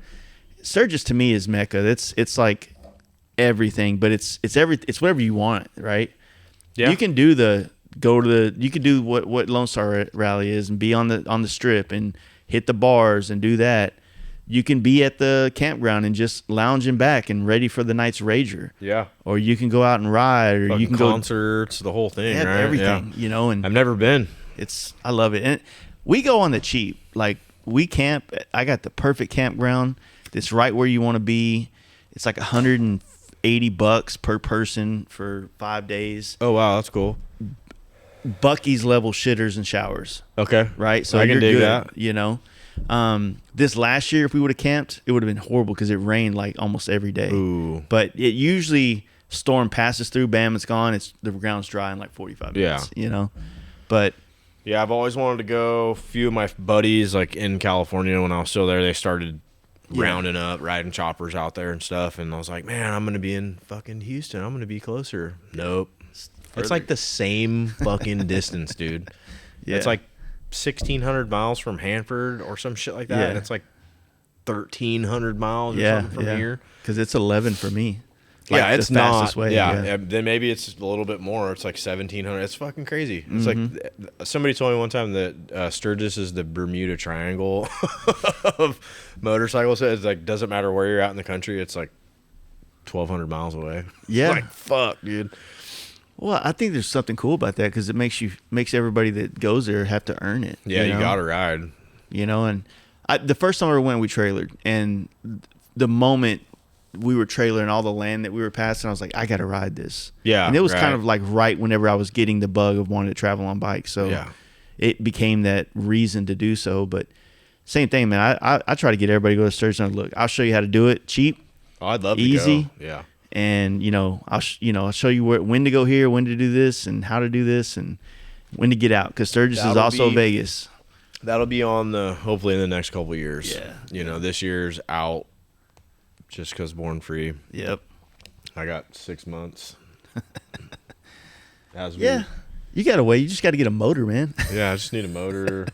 Sturgis to me is Mecca. It's like everything, but it's whatever you want, right? Yeah. You can do you can do what Lone Star Rally is and be on the strip and hit the bars and do that. You can be at the campground and just lounging back and ready for the night's rager. Yeah. Or you can go out and ride, or you can go concerts, the whole thing, right? Everything, and I've never been. I love it. And we go on the cheap. Like we camp. I got the perfect campground that's right where you want to be. It's like $180 per person for 5 days. Oh wow, that's cool. Bucky's level shitters and showers. Okay. Right? So I can dig that. This last year, if we would have camped, it would have been horrible because it rained like almost every day. Ooh. But it usually storm passes through, bam, it's gone. The ground's dry in like 45 minutes. Yeah. But yeah, I've always wanted to go. A few of my buddies, like in California when I was still there, they started rounding up, riding choppers out there and stuff. And I was like, man, I'm going to be in fucking Houston. I'm going to be closer. Nope. It's like the same fucking distance, dude. Yeah. It's like 1,600 miles from Hanford or some shit like that. Yeah. And it's like 1,300 miles or something from here. Because it's 11 for me. Like it's the fastest way. Yeah. Then maybe it's a little bit more. It's like 1,700. It's fucking crazy. It's like somebody told me one time that Sturgis is the Bermuda Triangle of motorcycles. It's like doesn't matter where you're at in the country. It's like 1,200 miles away. Yeah. It's like fuck, dude. Well, I think there's something cool about that because it makes everybody that goes there have to earn it. Yeah, you gotta ride. And the first time I went, we trailered, and the moment we were trailering all the land that we were passing, I was like, I gotta ride this. Yeah, and it was kind of like right whenever I was getting the bug of wanting to travel on bike, so it became that reason to do so. But same thing, man. I try to get everybody to go to Sturgis and look. I'll show you how to do it cheap. Oh, I'd love easy. To go. Yeah. And I'll show you when to go here, when to do this, and how to do this, and when to get out. Because Sturgis is also Vegas. That'll be on hopefully in the next couple of years. Yeah. This year's out just because Born Free. Yep. I got 6 months. Yeah. You got to wait. You just got to get a motor, man. Yeah, I just need a motor.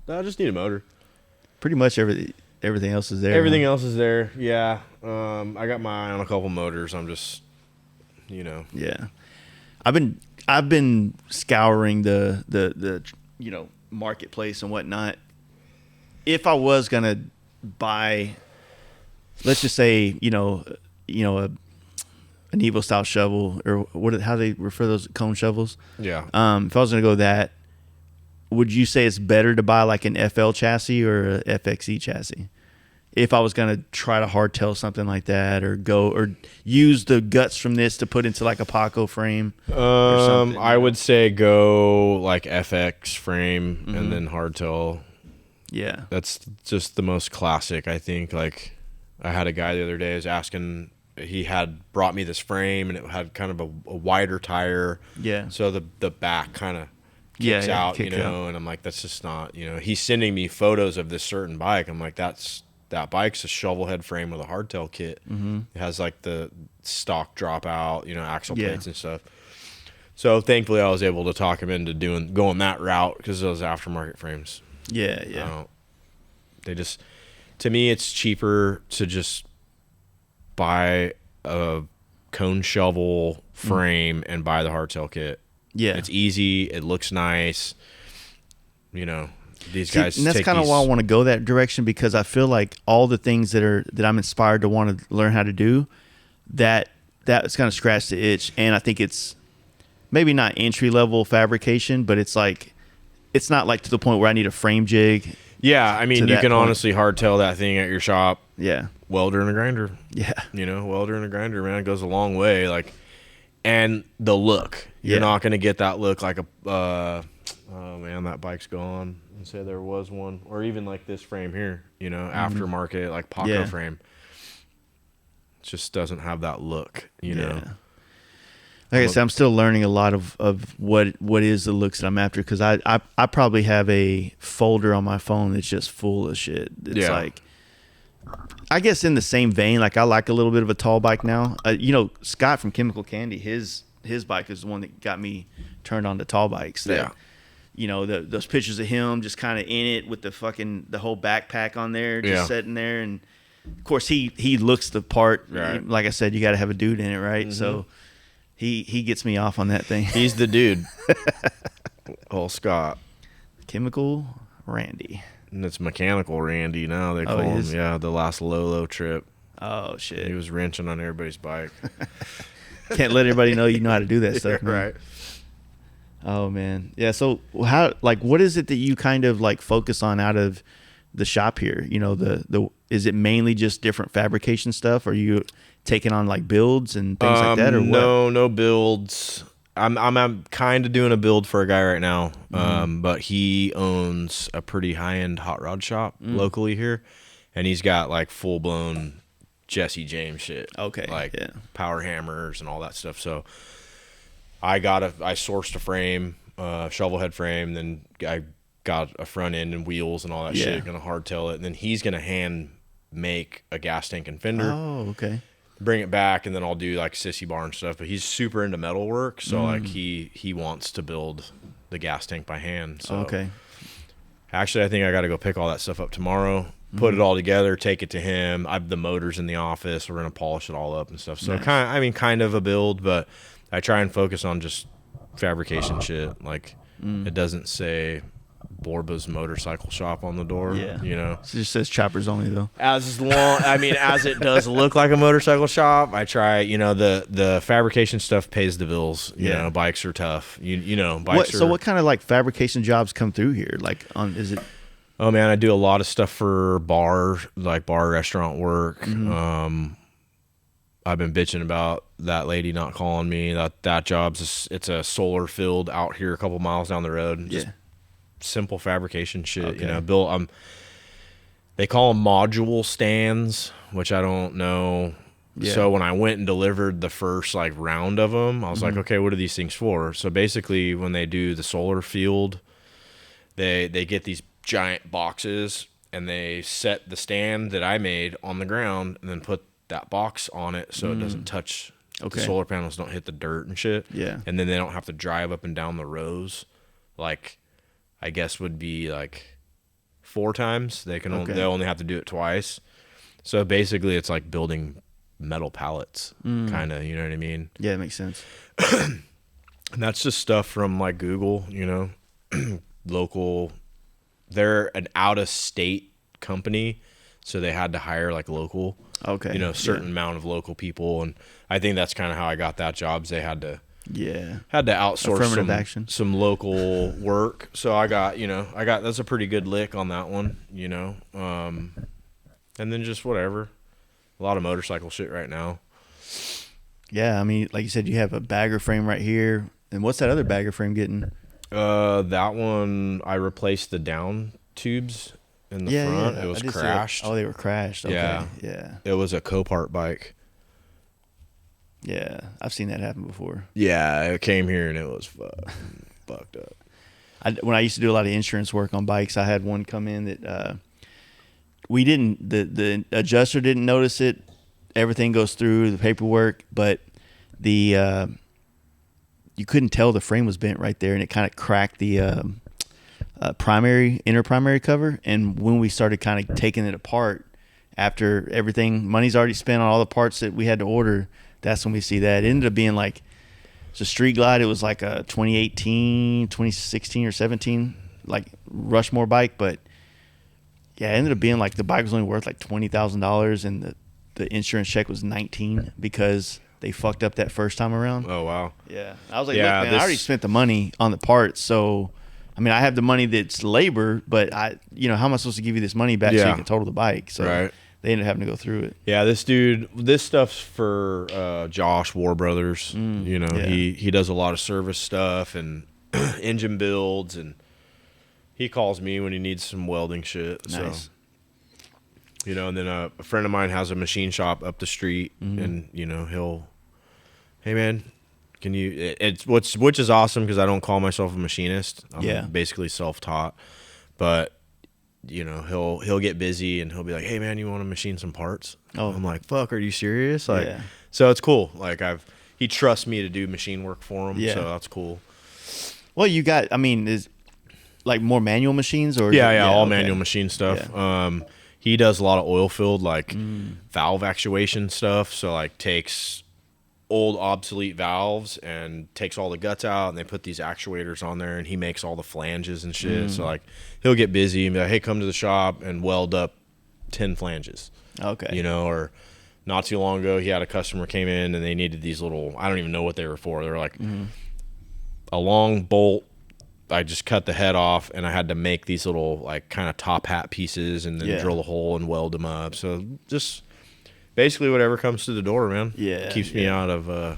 I just need a motor. Pretty much everything else is there. Everything else is there. Yeah. I got my eye on a couple motors. I'm just, Yeah. I've been scouring the marketplace and whatnot. If I was gonna buy, let's just say, an Evo style shovel, or how do they refer to those, cone shovels? Yeah. If I was gonna go that, would you say it's better to buy like an FL chassis or a FXE chassis? If I was going to try to hardtail something like that, or use the guts from this to put into like a Paco frame or something. I would say go like FX frame and then hardtail. Yeah. That's just the most classic, I think. Like I had a guy the other day was asking, he had brought me this frame and it had kind of a wider tire. Yeah. So the back kind of kicks out, out, and I'm like, that's just not, he's sending me photos of this certain bike. I'm like, that bike's a shovel head frame with a hardtail kit. It has like the stock dropout, axle plates and stuff. So thankfully I was able to talk him into going that route because those aftermarket frames. Yeah. They just, to me, it's cheaper to just buy a cone shovel frame and buy the hardtail kit. Yeah. It's easy. It looks nice. You know, these guys. And that's kind of why I want to go that direction, because I feel like all the things that I'm inspired to want to learn how to do, that's kind of scratched the itch. And I think it's maybe not entry level fabrication, but it's not like to the point where I need a frame jig. Yeah, I mean, you can honestly hardtail that thing at your shop. Yeah. Welder and a grinder. Yeah. You know, welder and a grinder, man, it goes a long way. Like, and the look. You're not going to get that look like a, oh man, that bike's gone. And say there was one. Or even like this frame here, you know, aftermarket, like Paco frame. It just doesn't have that look, you know. Like I said, I'm still learning a lot of what is the looks that I'm after, because I probably have a folder on my phone that's just full of shit. It's like, I guess in the same vein, like I like a little bit of a tall bike now. You know, Scott from Chemical Candy, his bike is the one that got me turned on to tall bikes. You know, those pictures of him just kind of in it with the whole backpack on there, just sitting there. And of course he looks the part. Right. Like I said, you got to have a dude in it, right? Mm-hmm. So he gets me off on that thing. He's the dude. Oh, Scott. Chemical Randy. And it's Mechanical Randy now, they call him. Yeah, the last Lolo trip. Oh, shit. He was wrenching on everybody's bike. Can't let everybody know you know how to do that stuff, man. Right. Oh, man. Yeah, so what is it that you kind of like focus on out of the shop here? You know, is it mainly just different fabrication stuff? Or are you taking on like builds and things like that, or what? No builds. I'm kind of doing a build for a guy right now, but he owns a pretty high-end hot rod shop locally here, and he's got like full-blown Jesse James shit. Okay. Like power hammers and all that stuff. So I sourced a frame, shovel head frame, then I got a front end and wheels and all that shit, gonna hardtail it, and then he's gonna hand make a gas tank and fender. Oh, okay. Bring it back, and then I'll do like sissy bar and stuff. But he's super into metal work, so like he wants to build the gas tank by hand. So actually, I think I got to go pick all that stuff up tomorrow, put it all together, take it to him. The motor's in the office. We're gonna polish it all up and stuff. So kind of a build, but I try and focus on just fabrication shit. Like it doesn't say Borba's motorcycle shop on the door. You know, it just says choppers only though. As it does look like a motorcycle shop, I try. You know, the fabrication stuff pays the bills. You know, bikes are tough. You know, bikes. So what kind of like fabrication jobs come through here? Like is it? Oh man, I do a lot of stuff for bar restaurant work. I've been bitching about that lady not calling me. That job's it's a solar field out here a couple miles down the road. Just simple fabrication shit. You know, they call them module stands, which I don't know. So when I went and delivered the first like round of them, I was like, okay, what are these things for? So basically when they do the solar field, they get these giant boxes and they set the stand that I made on the ground and then put that box on it so it doesn't touch the solar panels, don't hit the dirt and shit. And then they don't have to drive up and down the rows like I guess would be like 4 times. They only have to do it twice. So basically it's like building metal pallets kind of, you know what I mean? Yeah, it makes sense. And that's just stuff from like Google, you know, local. They're an out-of-state company, so they had to hire like local, you know, certain amount of local people. And I think that's kind of how I got that job. They had to outsource some local work. So I got that's a pretty good lick on that one, you know. And then just whatever. A lot of motorcycle shit right now. Yeah, I mean, like you said, you have a bagger frame right here. And what's that other bagger frame getting? That one, I replaced the down tubes in the front. It was crashed. Oh, they were crashed. Okay. Yeah. It was a Copart bike. Yeah, I've seen that happen before. Yeah, it came here and it was fucked up. When I used to do a lot of insurance work on bikes, I had one come in that we didn't. The adjuster didn't notice it. Everything goes through the paperwork, but you couldn't tell the frame was bent right there, and it kind of cracked the inner primary cover. And when we started kind of taking it apart, after everything, money's already spent on all the parts that we had to order. That's when we see that. It ended up being like It's a Street Glide. It was like a 2016 or 17, like Rushmore bike. But yeah, it ended up being like the bike was only worth like $20,000, and the insurance check was 19 because they fucked up that first time around. Oh wow. Yeah, I was like, look, man, I already spent the money on the parts, so I mean, I have the money that's labor, but how am I supposed to give you this money back so you can total the bike? So they ended up having to go through it. Yeah, this stuff's for Josh War Brothers. He does a lot of service stuff and engine builds, and he calls me when he needs some welding shit. Nice. So, and then a friend of mine has a machine shop up the street, and he'll, hey man, can you? Which is awesome because I don't call myself a machinist. I'm basically self-taught, but he'll get busy and he'll be like, hey man, you want to machine some parts? Oh, I'm like, fuck, are you serious? So it's cool. Like he trusts me to do machine work for him. Yeah. So that's cool. Well, you got, is like more manual machines or? All manual machine stuff. Yeah. He does a lot of oil filled, like valve actuation stuff. So like takes old obsolete valves and takes all the guts out, and they put these actuators on there, and he makes all the flanges and shit. So like he'll get busy and be like, hey, come to the shop and weld up 10 flanges. Okay. Or not too long ago he had a customer came in and they needed these little, I don't even know what they were for. They were like a long bolt. I just cut the head off and I had to make these little like kind of top hat pieces and then drill a hole and weld them up. So just basically whatever comes to the door, man. Yeah. Keeps me out of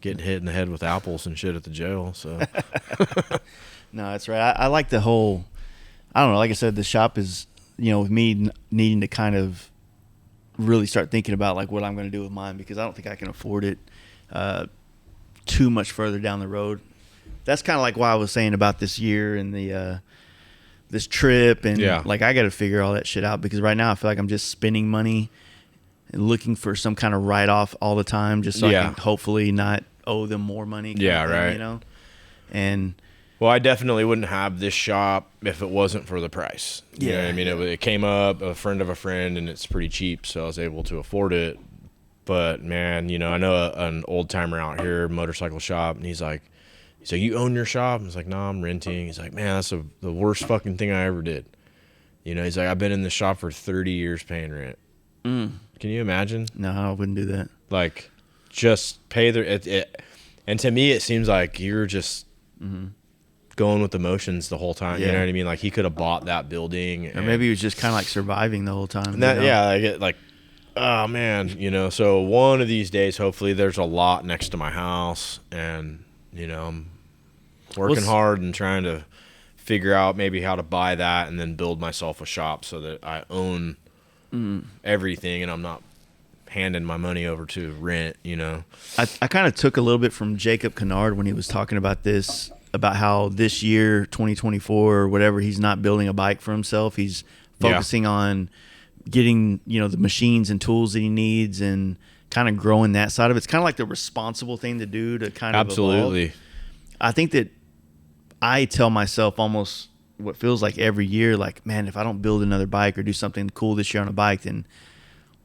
getting hit in the head with apples and shit at the jail. So no, that's right. I like the whole, I don't know, like I said, the shop is, with me needing to kind of really start thinking about like what I'm going to do with mine, because I don't think I can afford it too much further down the road. That's kind of like why I was saying about this year and the this trip, and like I got to figure all that shit out, because right now I feel like I'm just spending money and looking for some kind of write-off all the time, just so I can hopefully not owe them more money. Right. And well, I definitely wouldn't have this shop if it wasn't for the price. You know what I mean? It came up, a friend of a friend, and it's pretty cheap, so I was able to afford it. But man, I know an old timer out here, motorcycle shop, and he's like, you own your shop? I was like, no, I'm renting. He's like, man, that's the worst fucking thing I ever did. He's like, I've been in this shop for 30 years paying rent. Can you imagine? No, I wouldn't do that. Like, just pay and to me, it seems like you're just going with the motions the whole time. You know what I mean? Like, he could have bought that building. Or maybe he was just kind of like surviving the whole time. And that, I get like, oh man, so one of these days, hopefully there's a lot next to my house, and, I'm working hard and trying to figure out maybe how to buy that and then build myself a shop so that I own everything and I'm not handing my money over to rent, I kind of took a little bit from Jacob Kennard when he was talking about this, about how this year, 2024 or whatever, he's not building a bike for himself. He's focusing on getting, the machines and tools that he needs and kind of growing that side of it. It's kind of like the responsible thing to do to kind of evolve. I think that I tell myself almost what feels like every year, like, man, if I don't build another bike or do something cool this year on a bike, then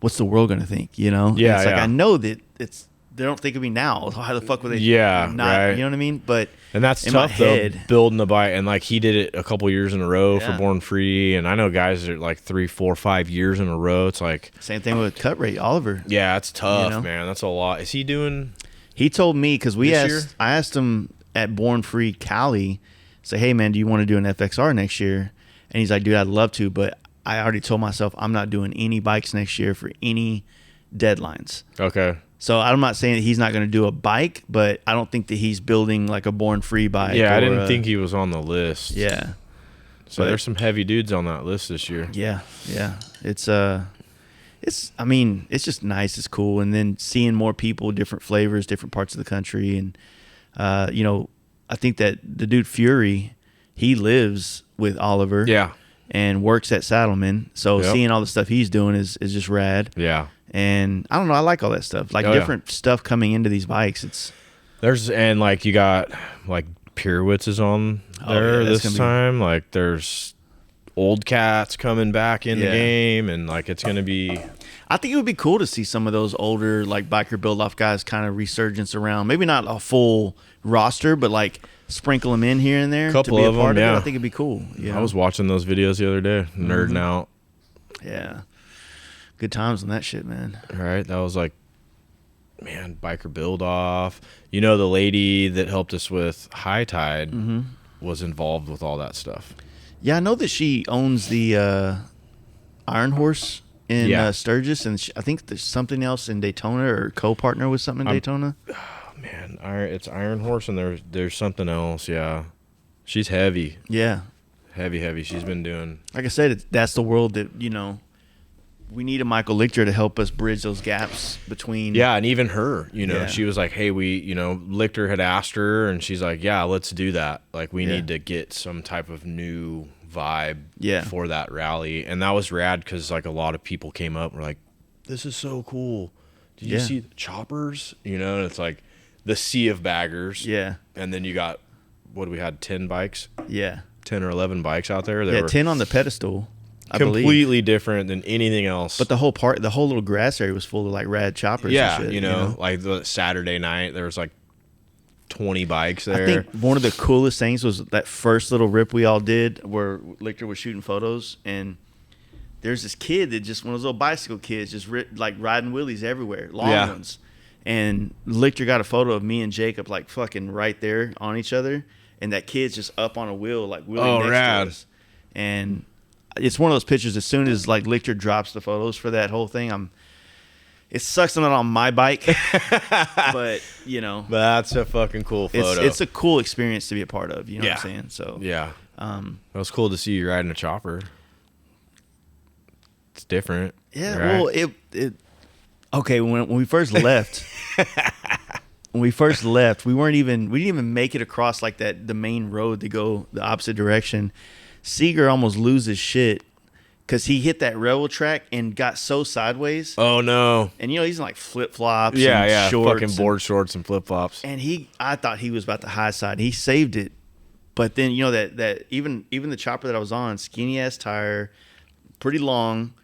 what's the world going to think, Yeah, it's like, I know that they don't think of me now. How the fuck would they? Yeah, not, right. You know what I mean? And that's tough, though, building a bike. And like he did it a couple years in a row for Born Free. And I know guys that are like 3, 4, 5 years in a row. It's like same thing with cut rate, Oliver. Yeah, it's tough, man. That's a lot. Is he doing? He told me, because I asked him at Born Free Cali, say, hey man, do you want to do an FXR next year? And he's like, dude, I'd love to, but I already told myself I'm not doing any bikes next year for any deadlines. Okay. So I'm not saying that he's not going to do a bike, but I don't think that he's building like a Born Free bike. Yeah, I didn't think he was on the list. Yeah. So there's some heavy dudes on that list this year. Yeah. It's just nice. It's cool. And then seeing more people, different flavors, different parts of the country. And, I think that the dude Fury, he lives with Oliver. Yeah. And works at Saddleman. So seeing all the stuff he's doing is just rad. Yeah. And I don't know, I like all that stuff. Like different stuff coming into these bikes. Like you got like Pirowitz is on there this time. Like there's old cats coming back in the game, and like it's gonna be. I think it would be cool to see some of those older like biker build off guys kind of resurgence around. Maybe not a full roster, but like sprinkle them in here and there. Couple to be of a part them, of yeah. it. I think it'd be cool. You know? I was watching those videos the other day, nerding out. Yeah, good times on that shit, man. All right, that was like, man, biker build off. You know, the lady that helped us with High Tide was involved with all that stuff. Yeah, I know that she owns the Iron Horse in Sturgis, and I think there's something else in Daytona, or co-partner with something in Daytona. Oh, man, it's Iron Horse, and there's something else. Yeah, she's heavy. Yeah, heavy. She's been doing. Like I said, that's the world that we need a Michael Lichter to help us bridge those gaps between. Yeah, and even her, she was like, hey, Lichter had asked her, and she's like, yeah, let's do that. Like, we need to get some type of new vibe for that rally. And that was rad because, like, a lot of people came up and were like, this is so cool. Did you see the choppers? And it's like the sea of baggers. Yeah. And then you got, what do we had, 10 bikes? Yeah. 10 or 11 bikes out there. There were 10 on the pedestal. Completely different than anything else. But the whole little grass area was full of like rad choppers. Yeah, and shit, like the Saturday night, there was like 20 bikes there. I think one of the coolest things was that first little rip we all did where Lichter was shooting photos, and there's this kid that just one of those little bicycle kids just like riding wheelies everywhere, long ones. And Lichter got a photo of me and Jacob like fucking right there on each other, and that kid's just up on a wheel like wheeling next to us. And it's one of those pictures. As soon as like Lichter drops the photos for that whole thing, it sucks I'm not on my bike, but that's a fucking cool photo. It's a cool experience to be a part of. You know what I'm saying? So it was cool to see you riding a chopper. It's different. Yeah. Right? Well, okay. When we first left, we didn't even make it across like the main road to go the opposite direction. Seeger almost loses shit because he hit that railroad track and got so sideways. Oh no! And he's in like flip flops. Yeah, shorts fucking board shorts and flip flops. And I thought he was about the high side. He saved it, but then that even the chopper that I was on, skinny ass tire, pretty long.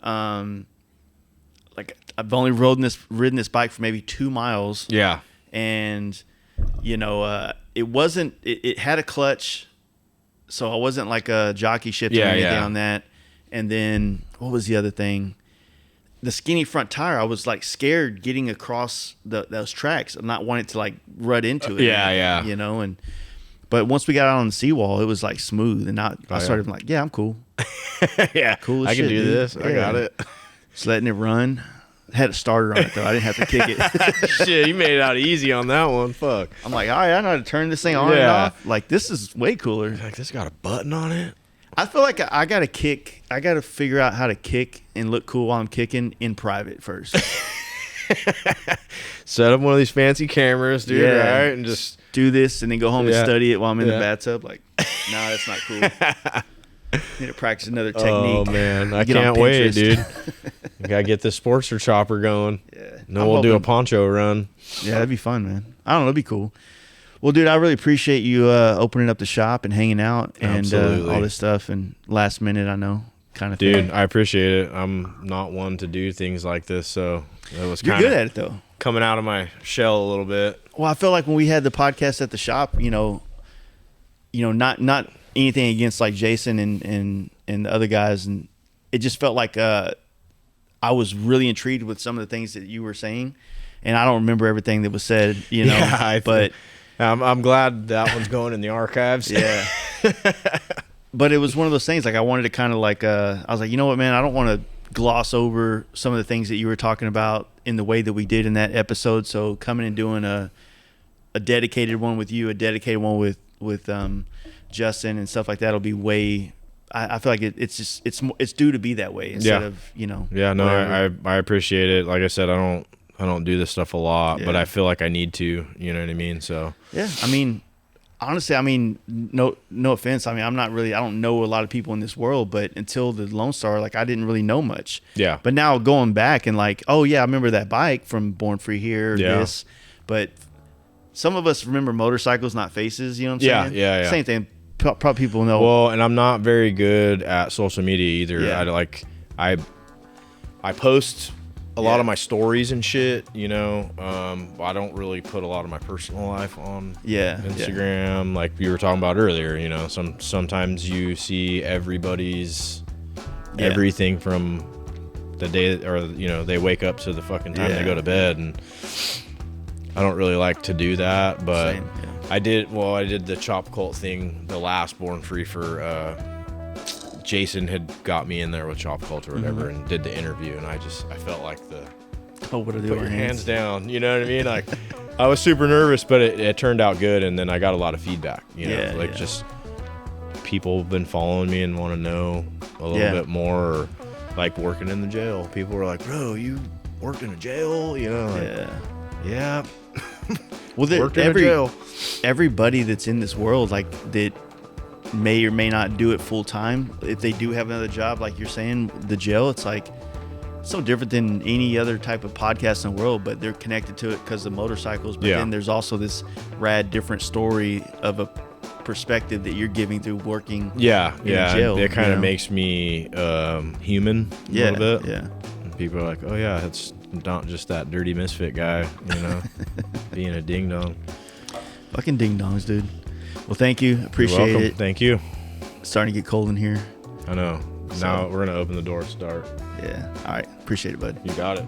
Like I've only ridden this bike for maybe 2 miles. Yeah, and it wasn't. It had a clutch. So I wasn't like a jockey shift or anything on that. And then what was the other thing? The skinny front tire. I was like scared getting across those tracks. I'm not wanting to like rut into it. But once we got out on the seawall, it was like smooth, and I started like, yeah, I'm cool. Cool as I shit, can do dude. this. I got it. Just letting it run. Had a starter on it though. I didn't have to kick it. Shit, you made it out easy on that one. Fuck. I'm like, all right, I know how to turn this thing on and off. Like, this is way cooler. Like, this got a button on it. I feel like I got to kick. I got to figure out how to kick and look cool while I'm kicking in private first. Set up one of these fancy cameras, dude. Right, and just do this and then go home and study it while I'm in the bathtub. Like, nah, that's not cool. Need to practice another technique. Oh man, I can't wait, dude. You gotta get this Sportster chopper going. Yeah. We'll do a poncho run. Yeah, that'd be fun, man. I don't know, it'd be cool. Well, dude, I really appreciate you opening up the shop and hanging out and all this stuff. And last minute, I know, kind of thing. Dude, I appreciate it. I'm not one to do things like this, so it was You're good at it though. Coming out of my shell a little bit. Well, I feel like when we had the podcast at the shop, not anything against like Jason and the other guys, and it just felt like I was really intrigued with some of the things that you were saying, and I don't remember everything that was said, but I'm glad that one's going in the archives. Yeah. But it was one of those things, like I wanted to kind of like I was like, you know what, man, I don't want to gloss over some of the things that you were talking about in the way that we did in that episode. So coming and doing a dedicated one with you, a dedicated one with Justin and stuff like that will be way. I feel like it's due to be that way instead of Yeah, no, I appreciate it. Like I said, I don't do this stuff a lot, but I feel like I need to. You know what I mean? So yeah, I mean, honestly, no offense. I mean, I don't know a lot of people in this world, but until the Lone Star, like I didn't really know much. Yeah. But now going back and like, oh yeah, I remember that bike from Born Free here. This, but some of us remember motorcycles, not faces. You know what I'm saying? Yeah. Same thing. probably people know. Well, and I'm not very good at social media either. Yeah. I post a lot of my stories and shit, you know. I don't really put a lot of my personal life on Instagram, like you were talking about earlier. You know, sometimes you see everybody's everything from the day, or you know, they wake up to the fucking time they go to bed, and I don't really like to do that. But Same, I did the Chop Cult thing, the last Born Free for Jason had got me in there with Chop Cult or whatever, and did the interview, and I felt like what are they put your hands down, you know what I mean? Like I was super nervous, but it turned out good, and then I got a lot of feedback, you know, just people have been following me and want to know a little bit more, or like working in the jail. People were like, bro, you worked in a jail, you know? Like, well, worked in a jail. Everybody that's in this world, like that may or may not do it full time. If they do have another job, like you're saying, the jail, it's like so different than any other type of podcast in the world, but they're connected to it because of motorcycles. But then there's also this rad different story of a perspective that you're giving through working in jail. It kind of makes me human a little bit. Yeah. And people are like, oh yeah, it's not just that dirty misfit guy, you know, being a ding dong. Fucking ding dongs, dude. Well, thank you. Appreciate it. Thank you. It's starting to get cold in here. I know. Now we're going to open the door and start. Yeah. All right. Appreciate it, bud. You got it.